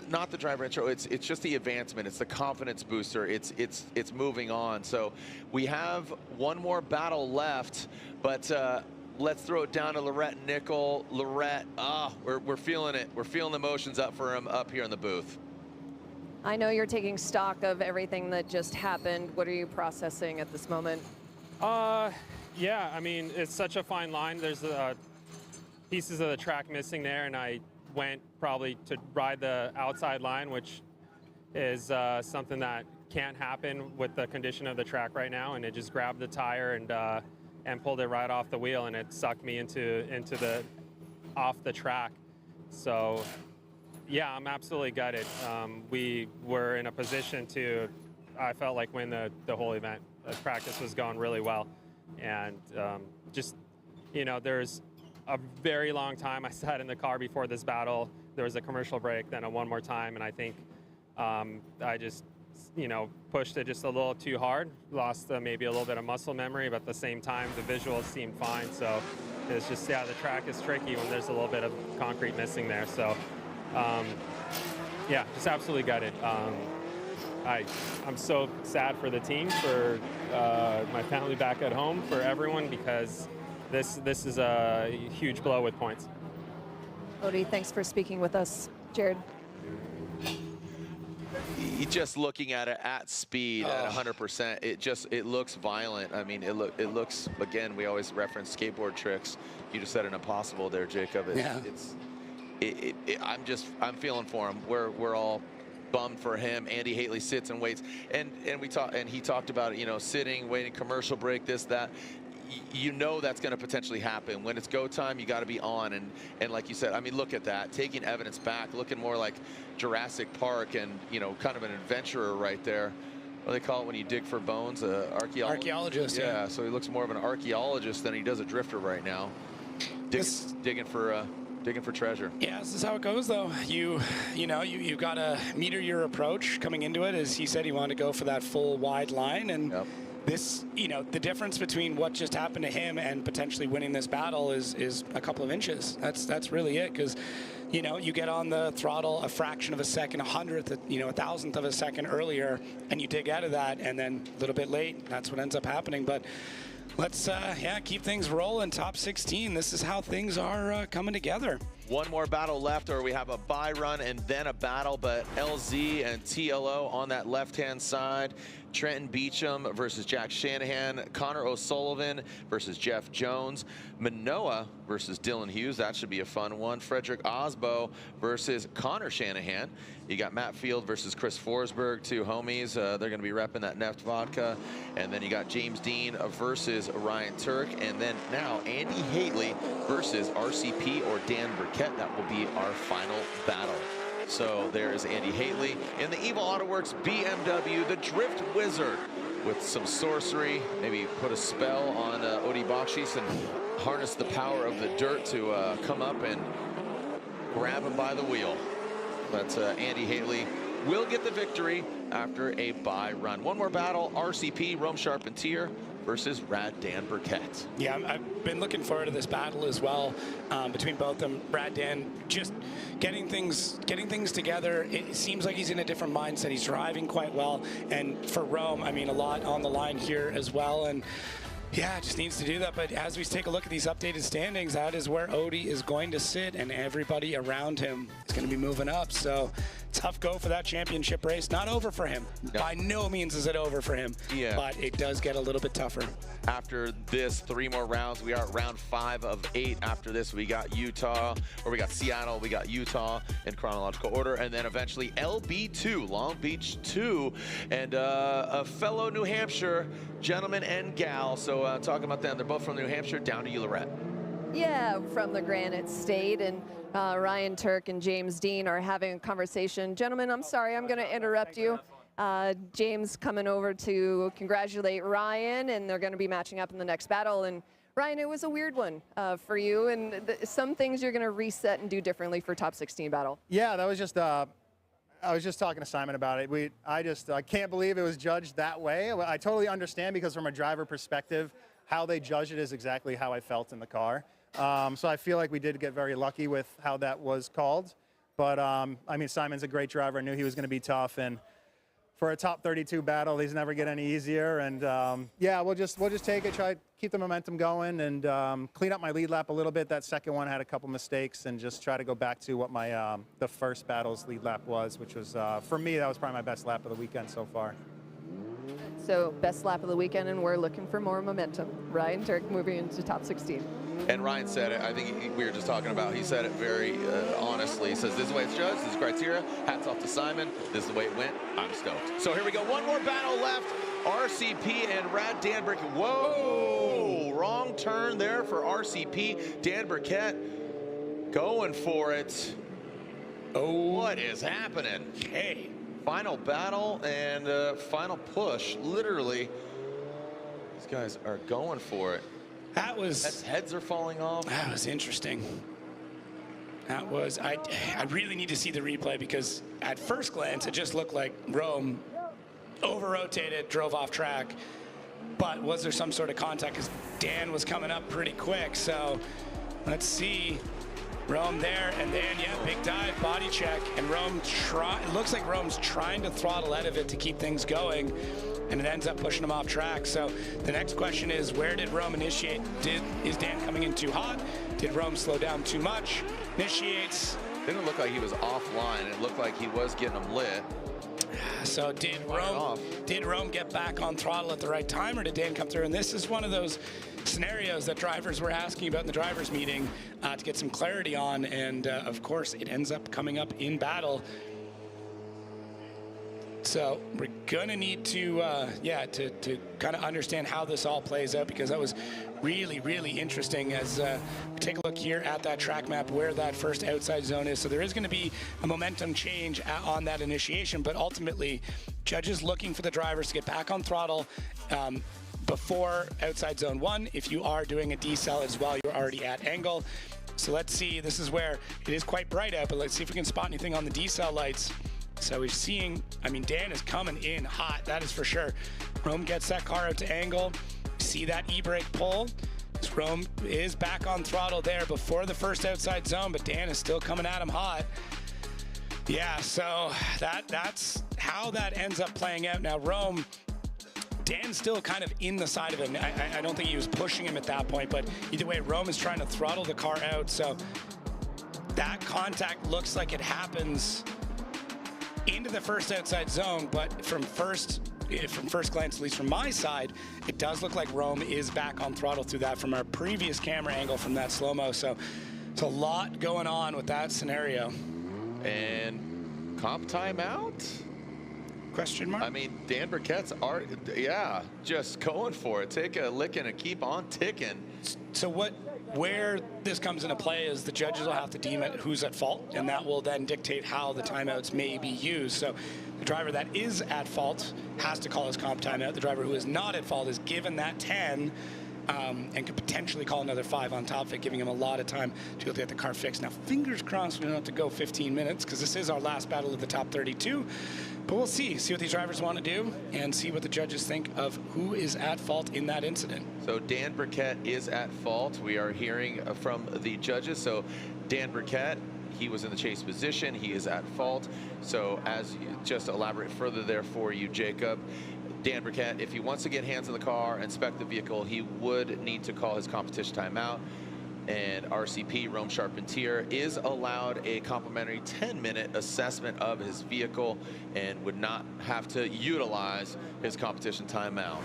not the driver intro, it's just the advancement, it's the confidence booster, it's moving on. So we have one more battle left, but let's throw it down to Lorette Nickel. Lorette, we're feeling it. We're feeling the emotions up for him up here in the booth. I know you're taking stock of everything that just happened. What are you processing at this moment? Yeah, I mean, it's such a fine line. There's pieces of the track missing there, and I went probably to ride the outside line, which is something that can't happen with the condition of the track right now, and it just grabbed the tire and and pulled it right off the wheel, and it sucked me into the off the track. So yeah, I'm absolutely gutted. We were in a position to, I felt like, win the whole event. The practice was going really well, and just, you know, there's a very long time I sat in the car before this battle. There was a commercial break, then a one more time, and I think I just, you know, pushed it just a little too hard, lost maybe a little bit of muscle memory, but at the same time, the visuals seemed fine. So it's just, yeah, the track is tricky when there's a little bit of concrete missing there. So yeah, just absolutely gutted. I'm so sad for the team, for my family back at home, for everyone, because this is a huge blow with points. Odie, thanks for speaking with us. Jared. Just looking at it at speed at 100%, it looks violent. I mean, it looks, again, we always reference skateboard tricks. You just said an impossible there, Jacob. I'm feeling for him. We're all bummed for him. Andy Haley sits and waits, and he talked about it, you know, sitting, waiting, commercial break, this, that. You know that's going to potentially happen. When it's go time, you got to be on. And like you said, I mean, look at that, taking evidence back, looking more like Jurassic Park, and, you know, kind of an adventurer right there. What do they call it when you dig for bones? Archaeologist. Yeah, so he looks more of an archaeologist than he does a drifter right now. Digging for treasure. Yeah, this is how it goes, though. You've got to meter your approach coming into it. As he said, he wanted to go for that full wide line, and this, you know, the difference between what just happened to him and potentially winning this battle is a couple of inches. That's really it, because, you know, you get on the throttle a fraction of a second, 100th, you know, 1,000th of a second earlier, and you dig out of that, and then a little bit late, that's what ends up happening. But let's keep things rolling. Top 16. This is how things are coming together. One more battle left, or we have a bye run and then a battle, but LZ and TLO on that left-hand side. Trenton Beecham versus Jack Shanahan. Connor O'Sullivan versus Jeff Jones. Manoa versus Dylan Hughes. That should be a fun one. Frederick Osbo versus Connor Shanahan. You got Matt Field versus Chris Forsberg, two homies. They're going to be repping that Neft vodka. And then you got James Dean versus Ryan Turk. And then now Andy Haley versus RCP or Dan Burkett. That will be our final battle. So there's Andy Haley in the Evil Autoworks BMW, the Drift Wizard, with some sorcery. Maybe put a spell on Odie Bakshis and harness the power of the dirt to come up and grab him by the wheel. But Andy Haley will get the victory after a bye run. One more battle, RCP, Rome Charpentier versus Rad Dan Burkett. Yeah, I've been looking forward to this battle as well, between both of them. Rad Dan just getting things together. It seems like he's in a different mindset. He's driving quite well, and for Rome, I mean, a lot on the line here as well. And yeah, just needs to do that. But as we take a look at these updated standings, that is where Odie is going to sit, and everybody around him is going to be moving up. So tough go for that championship race. Not over for him. No. By no means is it over for him. Yeah. But it does get a little bit tougher. After this, 3 more rounds. We are at round 5 of 8. After this, we got Seattle, we got Utah in chronological order, and then eventually LB2, Long Beach 2, and a fellow New Hampshire gentleman and gal. So talking about them, they're both from New Hampshire, down to Lorette. Yeah, from the Granite State, and Ryan Turk and James Dean are having a conversation. Gentlemen, I'm sorry, I'm going to interrupt you. James coming over to congratulate Ryan, and they're going to be matching up in the next battle. And Ryan, it was a weird one for you, and some things you're going to reset and do differently for top 16 battle. Yeah, that was just I was just talking to Simon about it. I can't believe it was judged that way. I totally understand, because from a driver perspective, how they judged it is exactly how I felt in the car. So I feel like we did get very lucky with how that was called. But I mean, Simon's a great driver. I knew he was going to be tough, and for a top 32 battle, these never get any easier. And yeah, we'll just take it, try to keep the momentum going, and clean up my lead lap a little bit. That second one had a couple mistakes, and just try to go back to what my the first battle's lead lap was, which was for me, that was probably my best lap of the weekend so far. So best lap of the weekend, and we're looking for more momentum. Ryan Turk moving into top 16. And Ryan said it, I think we were just talking about, he said it very honestly. He says, this is the way it's judged, this is criteria. Hats off to Simon. This is the way it went. I'm stoked. So here we go. One more battle left. RCP and Rad Dan Burkett. Whoa! Wrong turn there for RCP. Dan Burkett going for it. Oh, what is happening? Hey. Final battle and final push. Literally, these guys are going for it. That was... Heads are falling off. That was interesting. That was... I really need to see the replay because at first glance, it just looked like Rome over-rotated, drove off track. But was there some sort of contact? Because Dan was coming up pretty quick. So let's see. Rome there, and then, yeah, big dive, body check, and Rome it looks like Rome's trying to throttle out of it to keep things going, and it ends up pushing him off track. So the next question is, where did Rome initiate? Is Dan coming in too hot? Did Rome slow down too much? Initiates. Didn't look like he was offline. It looked like he was getting them lit. So did Rome get back on throttle at the right time, or did Dan come through? And this is one of those scenarios that drivers were asking about in the drivers meeting to get some clarity on, and of course it ends up coming up in battle. So we're gonna need to to kind of understand how this all plays out, because that was really interesting. As we take a look here at that track map where that first outside zone is. So there is going to be a momentum change on that initiation, but ultimately judges looking for the drivers to get back on throttle before outside zone 1. If you are doing a decel as well, you're already at angle. So let's see, this is where it is quite bright out, but let's see if we can spot anything on the decel lights. So we're seeing, I mean, Dan is coming in hot, that is for sure. Rome gets that car out to angle. See that e-brake pull. Rome is back on throttle there before the first outside zone, but Dan is still coming at him hot. Yeah, so that's how that ends up playing out. Now Rome, Dan's still kind of in the side of it. I don't think he was pushing him at that point, but either way, Rome is trying to throttle the car out. So that contact looks like it happens into the first outside zone, but from first glance, at least from my side, it does look like Rome is back on throttle through that from our previous camera angle from that slow-mo. So it's a lot going on with that scenario. And comp timeout? Question mark? I mean, Dan Burkett's just going for it. Take a licking and keep on ticking. So where this comes into play is the judges will have to deem it who's at fault, and that will then dictate how the timeouts may be used. So the driver that is at fault has to call his comp timeout. The driver who is not at fault is given that 10 and could potentially call another 5 on top of it, giving him a lot of time to be able to get the car fixed. Now, fingers crossed we don't have to go 15 minutes because this is our last battle of the top 32. But we'll see what these drivers want to do and see what the judges think of who is at fault in that incident. So Dan Burkett is at fault. We are hearing from the judges. So Dan Burkett, he was in the chase position. He is at fault. So as you just elaborate further there for you, Jacob, Dan Burkett, if he wants to get hands on the car, inspect the vehicle, he would need to call his competition timeout. And RCP, Rome Charpentier, is allowed a complimentary 10-minute assessment of his vehicle and would not have to utilize his competition timeout.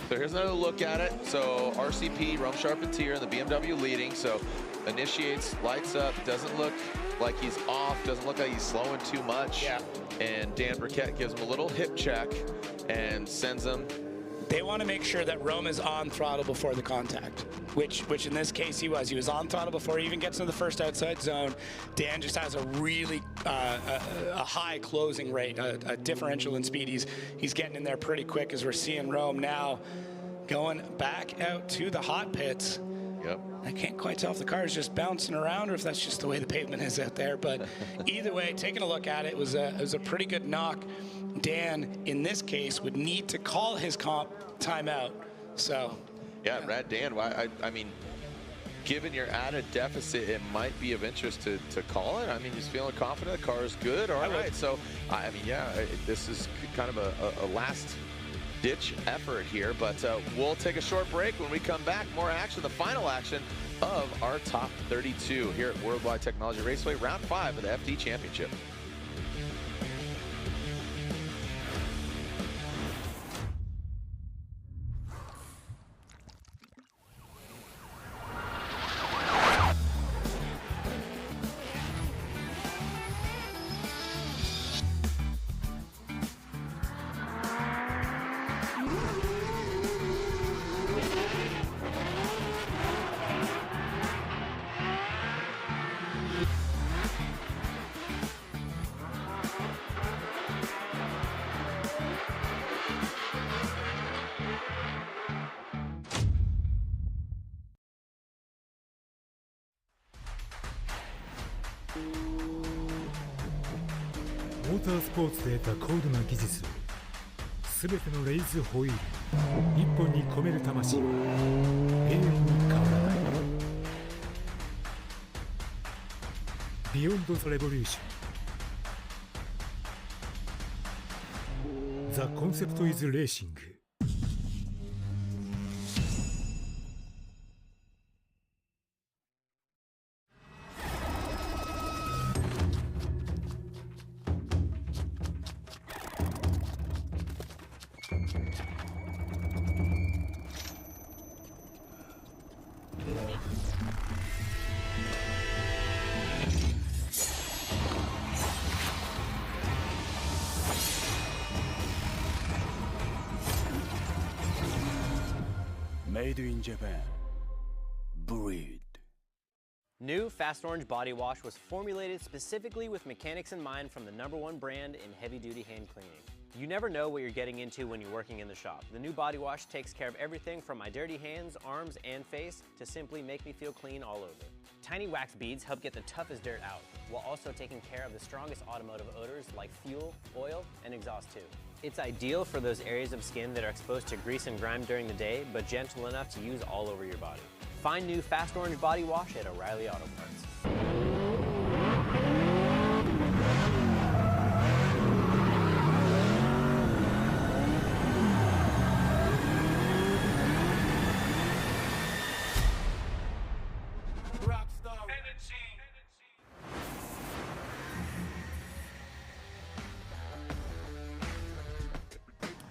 So here's another look at it. So RCP, Rome Charpentier, and the BMW leading. So initiates, lights up, doesn't look like he's off, doesn't look like he's slowing too much. Yeah. And Dan Burkett gives him a little hip check and sends him. They want to make sure that Rome is on throttle before the contact, which in this case he was. He was on throttle before he even gets into the first outside zone. Dan just has a really a high closing rate, a differential in speed. He's getting in there pretty quick as we're seeing Rome now going back out to the hot pits. Yep. I can't quite tell if the car is just bouncing around or if that's just the way the pavement is out there. But either way, taking a look at it, it was a pretty good knock. Dan, in this case, would need to call his comp timeout. So, yeah, Rad Dan, I mean, given your added deficit, it might be of interest to call it. I mean, he's feeling confident, the car is good. All right, so, I mean, yeah, this is kind of a last-ditch effort here, but we'll take a short break. When we come back, more action, the final action of our top 32 here at Worldwide Technology Raceway, round 5 of the FD Championship. モータースポーツで得た高度な技術をすべてのレイズホイール一本に込める魂は永遠に変わらない。ビヨンド・ザ・レボリューション。The concept is racing。Made in Japan. Breed. New Fast Orange Body Wash was formulated specifically with mechanics in mind from the #1 brand in heavy-duty hand cleaning. You never know what you're getting into when you're working in the shop. The new body wash takes care of everything from my dirty hands, arms, and face to simply make me feel clean all over. Tiny wax beads help get the toughest dirt out, while also taking care of the strongest automotive odors like fuel, oil, and exhaust too. It's ideal for those areas of skin that are exposed to grease and grime during the day, but gentle enough to use all over your body. Find new Fast Orange Body Wash at O'Reilly Auto Parts.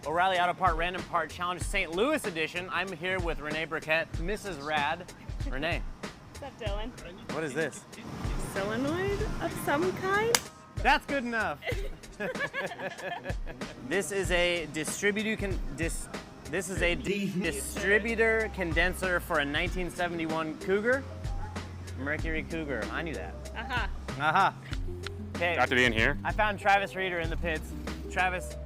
O'Reilly Auto Part Random Part Challenge St. Louis edition. I'm here with Renee Burkett, Mrs. Rad. Renee. What's up, Dylan? What is this? Solenoid of some kind? That's good enough. This is a distributor condenser for a 1971 Cougar. Mercury Cougar. I knew that. Aha. Aha. Okay. Got to be in here. I found Travis Reeder in the pits. Travis.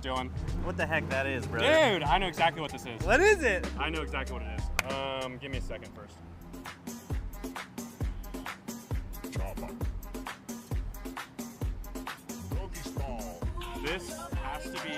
Dylan. What the heck that is, brother? Dude, I know exactly what this is. What is it? I know exactly what it is. Give me a second first. This has to be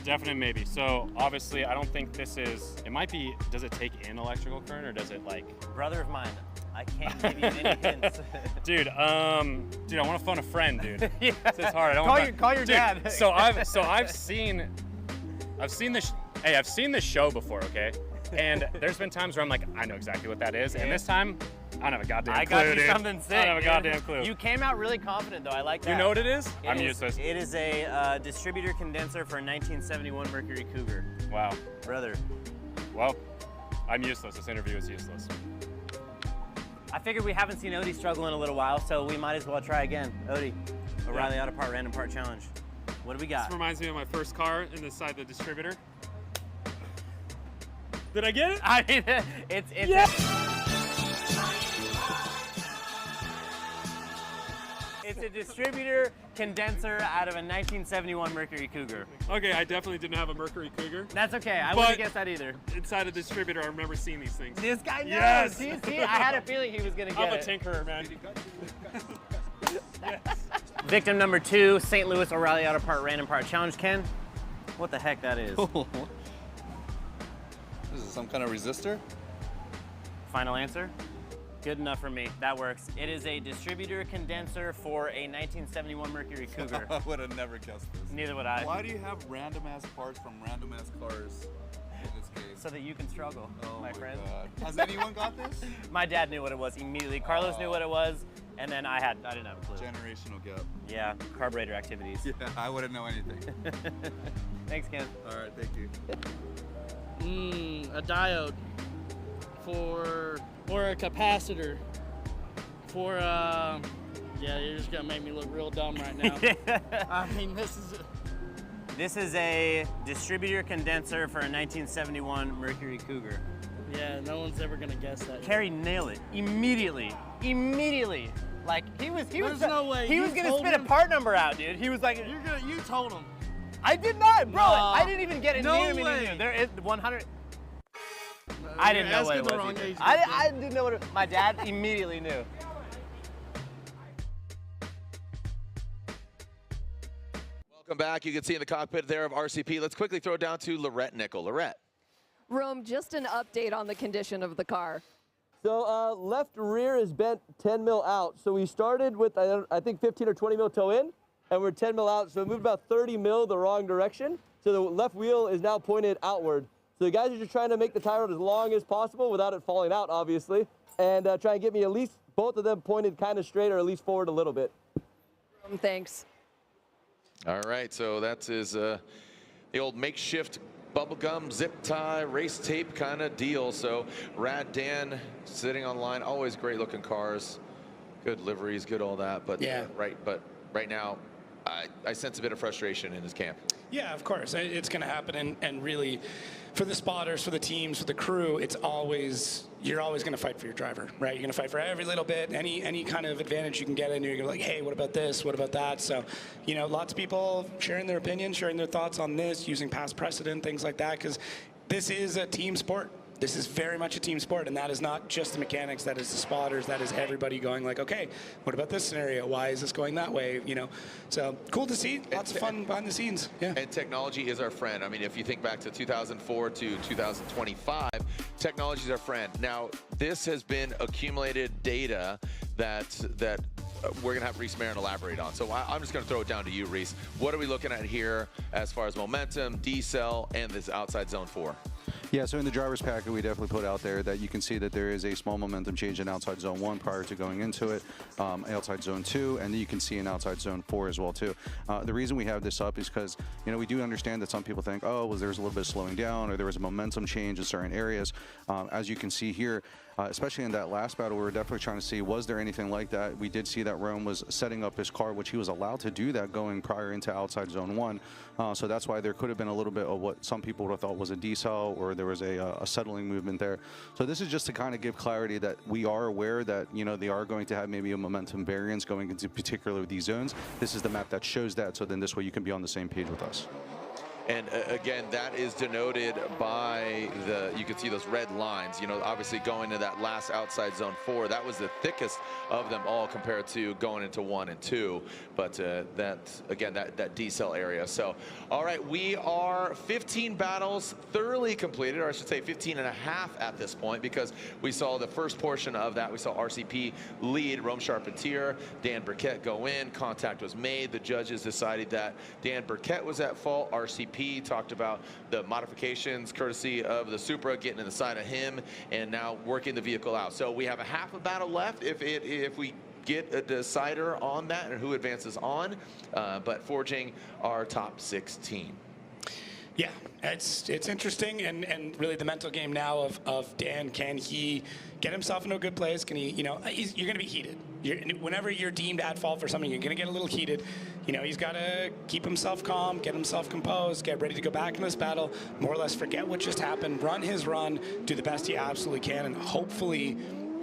definite maybe. So obviously I don't think this is, it might be, does it take in electrical current or does it like? Brother of mine. I can't give you any hints. Dude, I want to phone a friend, dude. Yeah. It's hard. Call your dad. Dude, so I've seen this show before, okay? And there's been times where I'm like, I know exactly what that is, and this time I don't have a goddamn clue, got you dude. something sick. I don't have a goddamn clue. You came out really confident though. I like that. You know what it is? I'm useless. It is a distributor condenser for a 1971 Mercury Cougar. Wow. Brother. Well, I'm useless. This interview is useless. I figured we haven't seen Odie struggle in a little while, so we might as well try again. Odie, O'Reilly Auto Part Random Part Challenge. What do we got? This reminds me of my first car in the side of the distributor. Did I get it? I mean, it's yeah. It's a distributor condenser out of a 1971 Mercury Cougar. Okay, I definitely didn't have a Mercury Cougar. That's okay, I wouldn't guess that either. Inside a distributor, I remember seeing these things. This guy knows. Yes. See, I had a feeling he was gonna get it. I'm a tinkerer, man. Yes. Victim number 2, St. Louis O'Reilly Auto Part Random Part Challenge. Ken, what the heck that is? This is some kind of resistor? Final answer? Good enough for me. That works. It is a distributor condenser for a 1971 Mercury Cougar. I would have never guessed this. Neither would I. Why do you have random ass parts from random ass cars in this case? So that you can struggle, my friend. God. Has anyone got this? My dad knew what it was immediately. Carlos knew what it was, and then I didn't have a clue. Generational gap. Yeah, carburetor activities. Yeah, I wouldn't know anything. Thanks, Ken. All right, thank you. A diode or a capacitor for yeah, you're just gonna make me look real dumb right now. I mean, this is a distributor condenser for a 1971 Mercury Cougar. Yeah, no one's ever gonna guess that. Kerry nailed it immediately. Like he was no way. He was gonna spit a part number out, dude. He was like, you told him. I did not, bro. No. I didn't even get it No near me. way. There is 100. I didn't know what it was either. I didn't know what it was. My dad immediately knew. Welcome back. You can see in the cockpit there of RCP. Let's quickly throw it down to Lorette Nickel. Lorette. Rome, just an update on the condition of the car. So left rear is bent 10 mil out. So we started with, I think, 15 or 20 mil toe in, and we're 10 mil out. So we moved about 30 mil the wrong direction. So the left wheel is now pointed outward. So the guys are just trying to make the tie rod as long as possible without it falling out, obviously, and try and get me at least both of them pointed kind of straight or at least forward a little bit. Thanks. All right, so that is the old makeshift bubblegum zip tie race tape kind of deal. So Rad Dan sitting on line, always great looking cars, good liveries, good all that, but yeah, right now I sense a bit of frustration in his camp. Yeah, of course. It's going to happen. And really, for the spotters, for the teams, for the crew, you're always going to fight for your driver, right? You're going to fight for every little bit, any kind of advantage you can get in. You're going to be like, hey, what about this? What about that? So, lots of people sharing their opinions, sharing their thoughts on this, using past precedent, things like that, because this is a team sport. This is very much a team sport, and that is not just the mechanics, that is the spotters, that is everybody going like, okay, what about this scenario? Why is this going that way? So cool to see, lots of fun behind the scenes. Yeah. And technology is our friend. I mean, if you think back to 2004 to 2025, technology is our friend. Now, this has been accumulated data that we're going to have Reese Marin elaborate on. So I'm just going to throw it down to you, Reese. What are we looking at here as far as momentum, decel, and this outside zone 4? Yeah, so in the driver's packet, we definitely put out there that you can see that there is a small momentum change in outside zone 1 prior to going into it, outside zone 2, and you can see in outside zone 4 as well, too. The reason we have this up is because, we do understand that some people think, oh, well, there's a little bit of slowing down or there was a momentum change in certain areas. As you can see here, especially in that last battle, we were definitely trying to see, was there anything like that? We did see that Rome was setting up his car, which he was allowed to do that going prior into outside zone 1. So that's why there could have been a little bit of what some people would have thought was a decel, or there was a settling movement there. So this is just to kind of give clarity that we are aware that, they are going to have maybe a momentum variance going into particular these zones. This is the map that shows that, so then this way you can be on the same page with us. And again, that is denoted by you can see those red lines, obviously going to that last outside zone 4, that was the thickest of them all compared to going into 1 and 2. But that decel area. So, all right, we are 15 battles thoroughly completed, or I should say 15 and a half at this point, because we saw the first portion of that. We saw RCP lead, Rome Charpentier, Dan Burkett go in, contact was made. The judges decided that Dan Burkett was at fault. RCP talked about the modifications courtesy of the Supra getting in the side of him and now working the vehicle out. So we have a half a battle left if we get a decider on that and who advances on, but forging our top 16. Yeah, it's interesting, and really the mental game now of Dan. Can he get himself into a good place? Can he, you're going to be heated. Whenever you're deemed at fault for something, you're going to get a little heated. He's got to keep himself calm, get himself composed, get ready to go back in this battle, more or less forget what just happened, run his run, do the best he absolutely can, and hopefully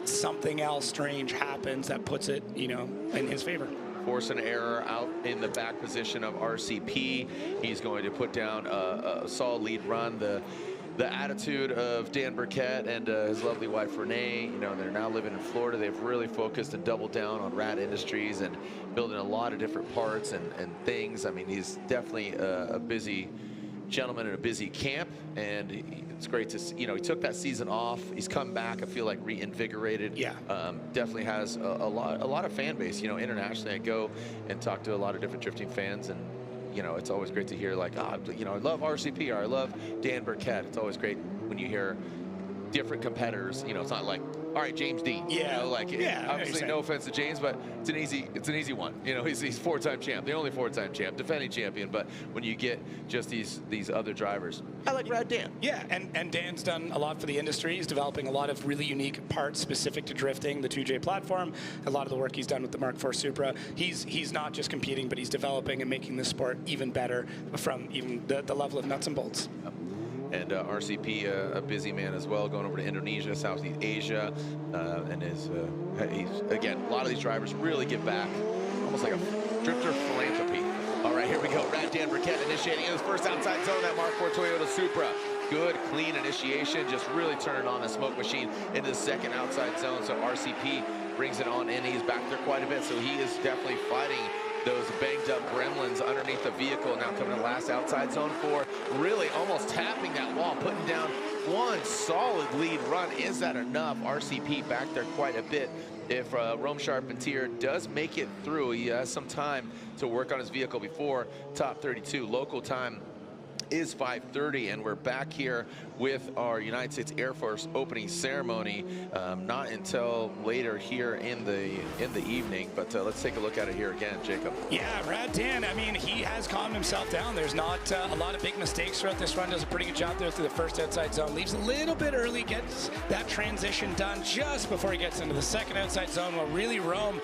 something else strange happens that puts it, in his favor. Force an error out in the back position of RCP. He's going to put down a solid lead run. The attitude of Dan Burkett and his lovely wife Renee, they're now living in Florida. They've really focused and doubled down on Rad Industries and building a lot of different parts and things. I mean, he's definitely a busy gentleman in a busy camp, and it's great to see, he took that season off. He's come back, I feel like reinvigorated. Yeah. Definitely has a lot of fan base, internationally. I go and talk to a lot of different drifting fans, and it's always great to hear like, I love RCP, or I love Dan Burkett. It's always great when you hear different competitors. It's not like, all right, James Dean. Yeah. Obviously, no offense to James, but it's an easy one. He's four-time champ, the only four-time champ, defending champion. But when you get just these other drivers, I like Rad Dan. Yeah, and Dan's done a lot for the industry. He's developing a lot of really unique parts specific to drifting, the 2J platform. A lot of the work he's done with the Mark IV Supra. He's not just competing, but he's developing and making the sport even better from even the level of nuts and bolts. And RCP, a busy man as well, going over to Indonesia, Southeast Asia, and he's again, a lot of these drivers really give back, almost like a drifter philanthropy. All right, here we go. Rad Dan Burkett initiating his first outside zone, that Mark IV Toyota Supra. good, clean initiation, just really turning on the smoke machine into the second outside zone. So RCP brings it on, and he's back there quite a bit. So he is definitely fighting those banged up gremlins underneath the vehicle. Now coming to last outside zone 4, really almost tapping that wall, putting down one solid lead run. Is that enough? RCP back there quite a bit. If Rome Charpentier does make it through, he has some time to work on his vehicle before top 32. Local time is 5:30, and we're back here with our United States Air Force opening ceremony, not until later here in the evening. But let's take a look at it here again, Jacob. Yeah, Rad Dan, I mean, he has calmed himself down. There's not a lot of big mistakes throughout this run. Does a pretty good job there through the first outside zone. Leaves a little bit early, gets that transition done just before he gets into the second outside zone, where really Rome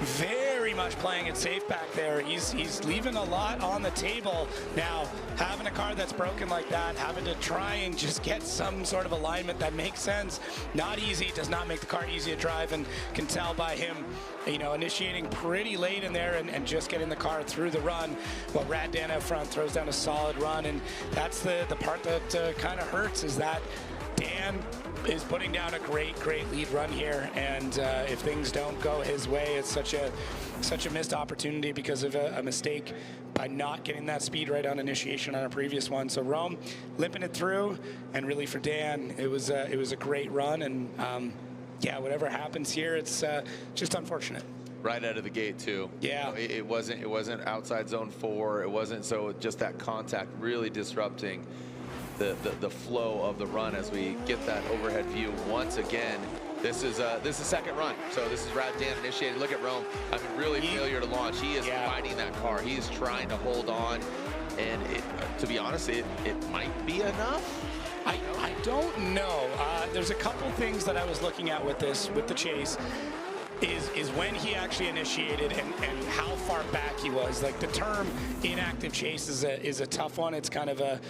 very much playing it safe back there. He's leaving a lot on the table. Now, having a car that's broken like that, having to try and just get some sort of alignment that makes sense, not easy. Does not make the car easy to drive, and can tell by him, you know, initiating pretty late in there and just getting the car through the run. Well, Rad Dan out front throws down a solid run, and that's the part that kind of hurts, is that Dan is putting down a great lead run here, and if things don't go his way, it's such a missed opportunity because of a mistake by not getting that speed right on initiation on a previous one. So Rome limping it through, and really for Dan, it was a great run, and yeah, whatever happens here, it's just unfortunate. Right out of the gate too. Yeah. You know, it wasn't outside zone 4. It wasn't, so just that contact really disrupting the flow of the run as we get that overhead view once again. This is second run, so this is Rad Dan initiated. Look at Rome. I mean, really failure to launch. He is fighting that car. He is trying to hold on, and to be honest, it might be enough. I don't know. There's a couple things that I was looking at with the chase. Is when he actually initiated and how far back he was. Like, the term inactive chase is a tough one. It's kind of a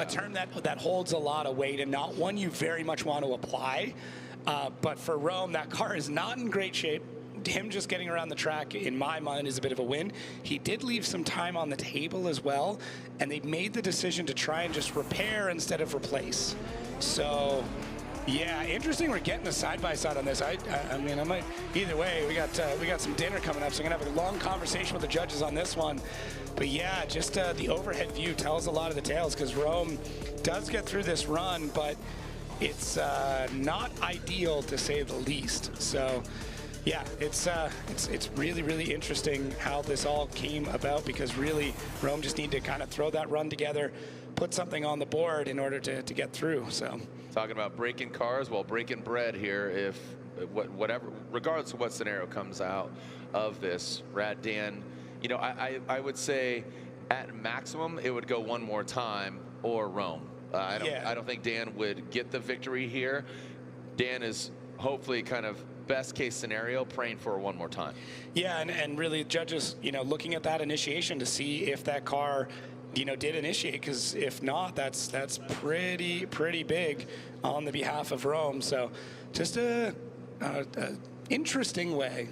term that holds a lot of weight and not one you very much want to apply. But for Rome, that car is not in great shape. Him just getting around the track, in my mind, is a bit of a win. He did leave some time on the table as well, and they made the decision to try and just repair instead of replace. So, yeah, interesting. We're getting a side-by-side on this. I mean, I might, either way, we got some dinner coming up, so I'm gonna have a long conversation with the judges on this one. But yeah, just the overhead view tells a lot of the tales, because Rome does get through this run, but it's not ideal, to say the least. So yeah, it's really interesting how this all came about, because really Rome just need to kind of throw that run together, put something on the board in order to get through. So talking about breaking cars, well, breaking bread here. If whatever, regardless of what scenario comes out of this, Rad Dan, you know, I would say at maximum it would go one more time or Rome. I don't think Dan would get the victory here. Dan is hopefully kind of best case scenario praying for one more time. Yeah, and really judges, you know, looking at that initiation to see if that car, you know, did initiate, because if not, that's pretty big on the behalf of Rome. So just a interesting way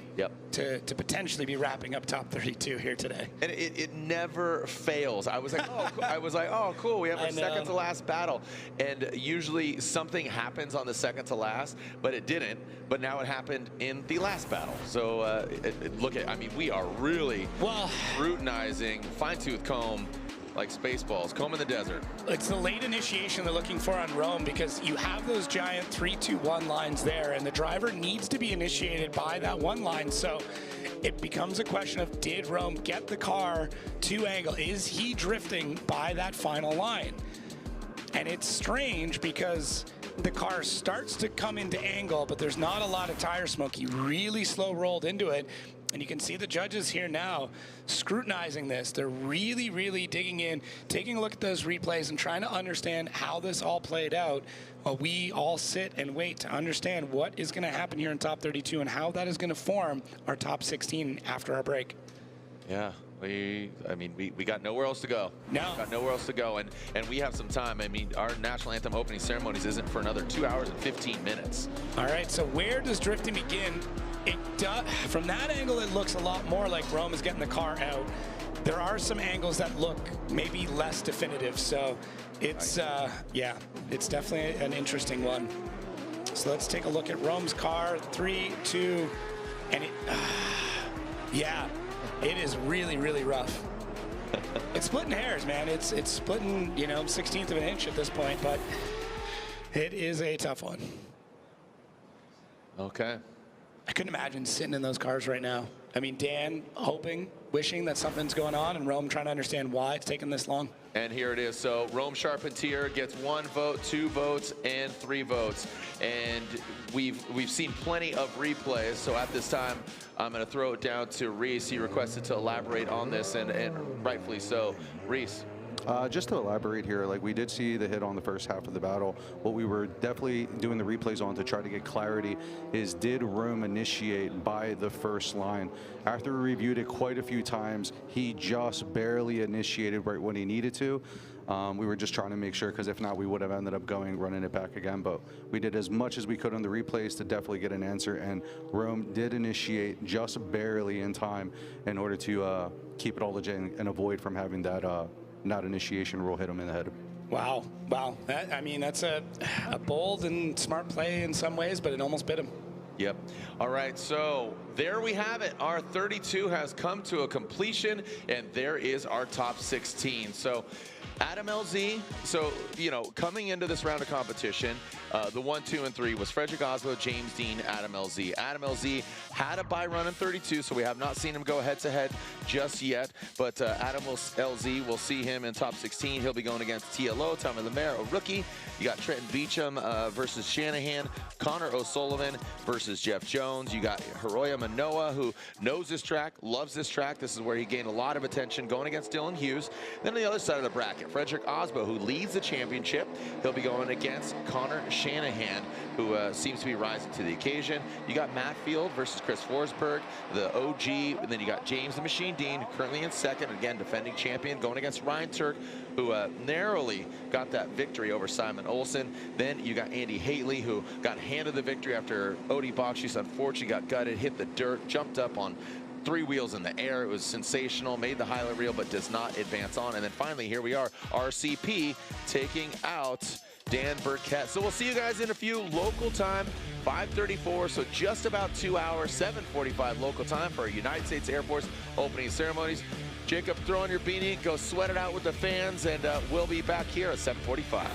to potentially be wrapping up top 32 here today. And it never fails. I was like, oh, cool. We have our second to last battle. And usually something happens on the second to last, but it didn't. But now it happened in the last battle. So look at, I mean, we are really routinizing, fine-tooth comb, like Spaceballs, comb in the desert. It's the late initiation they're looking for on Rome, because you have those giant 3-2-1 lines there, and the driver needs to be initiated by that one line. So it becomes a question of, did Rome get the car to angle? Is he drifting by that final line? And it's strange, because the car starts to come into angle, but there's not a lot of tire smoke. He really slow rolled into it. And you can see the judges here now scrutinizing this. They're really digging in, taking a look at those replays and trying to understand how this all played out, while we all sit and wait to understand what is going to happen here in top 32 and how that is going to form our top 16 after our break. Yeah. I mean, we got nowhere else to go. No. Got nowhere else to go, and we have some time. I mean, our national anthem opening ceremonies isn't for another 2 hours and 15 minutes. All right, so where does drifting begin? It does, from that angle, it looks a lot more like Rome is getting the car out. there are some angles that look maybe less definitive. So it's, yeah, it's definitely an interesting one. So let's take a look at Rome's car. 3, 2, and yeah, it is really, really rough. It's splitting hairs, man. It's splitting, you know, 1/16 of an inch at this point, but it is a tough one. Okay. I couldn't imagine sitting in those cars right now. I mean, Dan hoping, wishing that something's going on, and Rome trying to understand why it's taking this long. And here it is. So Rome Charpentier gets 1 vote, 2 votes, and 3 votes. And we've seen plenty of replays. So at this time, I'm going to throw it down to Reese. He requested to elaborate on this, and rightfully so. Reese. Just to elaborate here, like we did see the hit on the first half of the battle. What we were definitely doing the replays on to try to get clarity is, did Rome initiate by the first line? After we reviewed it quite a few times, he just barely initiated right when he needed to. We were just trying to make sure, because if not, we would have ended up running it back again. But we did as much as we could on the replays to definitely get an answer, and Rome did initiate just barely in time in order to keep it all legit and avoid from having that not initiation rule hit him in the head. Wow, wow. I mean, that's a bold and smart play in some ways, but it almost bit him. Yep. All right, so there we have it. Our 32 has come to a completion, and there is our top 16. So Adam LZ, so, you know, coming into this round of competition, the 1, 2, and 3 was Frederick Oslo, James Dean, Adam LZ. Adam LZ had a bye run in 32, so we have not seen him go head-to-head just yet. But Adam LZ, we'll see him in top 16. He'll be going against TLO, Tommy Lemaire, a rookie. You got Trenton Beecham versus Shanahan, Connor O'Sullivan versus Jeff Jones. You got Hiroya Manoa, who knows this track, loves this track. This is where he gained a lot of attention, going against Dylan Hughes. Then on the other side of the bracket, Frederick Osbo, who leads the championship. He'll be going against Connor Shanahan, who seems to be rising to the occasion. You got Matt Field versus Chris Forsberg, the OG. And then you got James the Machine Dean, currently in second, again, defending champion, going against Ryan Turk, who narrowly got that victory over Simon Olsen. Then you got Andy Haley, who got handed the victory after Odie Bakshis unfortunately got gutted, hit the dirt, jumped up on 3 wheels in the air. It was sensational, made the highlight reel, but does not advance on. And then finally, here we are, RCP taking out Dan Burkett. So we'll see you guys in a few. Local time, 5:34, so just about 2 hours, 7:45 local time for our United States Air Force opening ceremonies. Jacob, throw on your beanie, go sweat it out with the fans, and we'll be back here at 7:45.